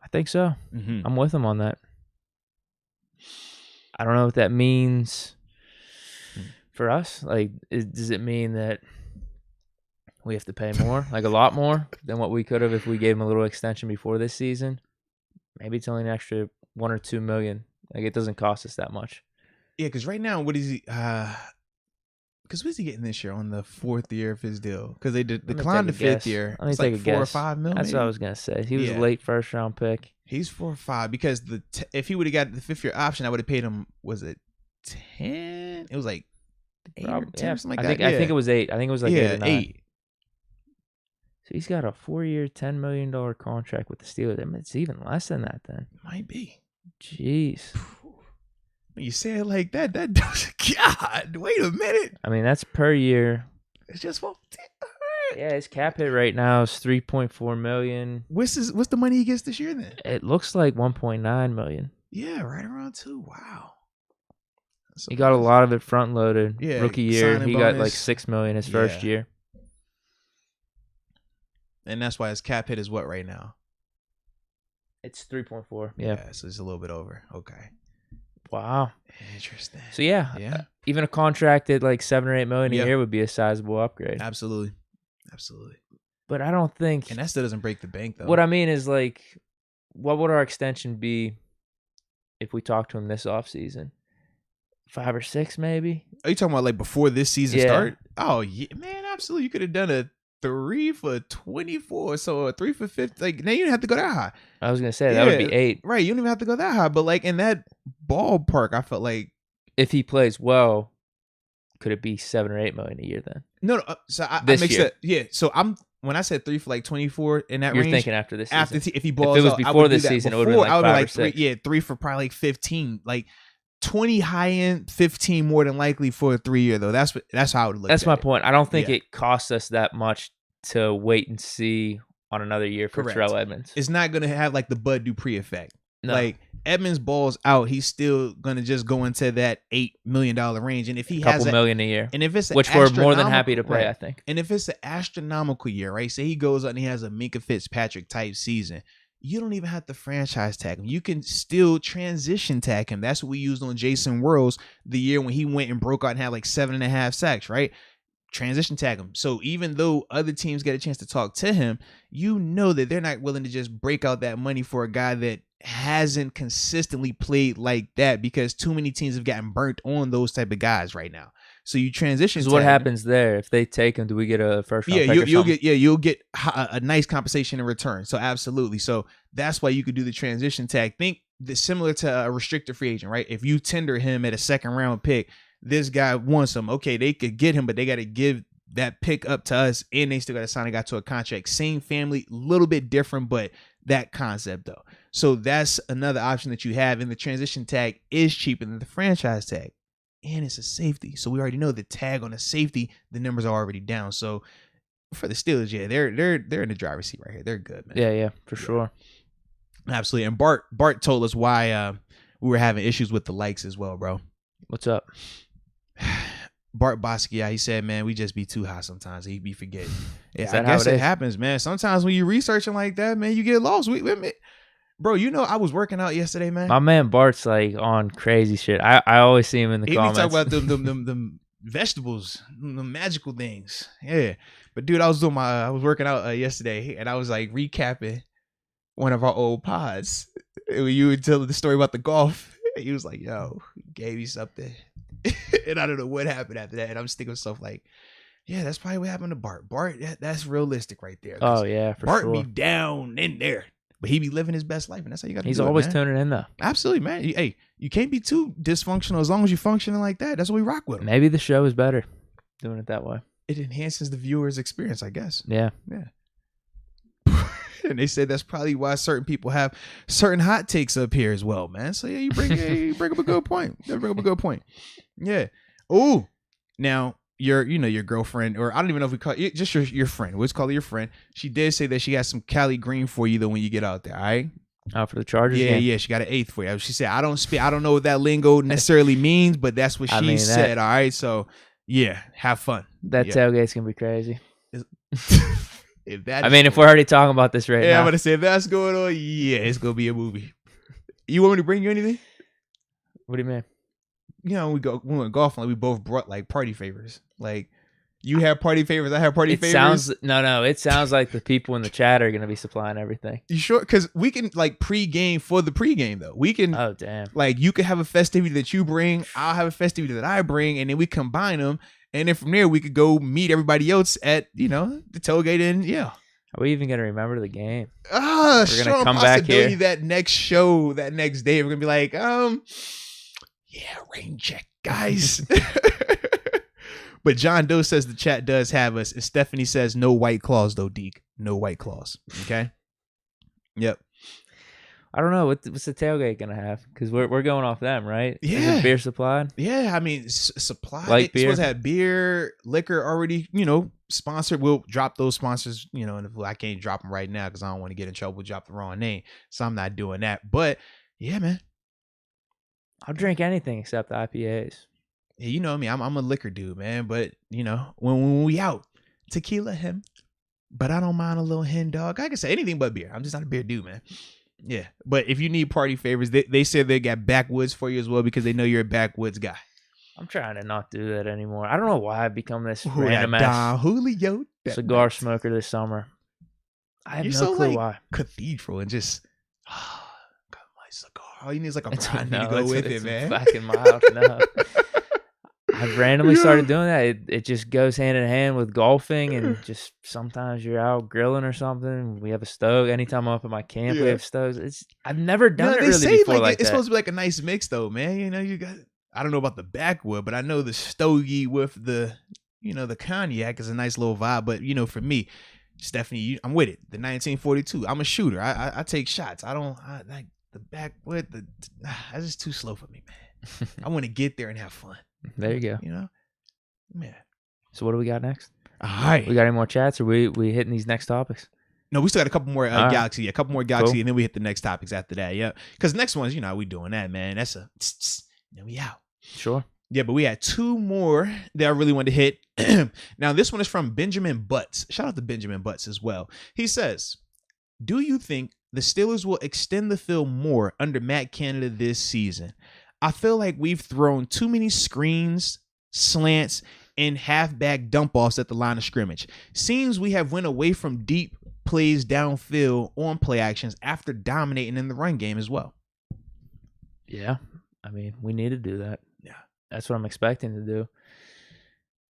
I think so. Mm-hmm. I'm with him on that. I don't know what that means for us. Like, does it mean that we have to pay more, like a lot more than what we could have if we gave him a little extension before this season? Maybe it's only an extra $1 or $2 million. Like, it doesn't cost us that much. Yeah, because right now, what is he? Because what's he getting this year on the 4th year of his deal? Because they declined the 5th year. Let me it's take like a 4 or guess. 5 million. That's what I was gonna say. He was a late first round pick. He's 4 or 5 because if he would have got the 5th year option, I would have paid him. Was it 10? It was like 8 or 10 or something like that. I think it was 8. I think it was like 8 or 9. 8. So he's got a 4-year, $10 million contract with the Steelers. I mean, it's even less than that then. Might be. Jeez. When you say it like that, that does. God, wait a minute. I mean, that's per year. It's just well. Yeah, his cap hit right now is $3.4 million. What's the money he gets this year then? It looks like $1.9 million. Yeah, right around 2. Wow. He got a lot of it front loaded. Yeah, rookie year, he got like bonus. $6 million his first year. And that's why his cap hit is what right now? It's 3.4. Yeah, so it's a little bit over. Okay. Wow. Interesting. So yeah, even a contract at like $7 or $8 million a year would be a sizable upgrade. Absolutely. But I don't think, and that still doesn't break the bank though. What I mean is, like, what would our extension be if we talked to him this offseason? 5 or 6 maybe? Are you talking about like before this season start? Oh yeah, man, absolutely. You could have done a 3 for 24, so a 3 for 50. Like, now you don't have to go that high. I was gonna say that would be 8. Right, you don't even have to go that high. But like in that ballpark, I felt like if he plays well, could it be 7 or 8 million a year then? No. So I this mixed year. that. Yeah. So when I said 3 for like 24 in that You're range, thinking after this season. If he balls if it was out, before this season, it would have been like 5 or 6. 3, yeah, 3 for probably like 15, like 20 high end, 15 more than likely for a 3 year though. That's how I would look. That's my point. I don't think it costs us that much to wait and see on another year for Terrell Edmonds. It's not going to have like the Bud Dupree effect. No. Like Edmonds balls out, he's still going to just go into that $8 million range. And if he has $2 million a year, and if it's which we're more than happy to pay, right. I think. And if it's an astronomical year, right? Say he goes out and he has a Minka Fitzpatrick type season. You don't even have to franchise tag him. You can still transition tag him. That's what we used on Jason Worlds the year when he went and broke out and had like 7.5 sacks, right? Transition tag him. So even though other teams get a chance to talk to him, you know that they're not willing to just break out that money for a guy that hasn't consistently played like that, because too many teams have gotten burnt on those type of guys right now. So you transition. So what happens there if they take him? Do we get a first round? Yeah, you'll get a nice compensation in return. So absolutely. So that's why you could do the transition tag. Think similar to a restricted free agent, right? If you tender him at a 2nd round pick, this guy wants him. Okay, they could get him, but they got to give that pick up to us, and they still got to sign a guy to a contract. Same family, a little bit different, but that concept though. So that's another option that you have. And the transition tag is cheaper than the franchise tag, and it's a safety. So we already know the tag on a safety, the numbers are already down. So for the Steelers, yeah, they're in the driver's seat right here. They're good, man. Yeah, for sure. Absolutely. And Bart told us why we were having issues with the likes as well, bro. What's up? Bart Basquiat, he said, man, we just be too high sometimes. He be forgetting. Yeah, I guess it happens, man. Sometimes when you researching like that, man, you get lost. Bro, you know, I was working out yesterday, man. My man Bart's like on crazy shit. I always see him in the comments. He talk about them vegetables, the magical things. Yeah. But dude, I was working out yesterday, and I was like recapping one of our old pods. You would tell the story about the golf. He was like, yo, gave you something. And I don't know what happened after that. And I'm just thinking to myself like, yeah, that's probably what happened to Bart. Bart, that's realistic right there. Oh yeah, for Bart sure. be down in there, but he be living his best life, and that's how you got to do it. He's always man. tuning in though. Absolutely, man. Hey, you can't be too dysfunctional as long as you're functioning like that. That's what we rock with him. Maybe the show is better doing it that way. It enhances the viewer's experience, I guess. Yeah. And they said that's probably why certain people have certain hot takes up here as well, man. So yeah, you bring up a good point. You bring up a good point. Yeah. Oh, now your girlfriend, or I don't even know if we call it, just your friend. Let's call her your friend. She did say that she got some Cali Green for you though when you get out there. All right. Out for the Chargers. Yeah. She got an 8th for you. She said I don't know what that lingo necessarily means, but that's what she said. All right. So yeah, have fun. That tailgate's gonna be crazy. If we're already talking about this right now. I'm gonna say if that's going on, yeah, it's gonna be a movie. You want me to bring you anything? What do you mean? You know, we went golfing. Like we both brought like party favors. Like you have party favors, I have party favors. It sounds like the people in the chat are gonna be supplying everything. You sure? Because we can like pregame for the pregame though. We can. Oh damn! Like you can have a festivity that you bring. I'll have a festivity that I bring, and then we combine them. And then from there, we could go meet everybody else at, the tailgate. And yeah. Are we even going to remember the game? We're going to come back here. That next day, we're going to be like, rain check, guys. But John Doe says the chat does have us. And Stephanie says no White Claws, though, Deke. No White Claws. Okay? Yep. I don't know. What's the tailgate going to have? Because we're going off them, right? Yeah. Is it beer supplied? Yeah. I mean, supply. Like beer? Supposed to have beer, liquor already, sponsored. We'll drop those sponsors, and I can't drop them right now because I don't want to get in trouble, drop the wrong name. So I'm not doing that. But, yeah, man. I'll drink anything except the IPAs. Yeah, you know me. I'm a liquor dude, man. But, when we out, tequila him. But I don't mind a little hen dog. I can say anything but beer. I'm just not a beer dude, man. Yeah, but if you need party favors, they said they got backwoods for you as well because they know you're a backwoods guy. I'm trying to not do that anymore. I don't know why I've become this random ass Julio cigar smoker this summer. I have no clue why. Cathedral and just got my cigar. All you need is like a brownie to go with it, man. Fucking mild. No. I've randomly started doing that. It just goes hand in hand with golfing, and just sometimes you're out grilling or something. We have a stove. Anytime I'm up at my camp, we have stoves. I've never done it really before like that. It's supposed to be like a nice mix, though, man. You got. I don't know about the backwood, but I know the stogie with the, the cognac is a nice little vibe. But for me, Stephanie, I'm with it. The 1942. I'm a shooter. I take shots. I like the backwood. That's just too slow for me, man. I want to get there and have fun. There you go. Man. So what do we got next? All right. We got any more chats, or we hitting these next topics? No, we still got a couple more Galaxy. Right. A couple more Galaxy, cool. And then we hit the next topics after that. Yeah. Because next one's, we doing that, man. That's then we out. Sure. Yeah, but we had 2 more that I really wanted to hit. Now, this one is from Benjamin Butts. Shout out to Benjamin Butts as well. He says, do you think the Steelers will extend the field more under Matt Canada this season? I feel like we've thrown too many screens, slants, and halfback dump-offs at the line of scrimmage. Seems we have went away from deep plays downfield on play actions after dominating in the run game as well. Yeah, I mean, we need to do that. Yeah. That's what I'm expecting to do.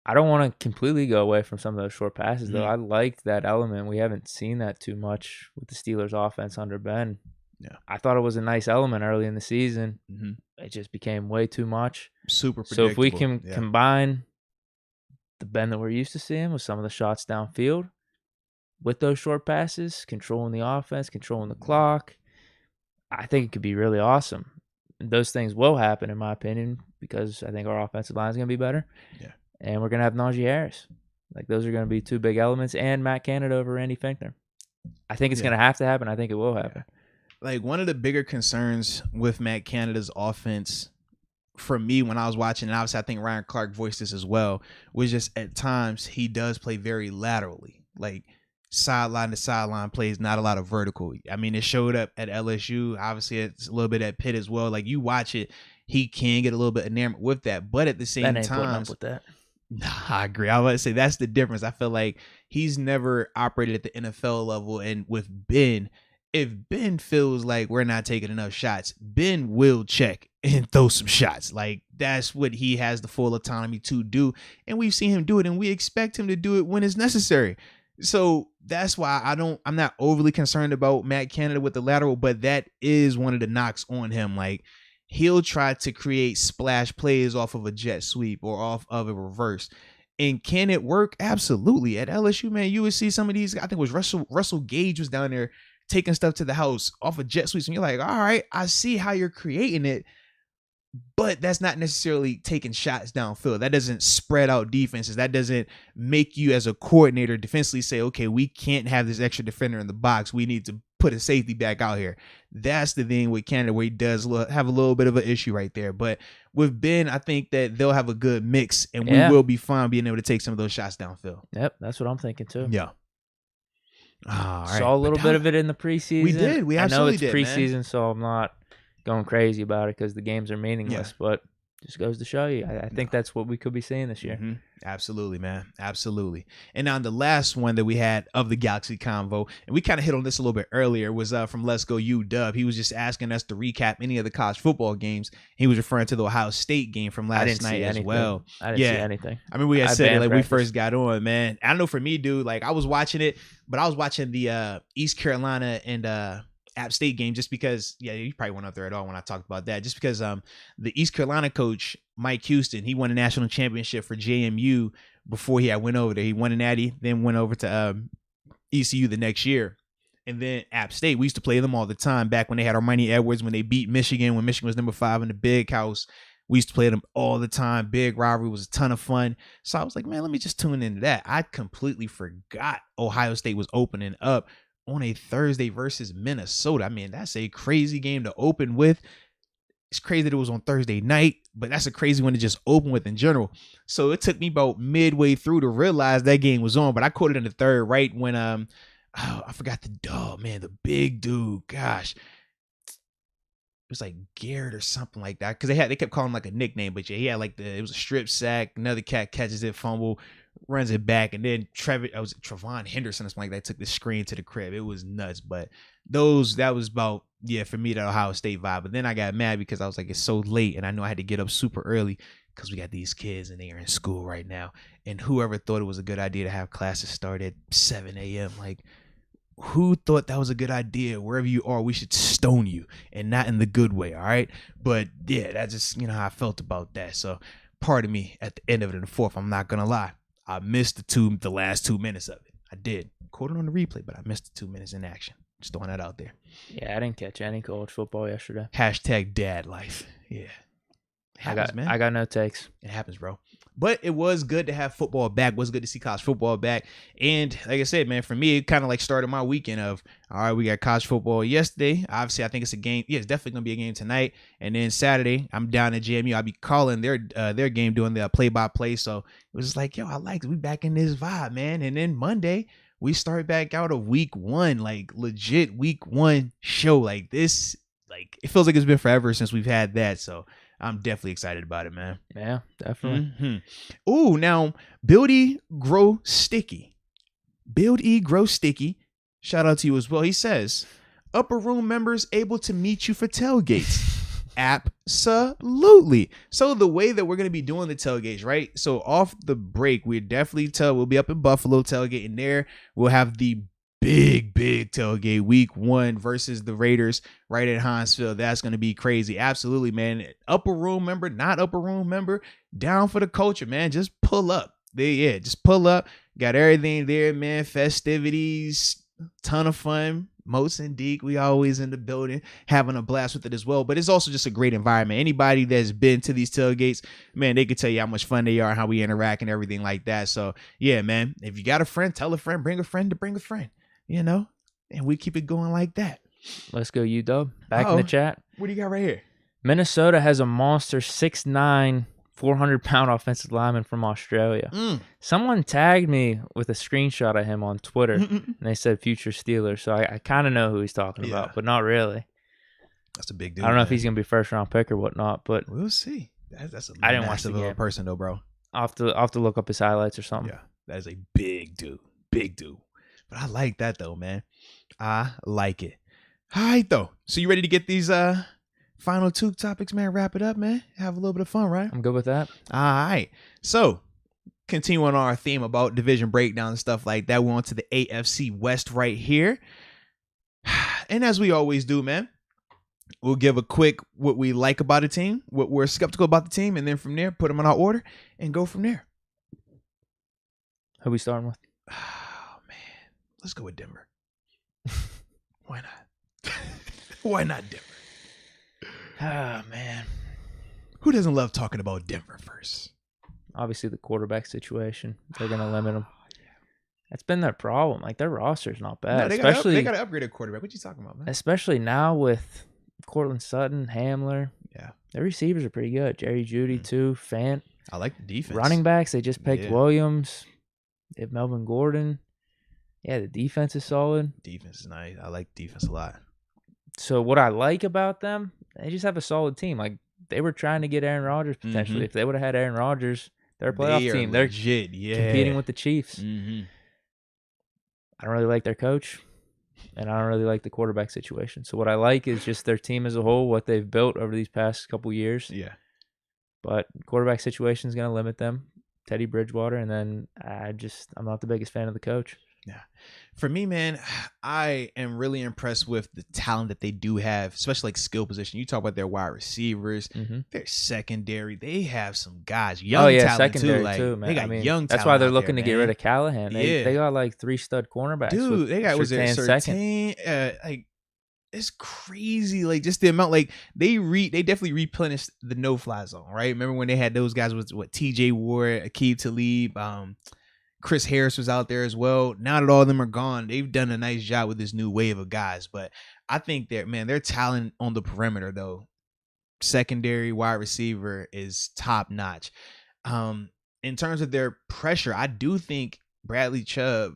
I don't want to completely go away from some of those short passes, though. I liked that element. We haven't seen that too much with the Steelers' offense under Ben. Yeah, I thought it was a nice element early in the season. Mm-hmm. It just became way too much. Super predictable. So if we can combine the Ben that we're used to seeing with some of the shots downfield with those short passes, controlling the offense, controlling the clock, I think it could be really awesome. Those things will happen, in my opinion, because I think our offensive line is going to be better. Yeah. And we're going to have Najee Harris. Like, those are going to be 2 big elements, and Matt Canada over Randy Finkner. I think it's going to have to happen. I think it will happen. Yeah. Like, one of the bigger concerns with Matt Canada's offense for me when I was watching, and obviously I think Ryan Clark voiced this as well, was just at times he does play very laterally. Like, sideline to sideline plays, not a lot of vertical. I mean, it showed up at LSU. Obviously, it's a little bit at Pitt as well. Like, you watch it, he can get a little bit enamored with that. But at the same time, putting up with that. I agree. I would say that's the difference. I feel like he's never operated at the NFL level, and with Ben, if Ben feels like we're not taking enough shots, Ben will check and throw some shots. Like, that's what he has the full autonomy to do. And we've seen him do it, and we expect him to do it when it's necessary. So that's why I'm not overly concerned about Matt Canada with the lateral, but that is one of the knocks on him. Like, he'll try to create splash plays off of a jet sweep or off of a reverse. And can it work? Absolutely. At LSU, man, you would see some of these. I think it was Russell Gage was down there taking stuff to the house off of jet sweeps. And you're like, all right, I see how you're creating it. But that's not necessarily taking shots downfield. That doesn't spread out defenses. That doesn't make you as a coordinator defensively say, okay, we can't have this extra defender in the box. We need to put a safety back out here. That's the thing with Canada where he does have a little bit of an issue right there. But with Ben, I think that they'll have a good mix, and we will be fine being able to take some of those shots downfield. Yep, that's what I'm thinking too. Yeah. All right. Saw a little bit of it in the preseason. We did. We absolutely did. I know it's preseason, so I'm not going crazy about it because the games are meaningless, but just goes to show you. I think that's what we could be seeing this year. Mm-hmm. Absolutely, man. Absolutely. And now the last one that we had of the Galaxy convo, and we kind of hit on this a little bit earlier, was from Let's Go UW. He was just asking us to recap any of the college football games. He was referring to the Ohio State game from last night as well. I didn't see anything. I mean, we had said it like we first got on, man. I don't know for me, dude, like I was watching it, but I was watching the East Carolina and App State game just because, you probably weren't up there at all when I talked about that, just because the East Carolina coach, Mike Houston, he won a national championship for JMU before he went over there. He won a natty, then went over to ECU the next year. And then App State, we used to play them all the time back when they had Armani Edwards, when they beat Michigan, when Michigan was number 5 in the Big House. We used to play them all the time. Big rivalry, was a ton of fun. So I was like, man, let me just tune into that. I completely forgot Ohio State was opening up on a Thursday versus Minnesota. I mean, that's a crazy game to open with. It's crazy that it was on Thursday night, but that's a crazy one to just open with in general. So it took me about midway through to realize that game was on, but I caught it in the third, right when I forgot the dog, man, the big dude. Gosh, it was like Garrett or something like that, because they kept calling him like a nickname, but he had like it was a strip sack. Another cat catches it, fumble, runs it back, and then Trevon Henderson or something like that took the screen to the crib. It was nuts. But that was about, for me, that Ohio State vibe. But then I got mad because I was like, it's so late, and I know I had to get up super early because we got these kids and they are in school right now. And whoever thought it was a good idea to have classes start at 7 a.m., like, who thought that was a good idea? Wherever you are, we should stone you, and not in the good way, all right? But that's just, how I felt about that. So part of me at the end of it in the fourth, I'm not gonna lie, I missed the last 2 minutes of it. I did. Caught it on the replay, but I missed the 2 minutes in action. Just throwing that out there. Yeah, I didn't catch any college football yesterday. # dad life. Yeah. Man. I got no takes. It happens, bro. But it was good to have football back. It was good to see college football back. And like I said, man, for me, it kind of like started my weekend of, all right, we got college football yesterday. Obviously, I think it's a game. Yeah, it's definitely going to be a game tonight. And then Saturday, I'm down at JMU. I'll be calling their game, doing the play-by-play. So it was just like, I like it. We back in this vibe, man. And then Monday, we start back out of week 1, like legit week 1 show. Like this, like it feels like it's been forever since we've had that. So I'm definitely excited about it, man. Yeah, definitely. Mm-hmm. Ooh, now Build E Grow Sticky. Build E Grow Sticky. Shout out to you as well. He says, upper room members able to meet you for tailgates. Absolutely. So the way that we're going to be doing the tailgates, right? So off the break, we'll be up in Buffalo tailgating there. We'll have the big tailgate week 1 versus the Raiders right at Hinesville. That's going to be crazy. Absolutely, man. Upper room member, not upper room member, down for the culture, man. Just pull up. Just pull up. Got everything there, man. Festivities, ton of fun. Moats and Deke, we always in the building having a blast with it as well. But it's also just a great environment. Anybody that's been to these tailgates, man, they can tell you how much fun they are, how we interact and everything like that. So yeah, man, if you got a friend, tell a friend, bring a friend to bring a friend. And we keep it going like that. Let's go, UW. Back in the chat. What do you got right here? Minnesota has a monster 6'9", 400-pound offensive lineman from Australia. Someone tagged me with a screenshot of him on Twitter, and they said future Steelers. So I kind of know who he's talking about, but not really. That's a big dude. I don't know if he's going to be first-round pick or whatnot, but we'll see. That's a I didn't watch the game. Person, though, bro. I'll have to look up his highlights or something. Yeah, that is a big dude. Big dude. But I like that, though, man. I like it. All right, though. So you ready to get these final two topics, man? Wrap it up, man. Have a little bit of fun, right? I'm good with that. All right. So continuing on our theme about division breakdown and stuff like that, we're on to the AFC West right here. And as we always do, man, we'll give a quick what we like about a team, what we're skeptical about the team, and then from there, put them in our order and go from there. Who we starting with? Oh, man. Let's go with Denver. Why not? Why not Denver? Oh, man. Who doesn't love talking about Denver first? Obviously, the quarterback situation. They're going to limit them. That's been their problem. Like, their roster's not bad. No, they got to upgrade a quarterback. What you talking about, man? Especially now with Cortland Sutton, Hamler. Yeah. Their receivers are pretty good. Jerry Jeudy, too. Fant. I like the defense. Running backs, they just picked Williams. They have Melvin Gordon. Yeah, the defense is solid. Defense is nice. I like defense a lot. So what I like about them, they just have a solid team. Like, they were trying to get Aaron Rodgers potentially. Mm-hmm. If they would have had Aaron Rodgers, they're a playoff team. They're legit, competing with the Chiefs. Mm-hmm. I don't really like their coach, and I don't really like the quarterback situation. So what I like is just their team as a whole, what they've built over these past couple years. Yeah. But quarterback situation is going to limit them. Teddy Bridgewater, and then I'm not the biggest fan of the coach. Yeah. For me, man, I am really impressed with the talent that they do have, especially like skill position. You talk about their wide receivers, their secondary. They have some guys, young talent secondary too, man. They got young talent. That's why they're out looking there, to get rid of Callahan. They got like 3 stud cornerbacks. Dude, they got second. Like, it's crazy. Like, just the amount, like they definitely replenished the no-fly zone, right? Remember when they had those guys with TJ Ward, Aqib Talib, Chris Harris was out there as well. Now that all of them are gone, they've done a nice job with this new wave of guys. But I think that, man, their talent on the perimeter, though, secondary, wide receiver, is top notch. In terms of their pressure, I do think Bradley Chubb,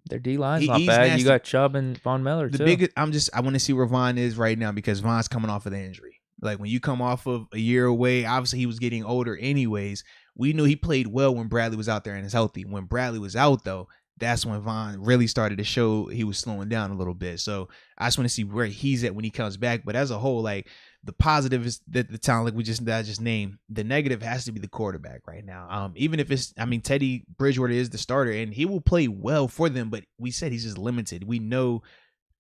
their D line's not bad. Nasty. You got Chubb and Von Miller too. I want to see where Von is right now because Von's coming off of the injury. Like, when you come off of a year away, obviously he was getting older anyways. We knew he played well when Bradley was out there and is healthy. When Bradley was out, though, that's when Von really started to show he was slowing down a little bit. So I just want to see where he's at when he comes back. But as a whole, like, the positive is that the talent that I just named. The negative has to be the quarterback right now. Even if Teddy Bridgewater is the starter and he will play well for them, but we said he's just limited. We know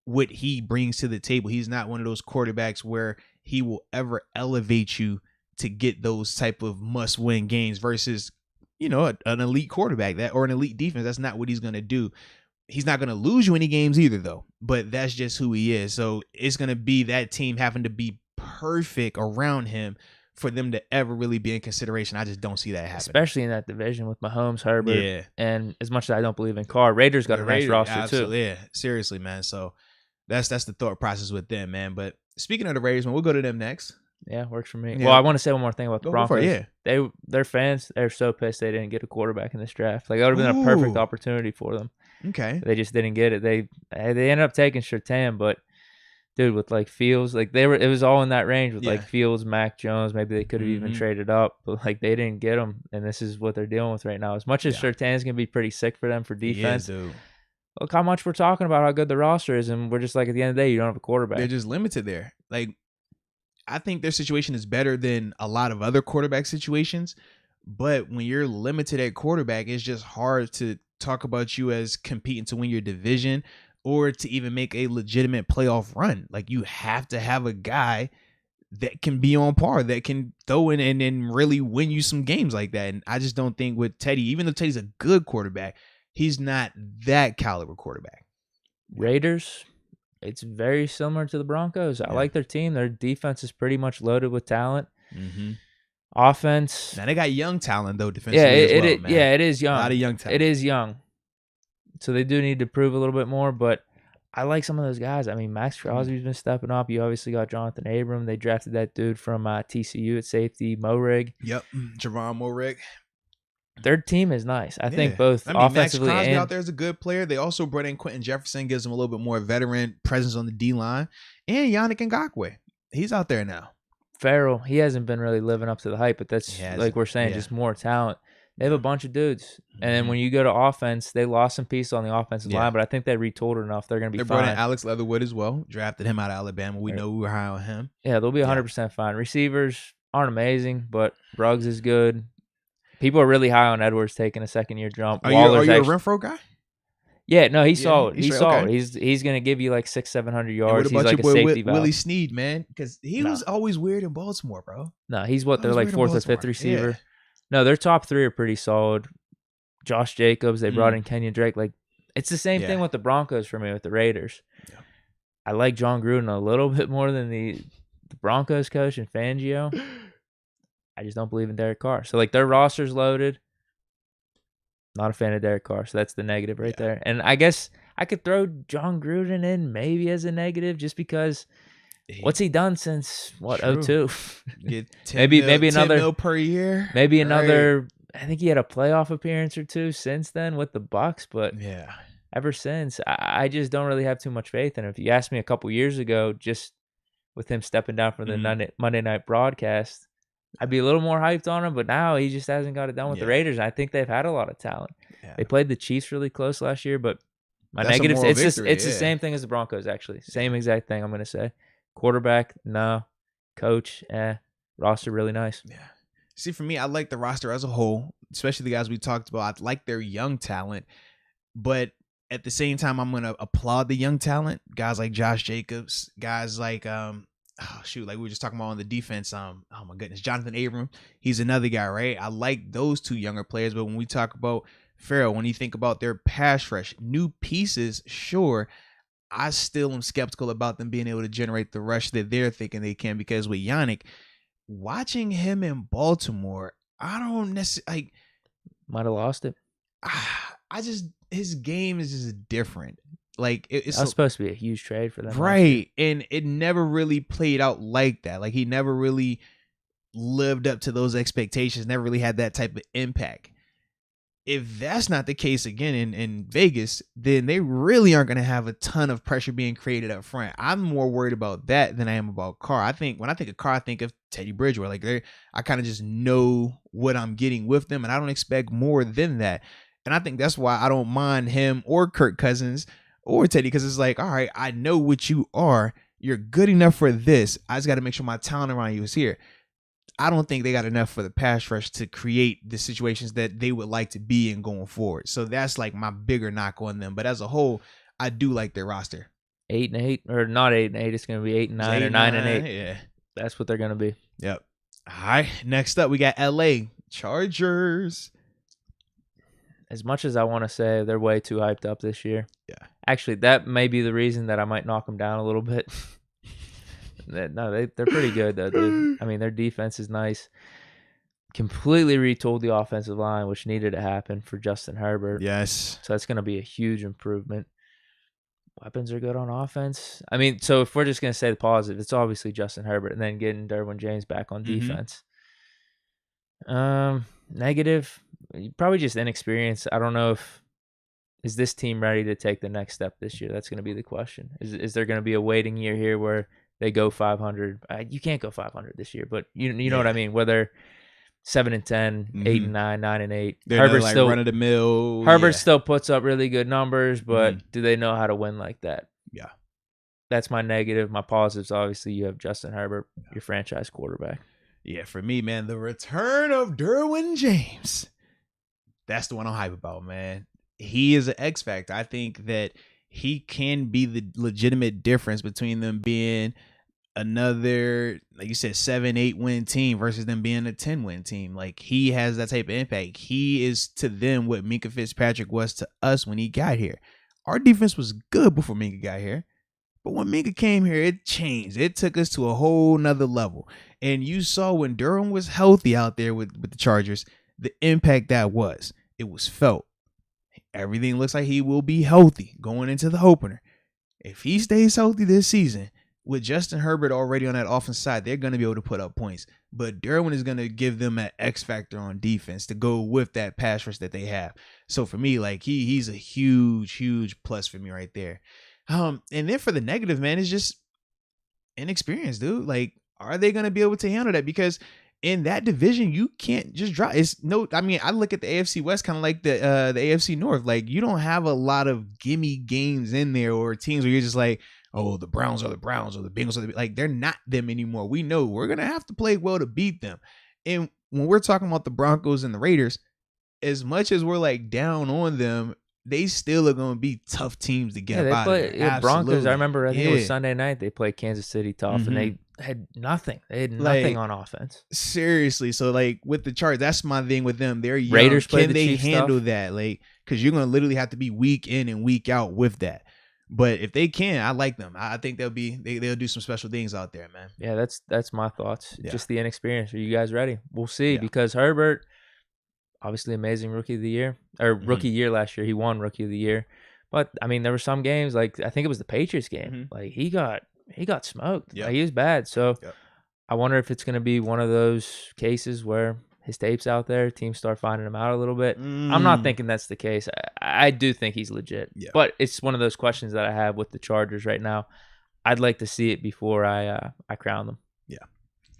what he brings to the table. He's not one of those quarterbacks where he will ever elevate you to get those type of must-win games versus, an elite quarterback or an elite defense. That's not what he's going to do. He's not going to lose you any games either, though. But that's just who he is. So it's going to be that team having to be perfect around him for them to ever really be in consideration. I just don't see that happening. Especially in that division with Mahomes, Herbert. Yeah. And as much as I don't believe in Carr, Raiders got a nice roster too. Yeah, seriously, man. So that's the thought process with them, man. But speaking of the Raiders, man, we'll go to them next. Yeah, works for me. Yeah. Well, I want to say one more thing about the Broncos. Yeah. Their fans, they're so pissed they didn't get a quarterback in this draft. Like, that would have been a perfect opportunity for them. Okay. They just didn't get it. They ended up taking Surtain, but dude, with like Fields, like it was all in that range with like Fields, Mac Jones. Maybe they could have even traded up, but like they didn't get them, and this is what they're dealing with right now. As much as Surtain's gonna be pretty sick for them for defense, dude. Look how much we're talking about how good the roster is, and we're just like, at the end of the day, you don't have a quarterback. They're just limited there. Like, I think their situation is better than a lot of other quarterback situations, but when you're limited at quarterback, it's just hard to talk about you as competing to win your division or to even make a legitimate playoff run. Like, you have to have a guy that can be on par, that can throw in and really win you some games like that. And I just don't think with Teddy, even though Teddy's a good quarterback, he's not that caliber quarterback. Raiders, it's very similar to the Broncos. I like their team. Their defense is pretty much loaded with talent. Mm-hmm. Offense. Now, they got young talent, though, defensively man. Yeah, it is young. A lot of young talent. It is young. So they do need to prove a little bit more, but I like some of those guys. I mean, Max Crosby's been stepping up. You obviously got Jonathan Abram. They drafted that dude from TCU at safety, Morig. Yep, Javon Morig. Their team is nice. I think both offensively Max Crosby out there is a good player. They also brought in Quentin Jefferson, gives them a little bit more veteran presence on the D-line. And Yannick Ngakoue. He's out there now. Farrell, he hasn't been really living up to the hype, but that's, like we're saying, just more talent. They have a bunch of dudes. And then when you go to offense, they lost some pieces on the offensive line, but I think they retooled enough. They're going to be fine. They brought in Alex Leatherwood as well. Drafted him out of Alabama. We know we were high on him. Yeah, they'll be 100% fine. Receivers aren't amazing, but Ruggs is good. People are really high on Edwards taking a second-year jump. Are you a Renfro guy? Yeah, no, he's solid. He's solid. Okay. He's going to give you like 600-700 yards. He's like a safety valve. Willie Snead, man, because he was always weird in Baltimore, bro. No, he's they're like fourth or fifth receiver. Yeah. No, their top three are pretty solid. Josh Jacobs, they brought in Kenyon Drake. Like, it's the same thing with the Broncos for me, with the Raiders. Yeah. I like John Gruden a little bit more than the Broncos coach and Fangio. I just don't believe in Derek Carr. So, like, their roster's loaded. Not a fan of Derek Carr, so that's the negative right there. And I guess I could throw John Gruden in maybe as a negative just because what's he done since, 02? maybe another 10 mil per year. Maybe another, I think he had a playoff appearance or two since then with the Bucs, but ever since, I just don't really have too much faith in him. If you asked me a couple years ago, just with him stepping down from the Monday night broadcast, I'd be a little more hyped on him, but now he just hasn't got it done with the Raiders. I think they've had a lot of talent. Yeah. They played the Chiefs really close last year, but my negatives, it's the same thing as the Broncos, actually. Same exact thing I'm going to say. Quarterback, no. Coach, roster, really nice. Yeah. See, for me, I like the roster as a whole, especially the guys we talked about. I like their young talent, but at the same time, I'm going to applaud the young talent. Guys like Josh Jacobs, guys like like we were just talking about on the defense. Oh my goodness, Jonathan Abram. He's another guy, right? I like those two younger players, but when we talk about Farrell, when you think about their pass rush, new pieces, sure, I still am skeptical about them being able to generate the rush that they're thinking they can, because with Yannick, watching him in Baltimore, I don't necessarily might have lost it. His game is just different. Like it's supposed to be a huge trade for them, right? And it never really played out like that. Like he never really lived up to those expectations. Never really had that type of impact. If that's not the case again in Vegas, then they really aren't going to have a ton of pressure being created up front. I'm more worried about that than I am about Carr. I think when I think of Carr, I think of Teddy Bridgewater. Like I kind of just know what I'm getting with them, and I don't expect more than that. And I think that's why I don't mind him or Kirk Cousins or Teddy, because it's like, all right, I know what you are. You're good enough for this. I just got to make sure my talent around you is here. I don't think they got enough for the pass rush to create the situations that they would like to be in going forward. So that's like my bigger knock on them. But as a whole, I do like their roster. 8-8, or not 8-8. It's going to be 8-9 or 9-8. Yeah, that's what they're going to be. Yep. All right. Next up, we got LA Chargers. As much as I want to say they're way too hyped up this year. Yeah. Actually, that may be the reason that I might knock them down a little bit. No, they're pretty good, though, dude. I mean, their defense is nice. Completely retooled the offensive line, which needed to happen for Justin Herbert. Yes. So that's going to be a huge improvement. Weapons are good on offense. I mean, so if we're just going to say the positive, it's obviously Justin Herbert and then getting Derwin James back on defense. Negative, probably just inexperience. I don't know is this team ready to take the next step this year? That's going to be the question. Is there going to be a waiting year here where they go 500? You can't go 500 this year, but you know what I mean. Whether 7-10, 8-9, 9-8, Herbert's still run of the mill. Herbert still puts up really good numbers, but do they know how to win like that? Yeah, that's my negative. My positives, obviously, you have Justin Herbert, your franchise quarterback. Yeah, for me, man, the return of Derwin James. That's the one I'm hype about, man. He is an X factor. I think that he can be the legitimate difference between them being another, like you said, 7-8 win team versus them being a 10-win team. Like, he has that type of impact. He is to them what Minkah Fitzpatrick was to us when he got here. Our defense was good before Minkah got here, but when Minkah came here, it changed. It took us to a whole nother level. And you saw when Durham was healthy out there with the Chargers, the impact that was. It was felt. Everything looks like he will be healthy going into the opener. If he stays healthy this season, with Justin Herbert already on that offense side, they're going to be able to put up points. But Derwin is going to give them an X factor on defense to go with that pass rush that they have. So for me, like he's a huge, huge plus for me right there. And then for the negative, man, it's just inexperience, dude. Like, are they going to be able to handle that? Because in that division, you can't just drop. I look at the AFC West kind of like the AFC North. Like, you don't have a lot of gimme games in there or teams where you're just like, oh, the Browns are the Browns or the Bengals are like, they're not them anymore. We know we're going to have to play well to beat them. And when we're talking about the Broncos and the Raiders, as much as we're like down on them, they still are going to be tough teams to get out of there. Broncos, I remember, I think it was Sunday night, they played Kansas City tough, and they had nothing. They had nothing on offense. Seriously. So, like, with the Chargers, that's my thing with them. They're young. Raiders Can they handle that? Like, because you're going to literally have to be week in and week out with that. But if they can, I like them. I think they'll do some special things out there, man. Yeah, that's my thoughts. Yeah. Just the inexperience. Are you guys ready? We'll see, because Herbert, obviously amazing rookie of the year, or rookie year last year. He won rookie of the year. But, I mean, there were some games, like, I think it was the Patriots game. Like, he got smoked. Like, he was bad. So I wonder if it's going to be one of those cases where his tape's out there, teams start finding him out a little bit. I'm not thinking that's the case. I do think he's legit. Yeah. But it's one of those questions that I have with the Chargers right now. I'd like to see it before I crown them. Yeah,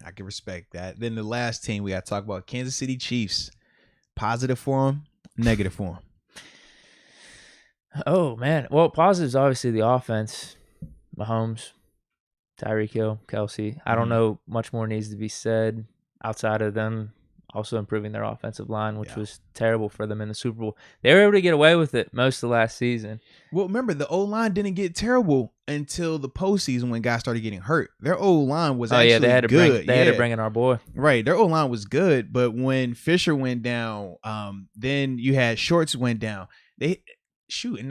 I can respect that. Then the last team we got to talk about, Kansas City Chiefs. Positive for them, negative for them. Oh, man. Well, positive is obviously the offense. Mahomes, Tyreek Hill, Kelsey. I don't know much more needs to be said outside of them also improving their offensive line, which was terrible for them in the Super Bowl. They were able to get away with it most of last season. Well, remember, the O-line didn't get terrible until the postseason when guys started getting hurt. Their O-line was actually they had to good. They had to bring in our boy. Right. Their O-line was good, but when Fisher went down, then you had Shorts went down. And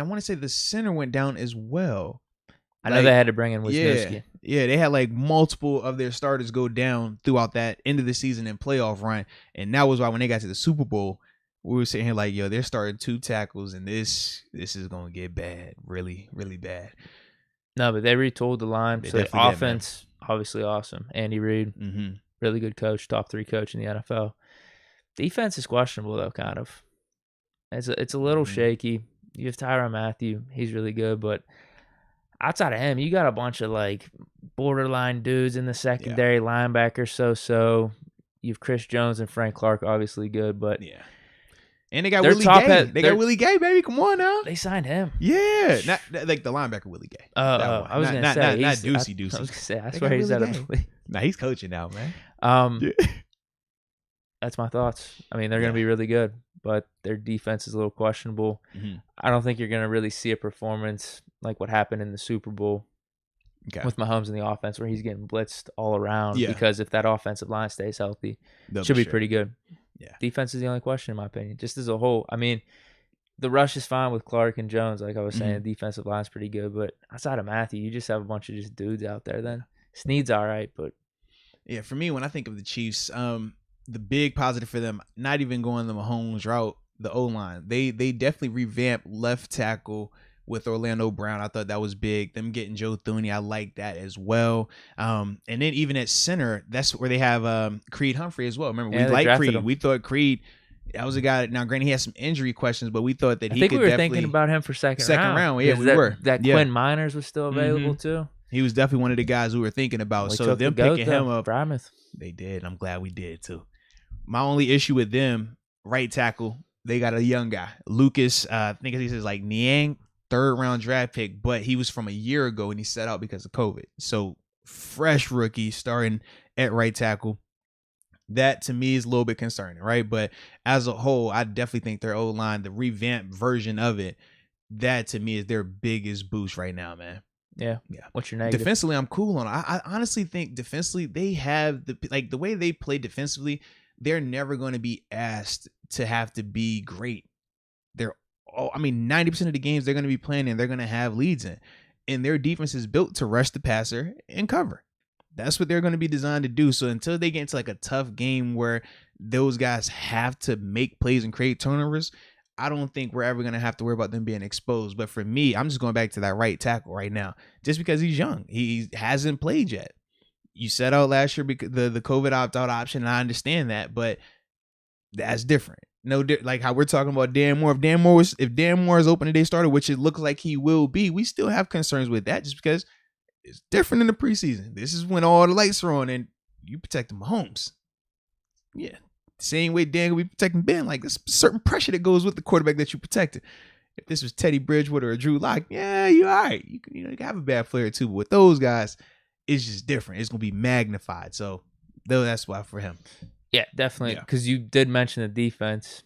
I want to say the center went down as well. I know they had to bring in Wisniewski. Yeah, they had like multiple of their starters go down throughout that end of the season and playoff run. And that was why when they got to the Super Bowl, we were sitting here like, yo, they're starting 2 tackles and this is going to get bad, really, really bad. No, but they retooled the line. So the offense, obviously awesome. Andy Reid, really good coach, top 3 coach in the NFL. Defense is questionable though, kind of. It's a little shaky. You have Tyrann Mathieu. He's really good, but outside of him, you got a bunch of like borderline dudes in the secondary, linebackers. So you have Chris Jones and Frank Clark, obviously good, but and they got Willie Gay. They got Willie Gay, baby. Come on now. They signed him. Yeah, not like the linebacker Willie Gay. I was gonna say not Deucey. I was gonna say I swear he's out of the league. Nah, he's coaching now, man. That's my thoughts. I mean, they're gonna be really good, but their defense is a little questionable. I don't think you're gonna really see a performance like what happened in the Super Bowl with Mahomes in the offense, where he's getting blitzed all around. Because if that offensive line stays healthy, it should be pretty good. Yeah, defense is the only question in my opinion. Just as a whole, I mean, the rush is fine with Clark and Jones. Like I was saying, the defensive line's pretty good, but outside of Matthew, you just have a bunch of just dudes out there. Then Snead's all right, but for me, when I think of the Chiefs, the big positive for them, not even going the Mahomes route, the O-line, they definitely revamped left tackle with Orlando Brown. I thought that was big. Them getting Joe Thuney, I like that as well. And then even at center, that's where they have Creed Humphrey as well. Remember, we liked Creed. We thought Creed, that was a guy. Now, granted, he has some injury questions, but we thought that he could definitely. I think we were thinking about him for second round. Yeah, we were. That Quinn Miners was still available too. He was definitely one of the guys we were thinking about. So them picking him up, Brymouth. They did. I'm glad we did too. My only issue with them, right tackle, they got a young guy, Lucas. I think he says like Niang. 3rd round draft pick, but he was from a year ago and he set out because of COVID. So fresh rookie starting at right tackle. That to me is a little bit concerning, right? But as a whole, I definitely think their O-line, the revamped version of it, that to me is their biggest boost right now, man. Yeah. What's your negative? Defensively, I'm cool on it. I honestly think defensively, they have the way they play defensively, they're never going to be asked to have to be great. 90% of the games they're going to be playing in, they're going to have leads in. And their defense is built to rush the passer and cover. That's what they're going to be designed to do. So until they get into like a tough game where those guys have to make plays and create turnovers, I don't think we're ever going to have to worry about them being exposed. But for me, I'm just going back to that right tackle right now, just because he's young. He hasn't played yet. You set out last year because the COVID opt-out option, and I understand that, but that's different. No, like how we're talking about Dan Moore. If Dan Moore is open today starter, which it looks like he will be, we still have concerns with that just because it's different in the preseason. This is when all the lights are on and you protect the Mahomes. Yeah. Same way Dan will be protecting Ben. Like, there's certain pressure that goes with the quarterback that you protected. If this was Teddy Bridgewater or Drew Lock, yeah, you're all right. You can have a bad player too. But with those guys, it's just different. It's going to be magnified. So, though, that's why for him. Yeah, definitely. Because you did mention the defense.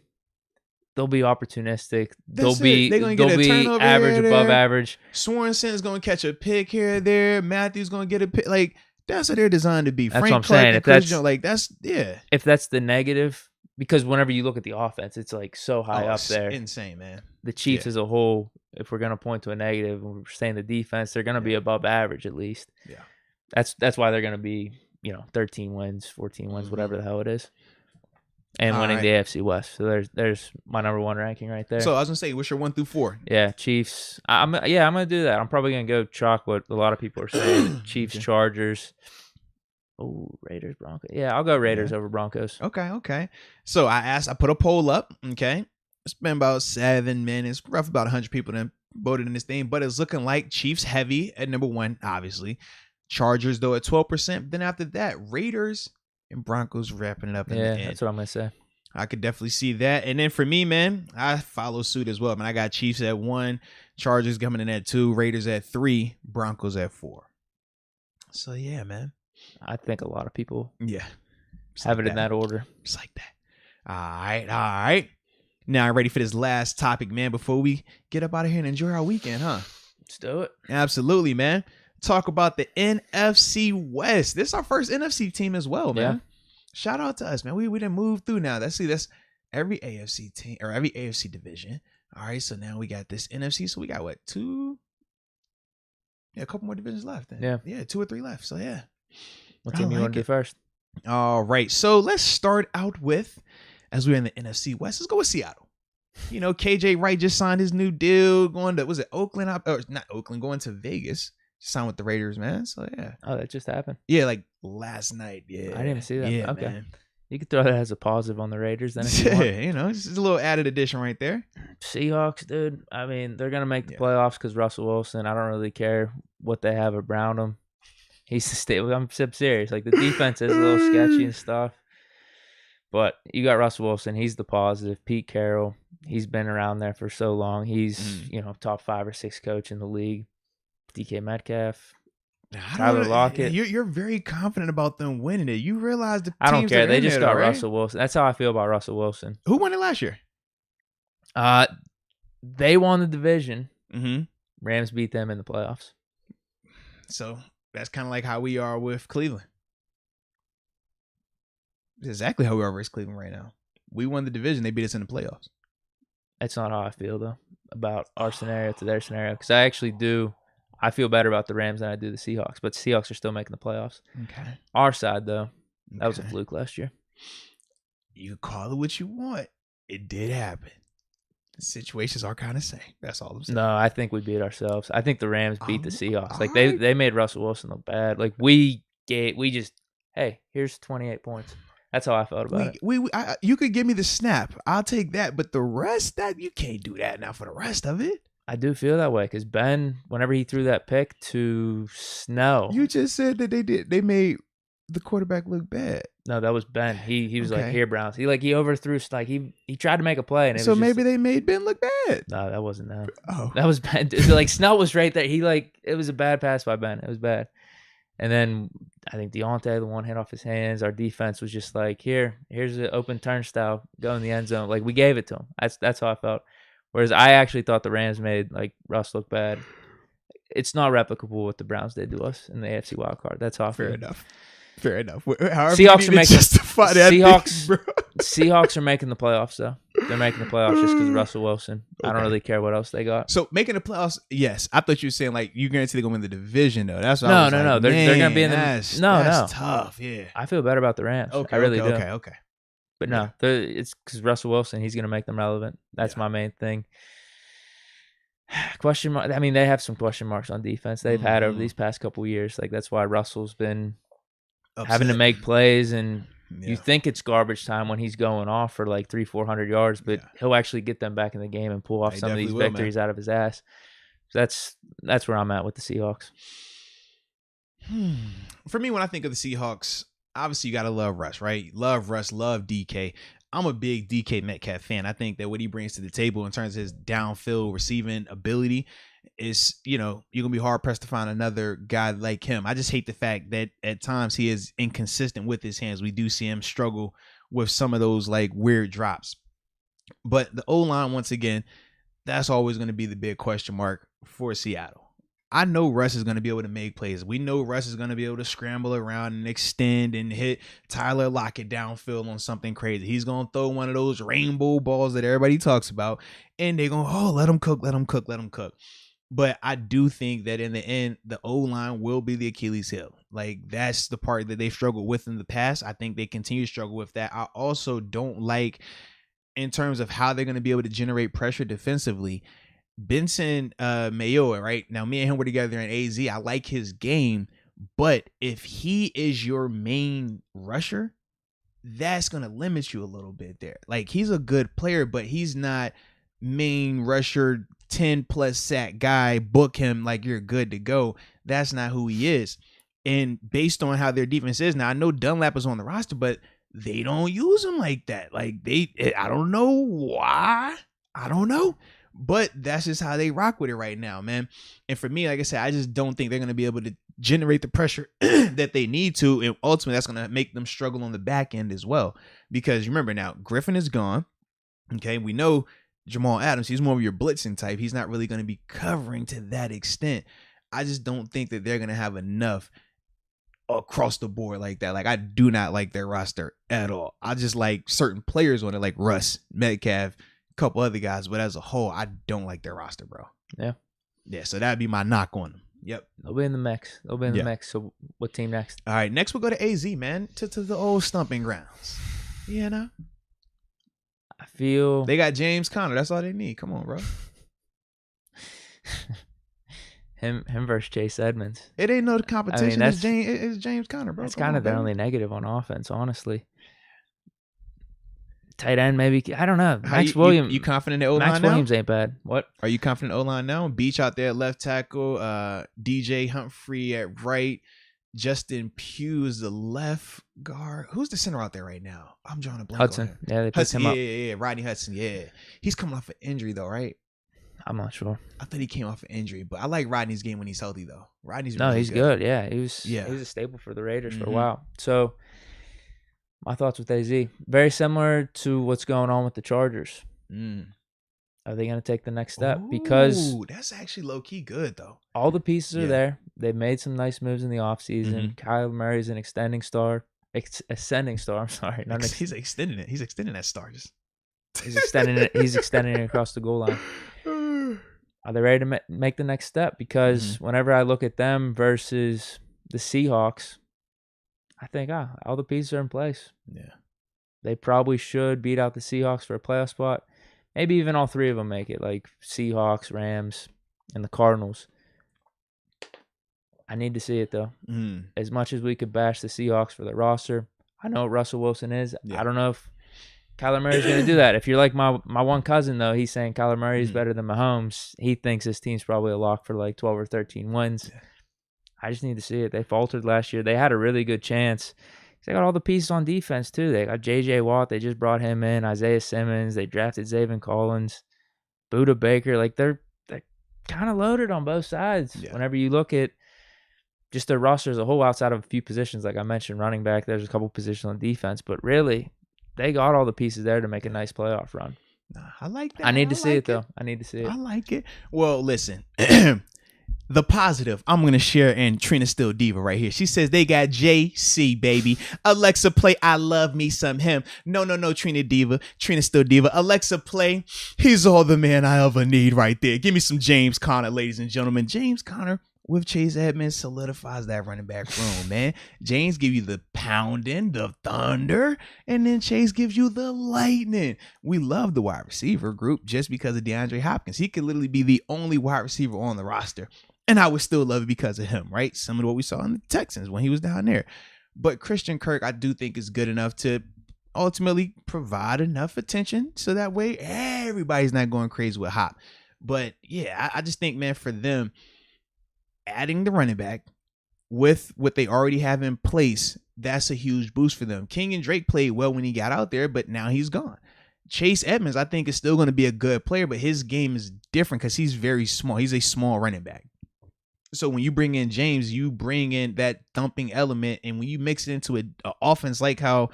They'll be opportunistic. They'll be average, above average. Swanson is going to catch a pick here or there. Matthews going to get a pick. Like, that's what they're designed to be. That's what I'm saying. If that's the negative, because whenever you look at the offense, it's like so high up there. Insane, man. The Chiefs as a whole, if we're going to point to a negative, and we're saying the defense, they're going to be above average at least. Yeah. That's why they're going to be, 13 wins, 14 wins, whatever the hell it is. And winning the AFC West. So there's my number one ranking right there. So I was gonna say, what's your 1 through 4? Yeah, Chiefs. I'm gonna do that. I'm probably gonna go chalk what a lot of people are saying. Chiefs, Chargers. Oh, Raiders, Broncos. Yeah, I'll go Raiders over Broncos. Okay. So I put a poll up. Okay, it's been about 7 minutes, roughly about 100 people that voted in this thing, but it's looking like Chiefs heavy at number 1, obviously. Chargers though at 12%. Then after that, Raiders and Broncos wrapping it up in the end. That's what I'm going to say. I could definitely see that. And then for me, man, I follow suit as well. Man, I got Chiefs at 1, Chargers coming in at 2, Raiders at 3, Broncos at 4. So, yeah, man. I think a lot of people have it in that order. Just like that. All right. Now, ready for this last topic, man, before we get up out of here and enjoy our weekend, huh? Let's do it. Absolutely, man. Talk about the NFC West. This is our first NFC team as well, man. Shout out to us, man. We didn't move through now. That's every AFC team or every AFC division. All right, so now we got this NFC. So we got what, 2? Yeah, a couple more divisions left. Then. Yeah, 2 or 3 left. So yeah. What team you want to do first? All right, so let's start out with, as we're in the NFC West, let's go with Seattle. KJ Wright just signed his new deal, going to, was it Oakland? Or not Oakland, going to Vegas. Signed with the Raiders, man. So yeah. Oh, that just happened. Yeah, like last night. Yeah, I didn't even see that. Yeah, okay. Man. You could throw that as a positive on the Raiders then. If you want. It's just a little added addition right there. Seahawks, dude. I mean, they're gonna make the playoffs because Russell Wilson. I don't really care what they have around him. He's the state. I'm serious. Like the defense is a little sketchy and stuff, but you got Russell Wilson. He's the positive. Pete Carroll. He's been around there for so long. He's top 5 or 6 coach in the league. DK Metcalf, Tyler Lockett. You're very confident about them winning it. You realize the teams I don't care. They just got right? Russell Wilson. That's how I feel about Russell Wilson. Who won it last year? They won the division. Mm-hmm. Rams beat them in the playoffs. So that's kind of like how we are with Cleveland. It's exactly how we are with Cleveland right now. We won the division. They beat us in the playoffs. That's not how I feel, though, about our scenario to their scenario. Because I actually do. I feel better about the Rams than I do the Seahawks, but the Seahawks are still making the playoffs. Okay. Our side, though, that was a fluke last year. You call it what you want. It did happen. The situations are kind of same. That's all I'm saying. No, I think we beat ourselves. I think the Rams beat the Seahawks. Like they made Russell Wilson look bad. Like we just, hey, here's 28 points. That's how I felt about it. You could give me the snap. I'll take that. But the rest, that you can't do that now for the rest of it. I do feel that way because Ben, whenever he threw that pick to Snow. You just said that they made the quarterback look bad. No, that was Ben. He was like, here, Browns. He overthrew, like he tried to make a play. And so maybe they made Ben look bad. No, that wasn't that. Oh. That was Ben. Like Snell was right there. It was a bad pass by Ben. It was bad. And then I think Deontay, the one hit off his hands. Our defense was just like, here's an open turnstile. Go in the end zone. Like we gave it to him. That's how I felt. Whereas I actually thought the Rams made like Russ look bad. It's not replicable what the Browns did to us in the AFC wild card. That's how I feel. Fair enough. Seahawks are making justify that. Seahawks are making the playoffs though. They're making the playoffs just because of Russell Wilson. Okay. I don't really care what else they got. So making the playoffs, yes. I thought you were saying like you guarantee they're gonna win the division though. That's what no. They're gonna be in the that's tough. Yeah, I feel better about the Rams. Okay, I really do. Okay. But no, it's because Russell Wilson. He's gonna make them relevant. That's my main thing. Question mark. I mean, they have some question marks on defense. They've had over these past couple of years. Like that's why Russell's been having to make plays, and you think it's garbage time when he's going off for like 300-400 yards, but he'll actually get them back in the game and pull off some of these victories out of his ass. So that's where I'm at with the Seahawks. For me, when I think of the Seahawks, obviously you gotta love Russ, right? Love Russ, love DK. I'm a big DK Metcalf fan. I think that what he brings to the table in terms of his downfield receiving ability is, you're gonna be hard pressed to find another guy like him. I just hate the fact that at times he is inconsistent with his hands. We do see him struggle with some of those like weird drops. But the O-line, once again, that's always going to be the big question mark for Seattle. I know Russ is going to be able to make plays. We know Russ is going to be able to scramble around and extend and hit Tyler Lockett downfield on something crazy. He's going to throw one of those rainbow balls that everybody talks about, and they're going, let him cook, let him cook, let him cook. But I do think that in the end, the O-line will be the Achilles heel. Like, that's the part that they struggled with in the past. I think they continue to struggle with that. I also don't like, in terms of how they're going to be able to generate pressure defensively, Benson Mayowa, right? Now, me and him were together in AZ. I like his game, but if he is your main rusher, that's going to limit you a little bit there. Like, he's a good player, but he's not main rusher, 10-plus sack guy. Book him like you're good to go. That's not who he is. And based on how their defense is, now I know Dunlap is on the roster, but they don't use him like that. Like, I don't know why. I don't know. But that's just how they rock with it right now, man. And for me, like I said, I just don't think they're going to be able to generate the pressure that they need to. And ultimately, that's going to make them struggle on the back end as well. Because remember now, Griffin is gone. Okay, we know Jamal Adams, he's more of your blitzing type. He's not really going to be covering to that extent. I just don't think that they're going to have enough across the board like that. Like, I do not like their roster at all. I just like certain players on it, like Russ, Metcalf, couple other guys, but as a whole, I don't like their roster, bro. Yeah, so that'd be my knock on them. Yep, they'll be in the mix. So what team next? All right, next we'll go to AZ, man, to the old stomping grounds. I feel they got James Conner. That's all they need. Come on, bro. him versus Chase Edmonds. It ain't no competition. It's James Conner, bro. That's kind of the only negative on offense, honestly. Tight end, maybe. I don't know. Max Williams. You confident in O-line now? Max Williams ain't bad. What? Are you confident in O-line now? Beach out there at left tackle. DJ Humphrey at right. Justin Pugh is the left guard. Who's the center out there right now? I'm drawing a blank. Hudson. Yeah, they picked him up. Yeah. Rodney Hudson. Yeah. He's coming off an injury, though, right? I'm not sure. I thought he came off an injury, but I like Rodney's game when he's healthy, though. Rodney's he's good. Yeah, he was a staple for the Raiders for a while. So, my thoughts with AZ, very similar to what's going on with the Chargers. Are they going to take the next step? Because that's actually low-key good, though. All the pieces are there. They've made some nice moves in the offseason. Kyler Murray's an ascending star. I'm sorry. He's extending it. He's extending that star. He's extending it. He's extending it across the goal line. Are they ready to make the next step? Because whenever I look at them versus the Seahawks, I think, all the pieces are in place. Yeah. They probably should beat out the Seahawks for a playoff spot. Maybe even all three of them make it, like Seahawks, Rams, and the Cardinals. I need to see it, though. As much as we could bash the Seahawks for their roster, I know what Russell Wilson is. Yeah. I don't know if Kyler Murray's going to do that. If you're like my one cousin, though, he's saying Kyler Murray's better than Mahomes. He thinks his team's probably a lock for like 12 or 13 wins. Yeah. I just need to see it. They faltered last year. They had a really good chance. They got all the pieces on defense, too. They got J.J. Watt. They just brought him in. Isaiah Simmons. They drafted Zaven Collins. Budda Baker. Like, they're kind of loaded on both sides. Yeah. Whenever you look at just their roster as a whole, outside of a few positions, like I mentioned, running back, there's a couple positions on defense. But really, they got all the pieces there to make a nice playoff run. I like that. I need to see it, though. I need to see it. I like it. Well, listen. The positive I'm going to share, and Trina Still Diva right here. She says they got JC, baby. Alexa, play I Love Me Some Him. No, Trina Diva. Trina Still Diva. Alexa, play He's All the Man I Ever Need right there. Give me some James Conner, ladies and gentlemen. James Conner with Chase Edmonds solidifies that running back room, man. James give you the pounding, the thunder, and then Chase gives you the lightning. We love the wide receiver group just because of DeAndre Hopkins. He could literally be the only wide receiver on the roster. And I would still love it because of him, right? Similar to what we saw in the Texans when he was down there. But Christian Kirk, I do think, is good enough to ultimately provide enough attention so that way everybody's not going crazy with Hop. But yeah, I just think, man, for them, adding the running back with what they already have in place, that's a huge boost for them. King and Drake played well when he got out there, but now he's gone. Chase Edmonds, I think, is still going to be a good player, but his game is different because he's very small. He's a small running back. So when you bring in James, you bring in that thumping element, and when you mix it into an offense like how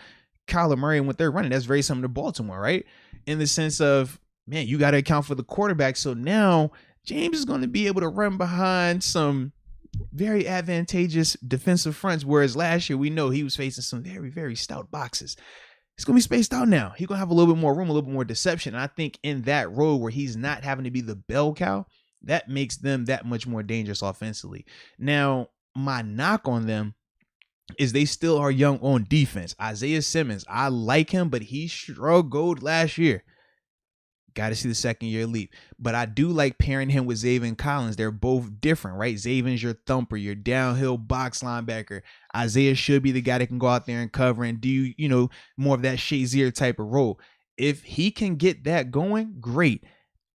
Kyler Murray and what they're running, that's very similar to Baltimore, right? In the sense of, man, you got to account for the quarterback. So now James is going to be able to run behind some very advantageous defensive fronts, whereas last year we know he was facing some very, very stout boxes. It's going to be spaced out now. He's going to have a little bit more room, a little bit more deception. And I think in that role where he's not having to be the bell cow, that makes them that much more dangerous offensively. Now, my knock on them is they still are young on defense. Isaiah Simmons, I like him, but he struggled last year. Got to see the second year leap. But I do like pairing him with Zaven Collins. They're both different, right? Zaven's your thumper, your downhill box linebacker. Isaiah should be the guy that can go out there and cover and do, more of that Shazier type of role. If he can get that going, great.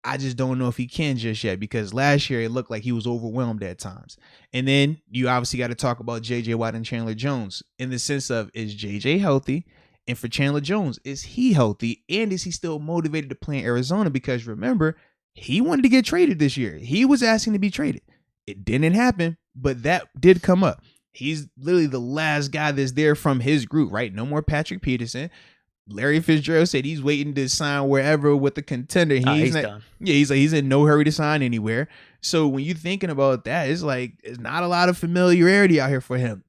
I just don't know if he can just yet, because last year it looked like he was overwhelmed at times. And then you obviously got to talk about J.J. Watt and Chandler Jones in the sense of, is J.J. healthy? And for Chandler Jones, is he healthy? And is he still motivated to play in Arizona? Because remember, he wanted to get traded this year. He was asking to be traded. It didn't happen, but that did come up. He's literally the last guy that's there from his group, right? No more Patrick Peterson. Larry Fitzgerald said he's waiting to sign wherever with the contender. He's done. Yeah, he's in no hurry to sign anywhere. So when you're thinking about that, it's like it's not a lot of familiarity out here for him.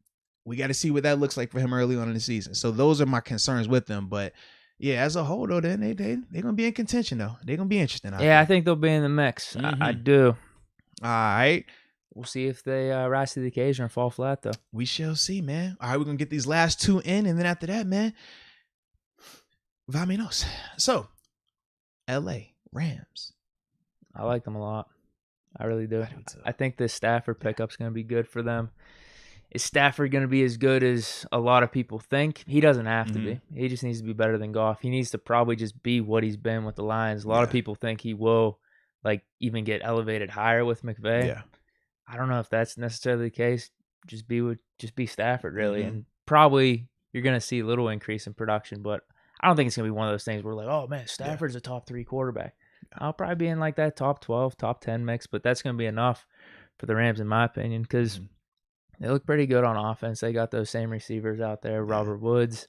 We got to see what that looks like for him early on in the season. So those are my concerns with them. But yeah, as a whole though, then they're gonna be in contention though. They're gonna be interesting. I think they'll be in the mix. Mm-hmm. I do. All right. We'll see if they rise to the occasion or fall flat though. We shall see, man. All right, we're gonna get these last two in, and then after that, man. Vaminos. So, L.A. Rams. I like them a lot. I really do. I think this Stafford pickup's going to be good for them. Is Stafford going to be as good as a lot of people think? He doesn't have to be. He just needs to be better than Goff. He needs to probably just be what he's been with the Lions. A lot of people think he will, even get elevated higher with McVay. Yeah. I don't know if that's necessarily the case. Just be Stafford, really. And probably you're going to see a little increase in production, but I don't think it's going to be one of those things where we're like, oh, man, Stafford's a top 3 quarterback. I'll probably be in that top 12, top 10 mix, but that's going to be enough for the Rams, in my opinion, because they look pretty good on offense. They got those same receivers out there, Robert Woods,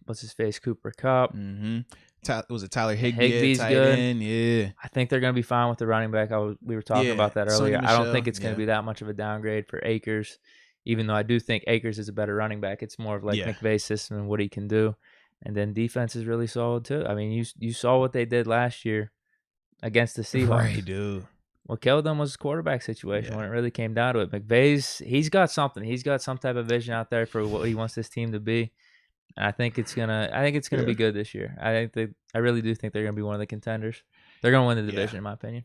what's his face, Cooper Kupp. Was it Tyler Higbee? Higbee's good. End? Yeah. I think they're going to be fine with the running back. We were talking about that earlier. I don't think it's going to be that much of a downgrade for Akers, even though I do think Akers is a better running back. It's more of McVay's system and what he can do. And then defense is really solid too. I mean, you saw what they did last year against the Seahawks. Right, dude. What killed them was the quarterback situation when it really came down to it. He's got something. He's got some type of vision out there for what he wants this team to be. And I think it's gonna be good this year. I really do think they're gonna be one of the contenders. They're gonna win the division, in my opinion.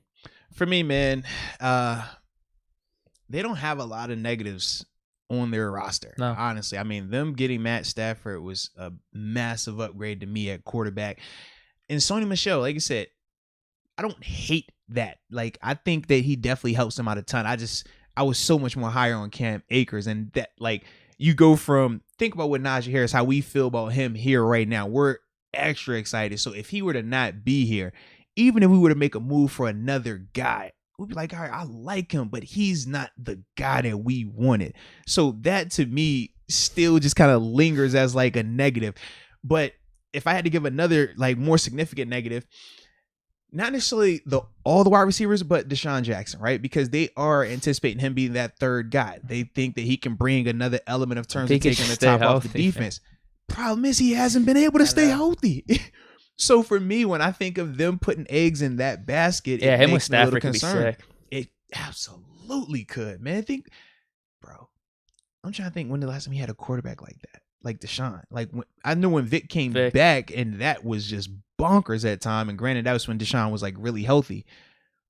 For me, man, they don't have a lot of negatives on their roster. No. Honestly. I mean, them getting Matt Stafford was a massive upgrade to me at quarterback. And Sony Michel, like I said, I don't hate that. I think that he definitely helps them out a ton. I was so much more higher on Cam Akers, and that you go from, think about what Najee Harris, how we feel about him here right now. We're extra excited. So if he were to not be here, even if we were to make a move for another guy, we'd be like, all right, I like him, but he's not the guy that we wanted. So that to me still just kind of lingers as a negative. But if I had to give another more significant negative, not necessarily all the wide receivers, but Deshaun Jackson, right? Because they are anticipating him being that third guy. They think that he can bring another element of terms of taking the top off the defense. Problem is he hasn't been able to stay healthy. So for me, when I think of them putting eggs in that basket, it him with makes me a little Stafford could be sick. It absolutely could, man. I'm trying to think when the last time he had a quarterback like that, like Deshaun. I know when Vic came back, and that was just bonkers at time. And granted, that was when Deshaun was really healthy.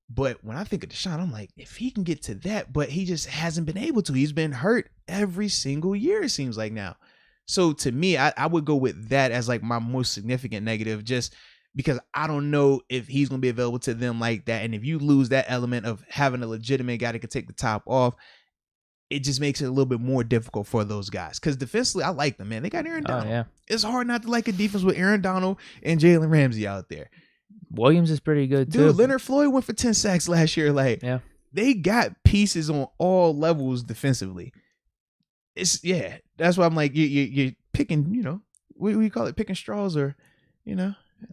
But when I think of Deshaun, I'm like, if he can get to that, but he just hasn't been able to. He's been hurt every single year, it seems like now. So to me, I would go with that as my most significant negative, just because I don't know if he's going to be available to them like that. And if you lose that element of having a legitimate guy that can take the top off, it just makes it a little bit more difficult for those guys. Because defensively, I like them, man. They got Aaron Donald. Oh, yeah. It's hard not to like a defense with Aaron Donald and Jalen Ramsey out there. Williams is pretty good, too. Dude, Leonard Floyd went for 10 sacks last year. Like, yeah. They got pieces on all levels defensively. That's why I'm like, you're picking, we call it picking straws, or,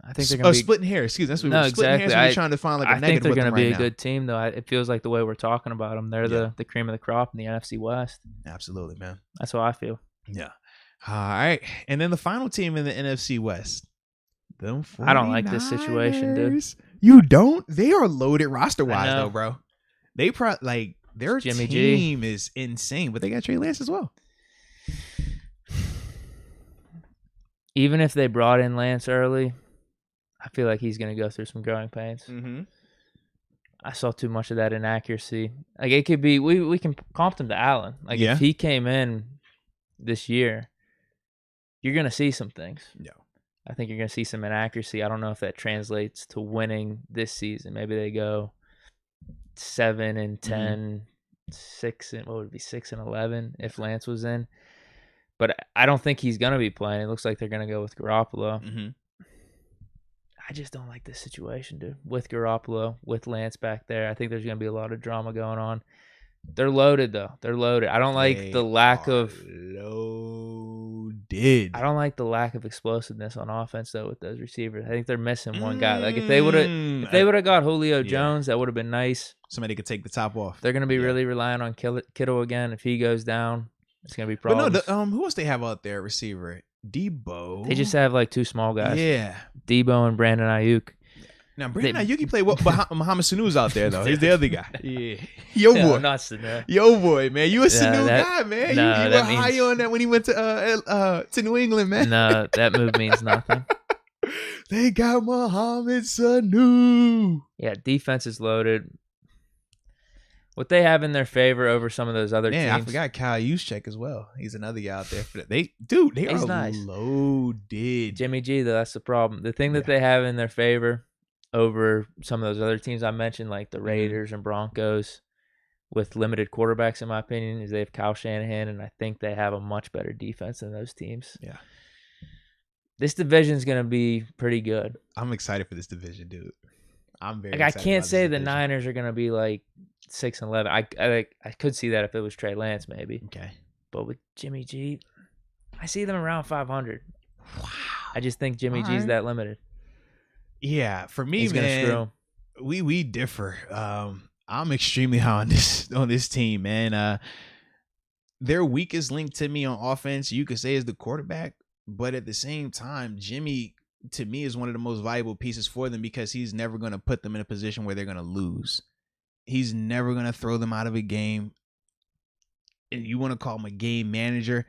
I think they're going to be splitting hairs. Excuse me. That's what no, we're splitting exactly. hairs. We're trying to find like a negative. I think they're going to be right a good team, though. It feels like the way we're talking about them, they're the cream of the crop in the NFC West. Absolutely, man. That's how I feel. Yeah. All right, and then the final team in the NFC West. Them 49ers. I don't like this situation, dude. You don't? They are loaded roster wise, though, bro. They their Jimmy team G. is insane, but they got Trey Lance as well. Even if they brought in Lance early, I feel like he's going to go through some growing pains. Mm-hmm. I saw too much of that inaccuracy. Like, it could be, we can comp him to Allen. Like, if he came in this year, you're going to see some things. Yeah. I think you're going to see some inaccuracy. I don't know if that translates to winning this season. Maybe they go 7-10, 6-11 if Lance was in. But I don't think he's going to be playing. It looks like they're going to go with Garoppolo. Mm-hmm. I just don't like this situation, dude. With Garoppolo, with Lance back there, I think there's going to be a lot of drama going on. They're loaded, though. They're loaded. I don't like the lack of loaded. I don't like the lack of explosiveness on offense, though, with those receivers. I think they're missing one guy. Like, if they would have got Julio Jones, that would have been nice. Somebody could take the top off. They're going to be really relying on Kittle again. If he goes down, it's going to be problems. But no, who else they have out there, receiver? Debo. They just have like two small guys. Yeah. Debo and Brandon Ayuk. Now, Brandon Ayuk played well, but Muhammad Sanu's out there, though. He's the other guy. Yeah. Yo, boy. Not Sanu. Yo, boy, man. You a Sanu guy, man. No, you were high on that when he went to New England, man. No, that move means nothing. They got Muhammad Sanu. Yeah, defense is loaded. What they have in their favor over some of those other teams. I forgot Kyle Juszczyk as well. He's another guy out there. They are nice. Loaded. Jimmy G, though, that's the problem. The thing that they have in their favor over some of those other teams I mentioned, like the Raiders and Broncos, with limited quarterbacks, in my opinion, is they have Kyle Shanahan, and I think they have a much better defense than those teams. Yeah. This division is going to be pretty good. I'm excited for this division, dude. I'm very I excited. can't say the Niners are going to be like 6-11. I could see that if it was Trey Lance, maybe. Okay. But with Jimmy G, I see them around 500. Wow. I just think Jimmy G's that limited. Yeah, for me, he's man, gonna screw him. We differ. I'm extremely high on this team, man. Their weakest link to me on offense, you could say, is the quarterback, but at the same time, Jimmy, to me, is one of the most valuable pieces for them because he's never going to put them in a position where they're going to lose. He's never going to throw them out of a game. And you want to call him a game manager,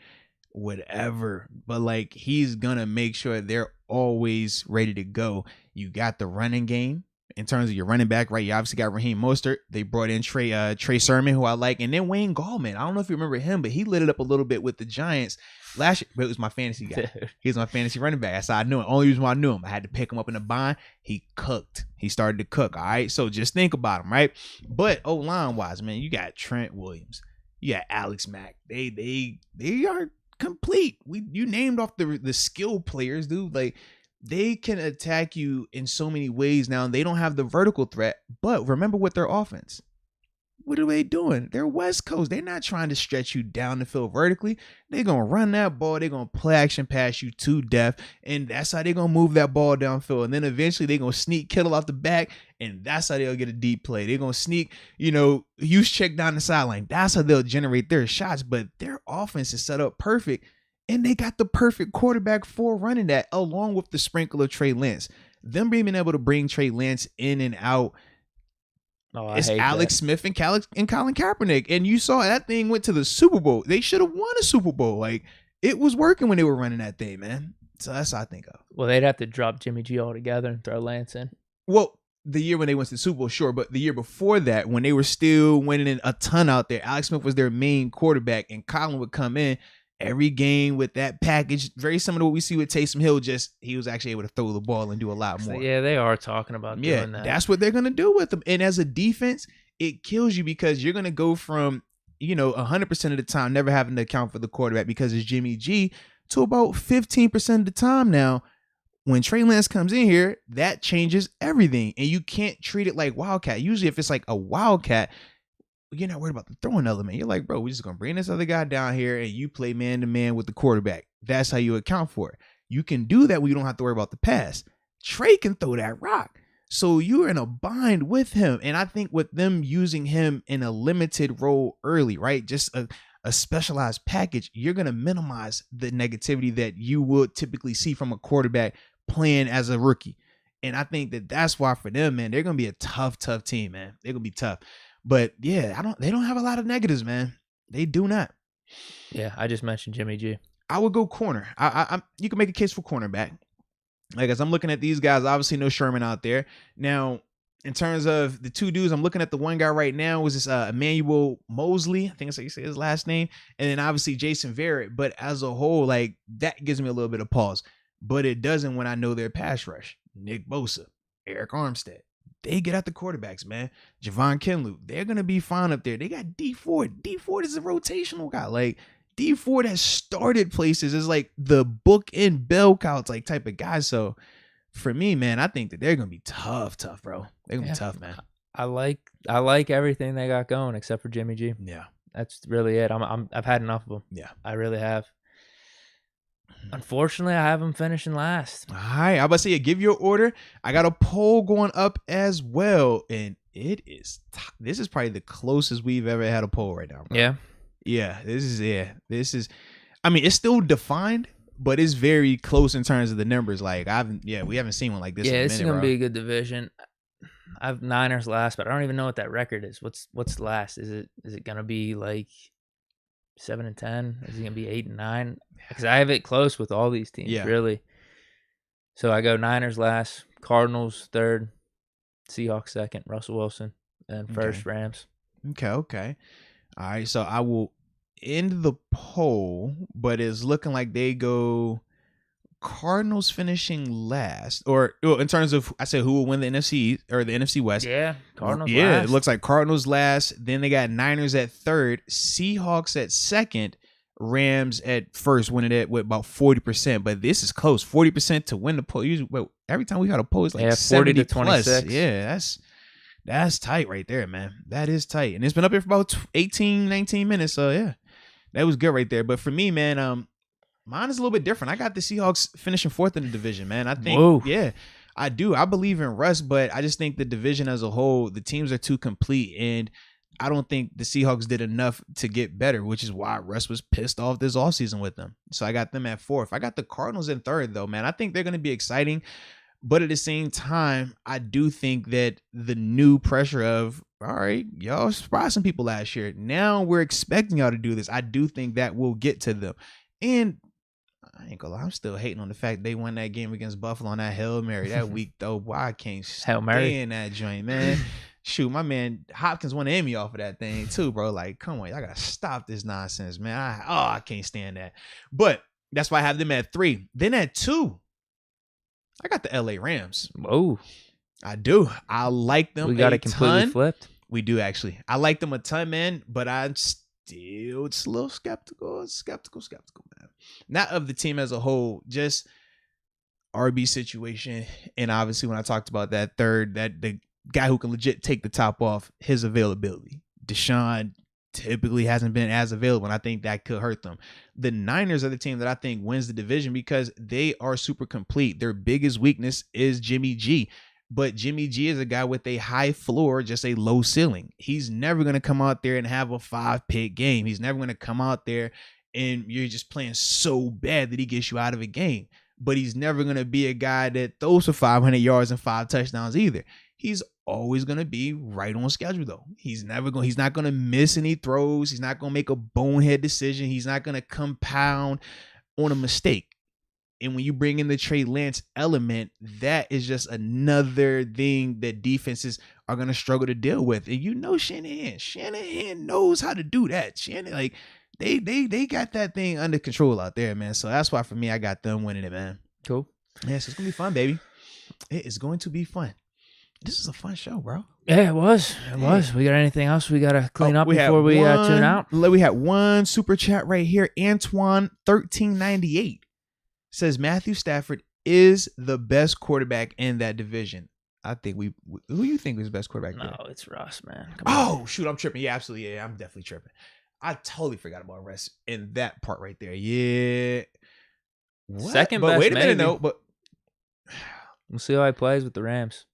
whatever, but like, he's going to make sure they're always ready to go. You got the running game in terms of your running back, right? You obviously got Raheem Mostert. They brought in Trey Sermon, who I like, and then Wayne Gallman. I don't know if you remember him, but he lit it up a little bit with the Giants last year. But it was my fantasy guy. He was my fantasy running back. That's how I knew him. Only reason why I knew him, I had to pick him up in a bind. He cooked. He started to cook. All right, so just think about him, right? But O-line wise, man, you got Trent Williams, you got Alex Mack. They are complete. You named off the skill players, dude. Like, they can attack you in so many ways now. They don't have the vertical threat, but remember what their offense. What are they doing? They're West Coast. They're not trying to stretch you down the field vertically. They're going to run that ball. They're going to play action pass you to death, and that's how they're going to move that ball downfield. And then eventually they're going to sneak Kittle out the back, and that's how they'll get a deep play. They're going to sneak, Juszczyk down the sideline. That's how they'll generate their shots, but their offense is set up perfect. And they got the perfect quarterback for running that, along with the sprinkle of Trey Lance. Them being able to bring Trey Lance in and out. It's Alex Smith and Colin Kaepernick. And you saw that thing went to the Super Bowl. They should have won a Super Bowl. Like, it was working when they were running that thing, man. So that's what I think of. Well, they'd have to drop Jimmy G altogether and throw Lance in. Well, the year when they went to the Super Bowl, sure. But the year before that, when they were still winning a ton out there, Alex Smith was their main quarterback, and Colin would come in every game with that package, very similar to what we see with Taysom Hill, just he was actually able to throw the ball and do a lot more. Yeah, they are talking about doing that. That's what they're going to do with them. And as a defense, it kills you because you're going to go from 100% of the time, never having to account for the quarterback because it's Jimmy G, to about 15% of the time now. When Trey Lance comes in here, that changes everything. And you can't treat it like Wildcat. Usually if it's like a Wildcat, you're not worried about the throwing element. You're like, bro, we're just going to bring this other guy down here and you play man-to-man with the quarterback. That's how you account for it. You can do that when you don't have to worry about the pass. Trey can throw that rock. So you're in a bind with him. And I think with them using him in a limited role early, right? Just a specialized package, you're going to minimize the negativity that you would typically see from a quarterback playing as a rookie. And I think that that's why for them, man, they're going to be a tough team, man. They're going to be tough. But yeah, they don't have a lot of negatives, man. They do not. Yeah, I just mentioned Jimmy G. I would go corner. You can make a case for cornerback. Like, as I'm looking at these guys, obviously no Sherman out there. Now, in terms of the two dudes, I'm looking at the one guy right now was this Emmanuel Mosley. I think that's how you say his last name. And then obviously Jason Verrett. But as a whole, like, that gives me a little bit of pause. But it doesn't when I know their pass rush. Nick Bosa, Eric Armstead. They get at the quarterbacks, man. Javon Kinlaw, they're going to be fine up there. They got D Ford. D Ford is a rotational guy. Like, D Ford has started places as like the bookend bell cows like type of guy. So for me, man, I think that they're going to be tough, bro. They're going to be tough, man. I like everything they got going except for Jimmy G. Yeah. That's really it. I've had enough of them. Yeah. I really have. Unfortunately, I have them finishing last. All right. I'm about to say, give your order. I got a poll going up as well. And this is probably the closest we've ever had a poll right now, bro. Yeah. Yeah. This is, I mean, it's still defined, but it's very close in terms of the numbers. Like, we haven't seen one like this in a minute, it's going to be a good division. I have Niners last, but I don't even know what that record is. What's last? Is it going to be like 7-10? Is it going to be 8-9? Because I have it close with all these teams, really. So I go Niners last, Cardinals third, Seahawks second, Russell Wilson, and first Rams. Okay. All right, so I will end the poll, but it's looking like they go Cardinals finishing last, or in terms of, I said who will win the NFC or the NFC West. Yeah, Cardinals last. Yeah, it looks like Cardinals last. Then they got Niners at third, Seahawks at second, Rams at first, winning it with about 40%. But this is close, 40% to win the poll. Usually, every time we got a poll, it's like 40 to 26. 26. Yeah, that's tight right there, man. That is tight, and it's been up here for about 18, 19 minutes. So yeah, that was good right there. But for me, man, mine is a little bit different. I got the Seahawks finishing fourth in the division, man. I think, I do. I believe in Russ, but I just think the division as a whole, the teams are too complete, and I don't think the Seahawks did enough to get better, which is why Russ was pissed off this offseason with them. So I got them at fourth. I got the Cardinals in third, though, man. I think they're going to be exciting, but at the same time, I do think that the new pressure of, all right, y'all surprised some people last year. Now we're expecting y'all to do this. I do think that will get to them. And I ain't gonna lie, I'm still hating on the fact they won that game against Buffalo on that Hail Mary that week, though. Why I can't stay in that joint, man. Shoot, my man Hopkins won an Emmy off of that thing too, bro. Like, come on, I gotta stop this nonsense, man. I can't stand that. But that's why I have them at 3. Then at 2, I got the LA Rams. Whoa. I do. I like them. We got it completely flipped. We do, actually. I like them a ton, man, but I'm still just a little skeptical, man. Not of the team as a whole, just RB situation. And obviously when I talked about that third, that the guy who can legit take the top off, his availability. Deshaun typically hasn't been as available, and I think that could hurt them. The Niners are the team that I think wins the division because they are super complete. Their biggest weakness is Jimmy G. But Jimmy G is a guy with a high floor, just a low ceiling. He's never going to come out there and have a 5-pick game. He's never going to come out there and you're just playing so bad that he gets you out of a game. But he's never going to be a guy that throws for 500 yards and 5 touchdowns either. He's always going to be right on schedule, though. He's not going to miss any throws. He's not going to make a bonehead decision. He's not going to compound on a mistake. And when you bring in the Trey Lance element, that is just another thing that defenses are going to struggle to deal with. And you know Shanahan knows how to do that. They got that thing under control out there, man. So that's why for me, I got them winning it, man. Cool. Yes, it's going to be fun, baby. It is going to be fun. This is a fun show, bro. Yeah, it was. It was. We got anything else we got to clean up before we tune out? We had one super chat right here. Antoine 1398 says Matthew Stafford is the best quarterback in that division. I think who you think was the best quarterback there? No, it's Russ, man. Shoot, I'm tripping. Yeah, absolutely. Yeah, I'm definitely tripping. I totally forgot about Russ in that part right there. Yeah. What? Second but best, wait a minute, maybe. though. But we'll see how he plays with the Rams.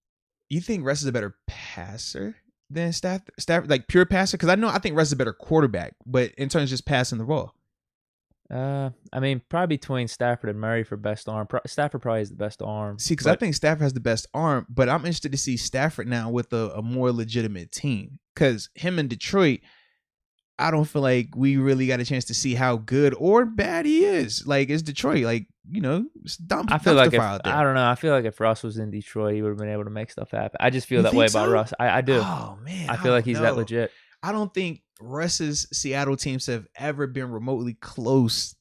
You think Russ is a better passer than Stafford, like pure passer? Because I think Russ is a better quarterback, but in terms of just passing the ball. I mean, probably between Stafford and Murray for best arm. Stafford probably has the best arm. See, because I think Stafford has the best arm, but I'm interested to see Stafford now with a more legitimate team. Because him in Detroit, I don't feel like we really got a chance to see how good or bad he is. Like, it's Detroit. Like, it's dumb. I feel like I don't know. I feel like if Russ was in Detroit, he would have been able to make stuff happen. I just feel that way about Russ. I do. Oh, man. I feel like he's that legit. I don't think Russ's Seattle teams have ever been remotely close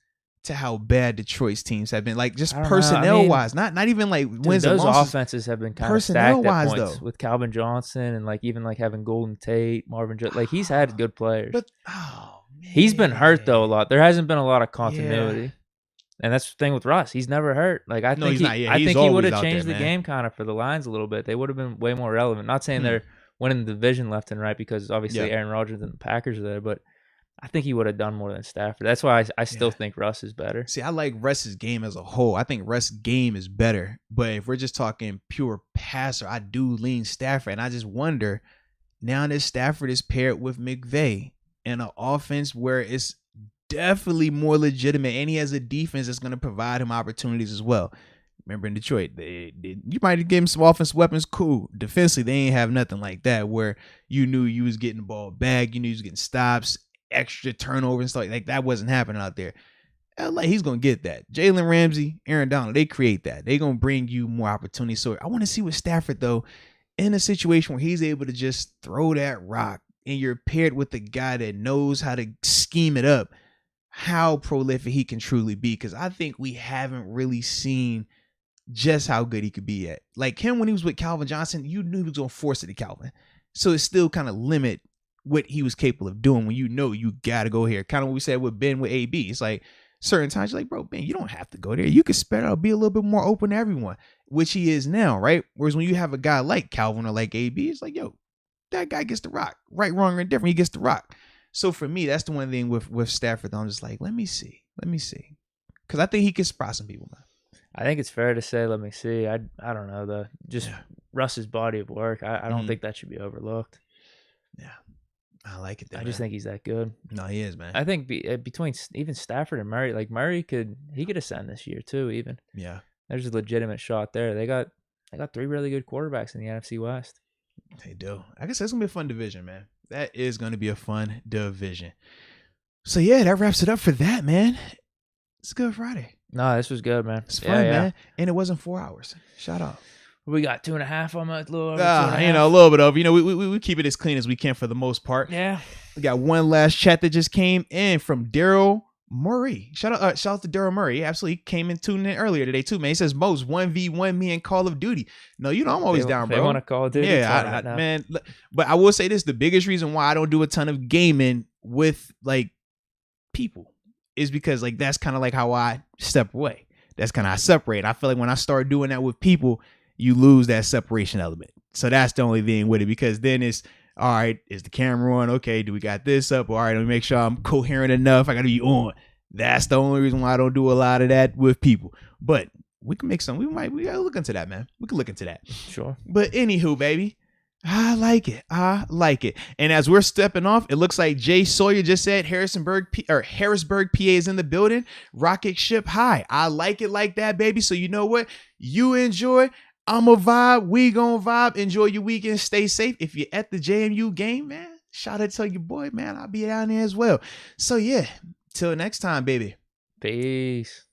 to how bad Detroit's teams have been. Like, just personnel-wise. Not even like wins and losses. Those offenses have been kind of stacked at points with Calvin Johnson and like even like having Golden Tate, Marvin Jones. Like, he's had good players. But, man. He's been hurt, though, a lot. There hasn't been a lot of continuity. Yeah. And that's the thing with Russ. He's never hurt. Like, I think he would have changed the game kind of for the Lions a little bit. They would have been way more relevant. Not saying they're winning the division left and right because obviously Aaron Rodgers and the Packers are there, but I think he would have done more than Stafford. That's why I still think Russ is better. See, I like Russ's game as a whole. I think Russ's game is better. But if we're just talking pure passer, I do lean Stafford. And I just wonder, now that Stafford is paired with McVay in an offense where it's definitely more legitimate, and he has a defense that's going to provide him opportunities as well. Remember in Detroit, you might give him some offensive weapons, cool. Defensively, they ain't have nothing like that where you knew you was getting the ball back, you knew you was getting stops, extra turnovers and stuff like that wasn't happening out there. LA, he's going to get that. Jalen Ramsey, Aaron Donald, they create that. They're going to bring you more opportunities. So I want to see with Stafford, though, in a situation where he's able to just throw that rock and you're paired with a guy that knows how to scheme it up, how prolific he can truly be. Because I think we haven't really seen just how good he could be at. Like him when he was with Calvin Johnson, you knew he was going to force it to Calvin. So it still kind of limit what he was capable of doing when you know you got to go here. Kind of what we said with Ben with AB. It's like certain times you're like, bro, Ben, you don't have to go there. You can spread out, be a little bit more open to everyone, which he is now, right? Whereas when you have a guy like Calvin or like AB, it's like, yo, that guy gets the rock. Right, wrong, or indifferent, he gets the rock. So for me, that's the one thing with Stafford. I'm just like, let me see. Because I think he can surprise some people, man. I think it's fair to say, let me see. I don't know, Russ's body of work. I don't think that should be overlooked. Yeah. I like it. I just think he's that good. No, he is, man. I think between even Stafford and Murray, like Murray could ascend this year too. Even there's a legitimate shot there. They got three really good quarterbacks in the NFC West. They do. I guess that's gonna be a fun division, man. That is gonna be a fun division. So yeah, that wraps it up for that, man. It's a good Friday. No, this was good, man. It's fun, man. And it wasn't 4 hours. Shout out. We got 2.5 on a little over. A little bit of. We keep it as clean as we can for the most part. Yeah. We got one last chat that just came in from Daryl Murray. Shout out to Daryl Murray. He absolutely came in tuned in earlier today too, man. He says Moats 1v1 me in Call of Duty. No, I'm always down, bro. They want to Call of Duty. Yeah, man. But I will say this: the biggest reason why I don't do a ton of gaming with like people is because like that's kind of like how I step away. That's kind of how I separate. I feel like when I start doing that with people, you lose that separation element. So that's the only thing with it, because then it's, all right, is the camera on? Okay, do we got this up? All right, let me make sure I'm coherent enough. I got to be on. That's the only reason why I don't do a lot of that with people. But we can make some. We got to look into that, man. We can look into that. Sure. But anywho, baby, I like it. And as we're stepping off, it looks like Jay Sawyer just said Harrisburg, PA is in the building. Rocket ship high. I like it like that, baby. So you know what? You enjoy. I'm a vibe. We gonna vibe. Enjoy your weekend. Stay safe. If you're at the JMU game, man, shout out to your boy, man. I'll be down there as well. So yeah, till next time, baby. Peace.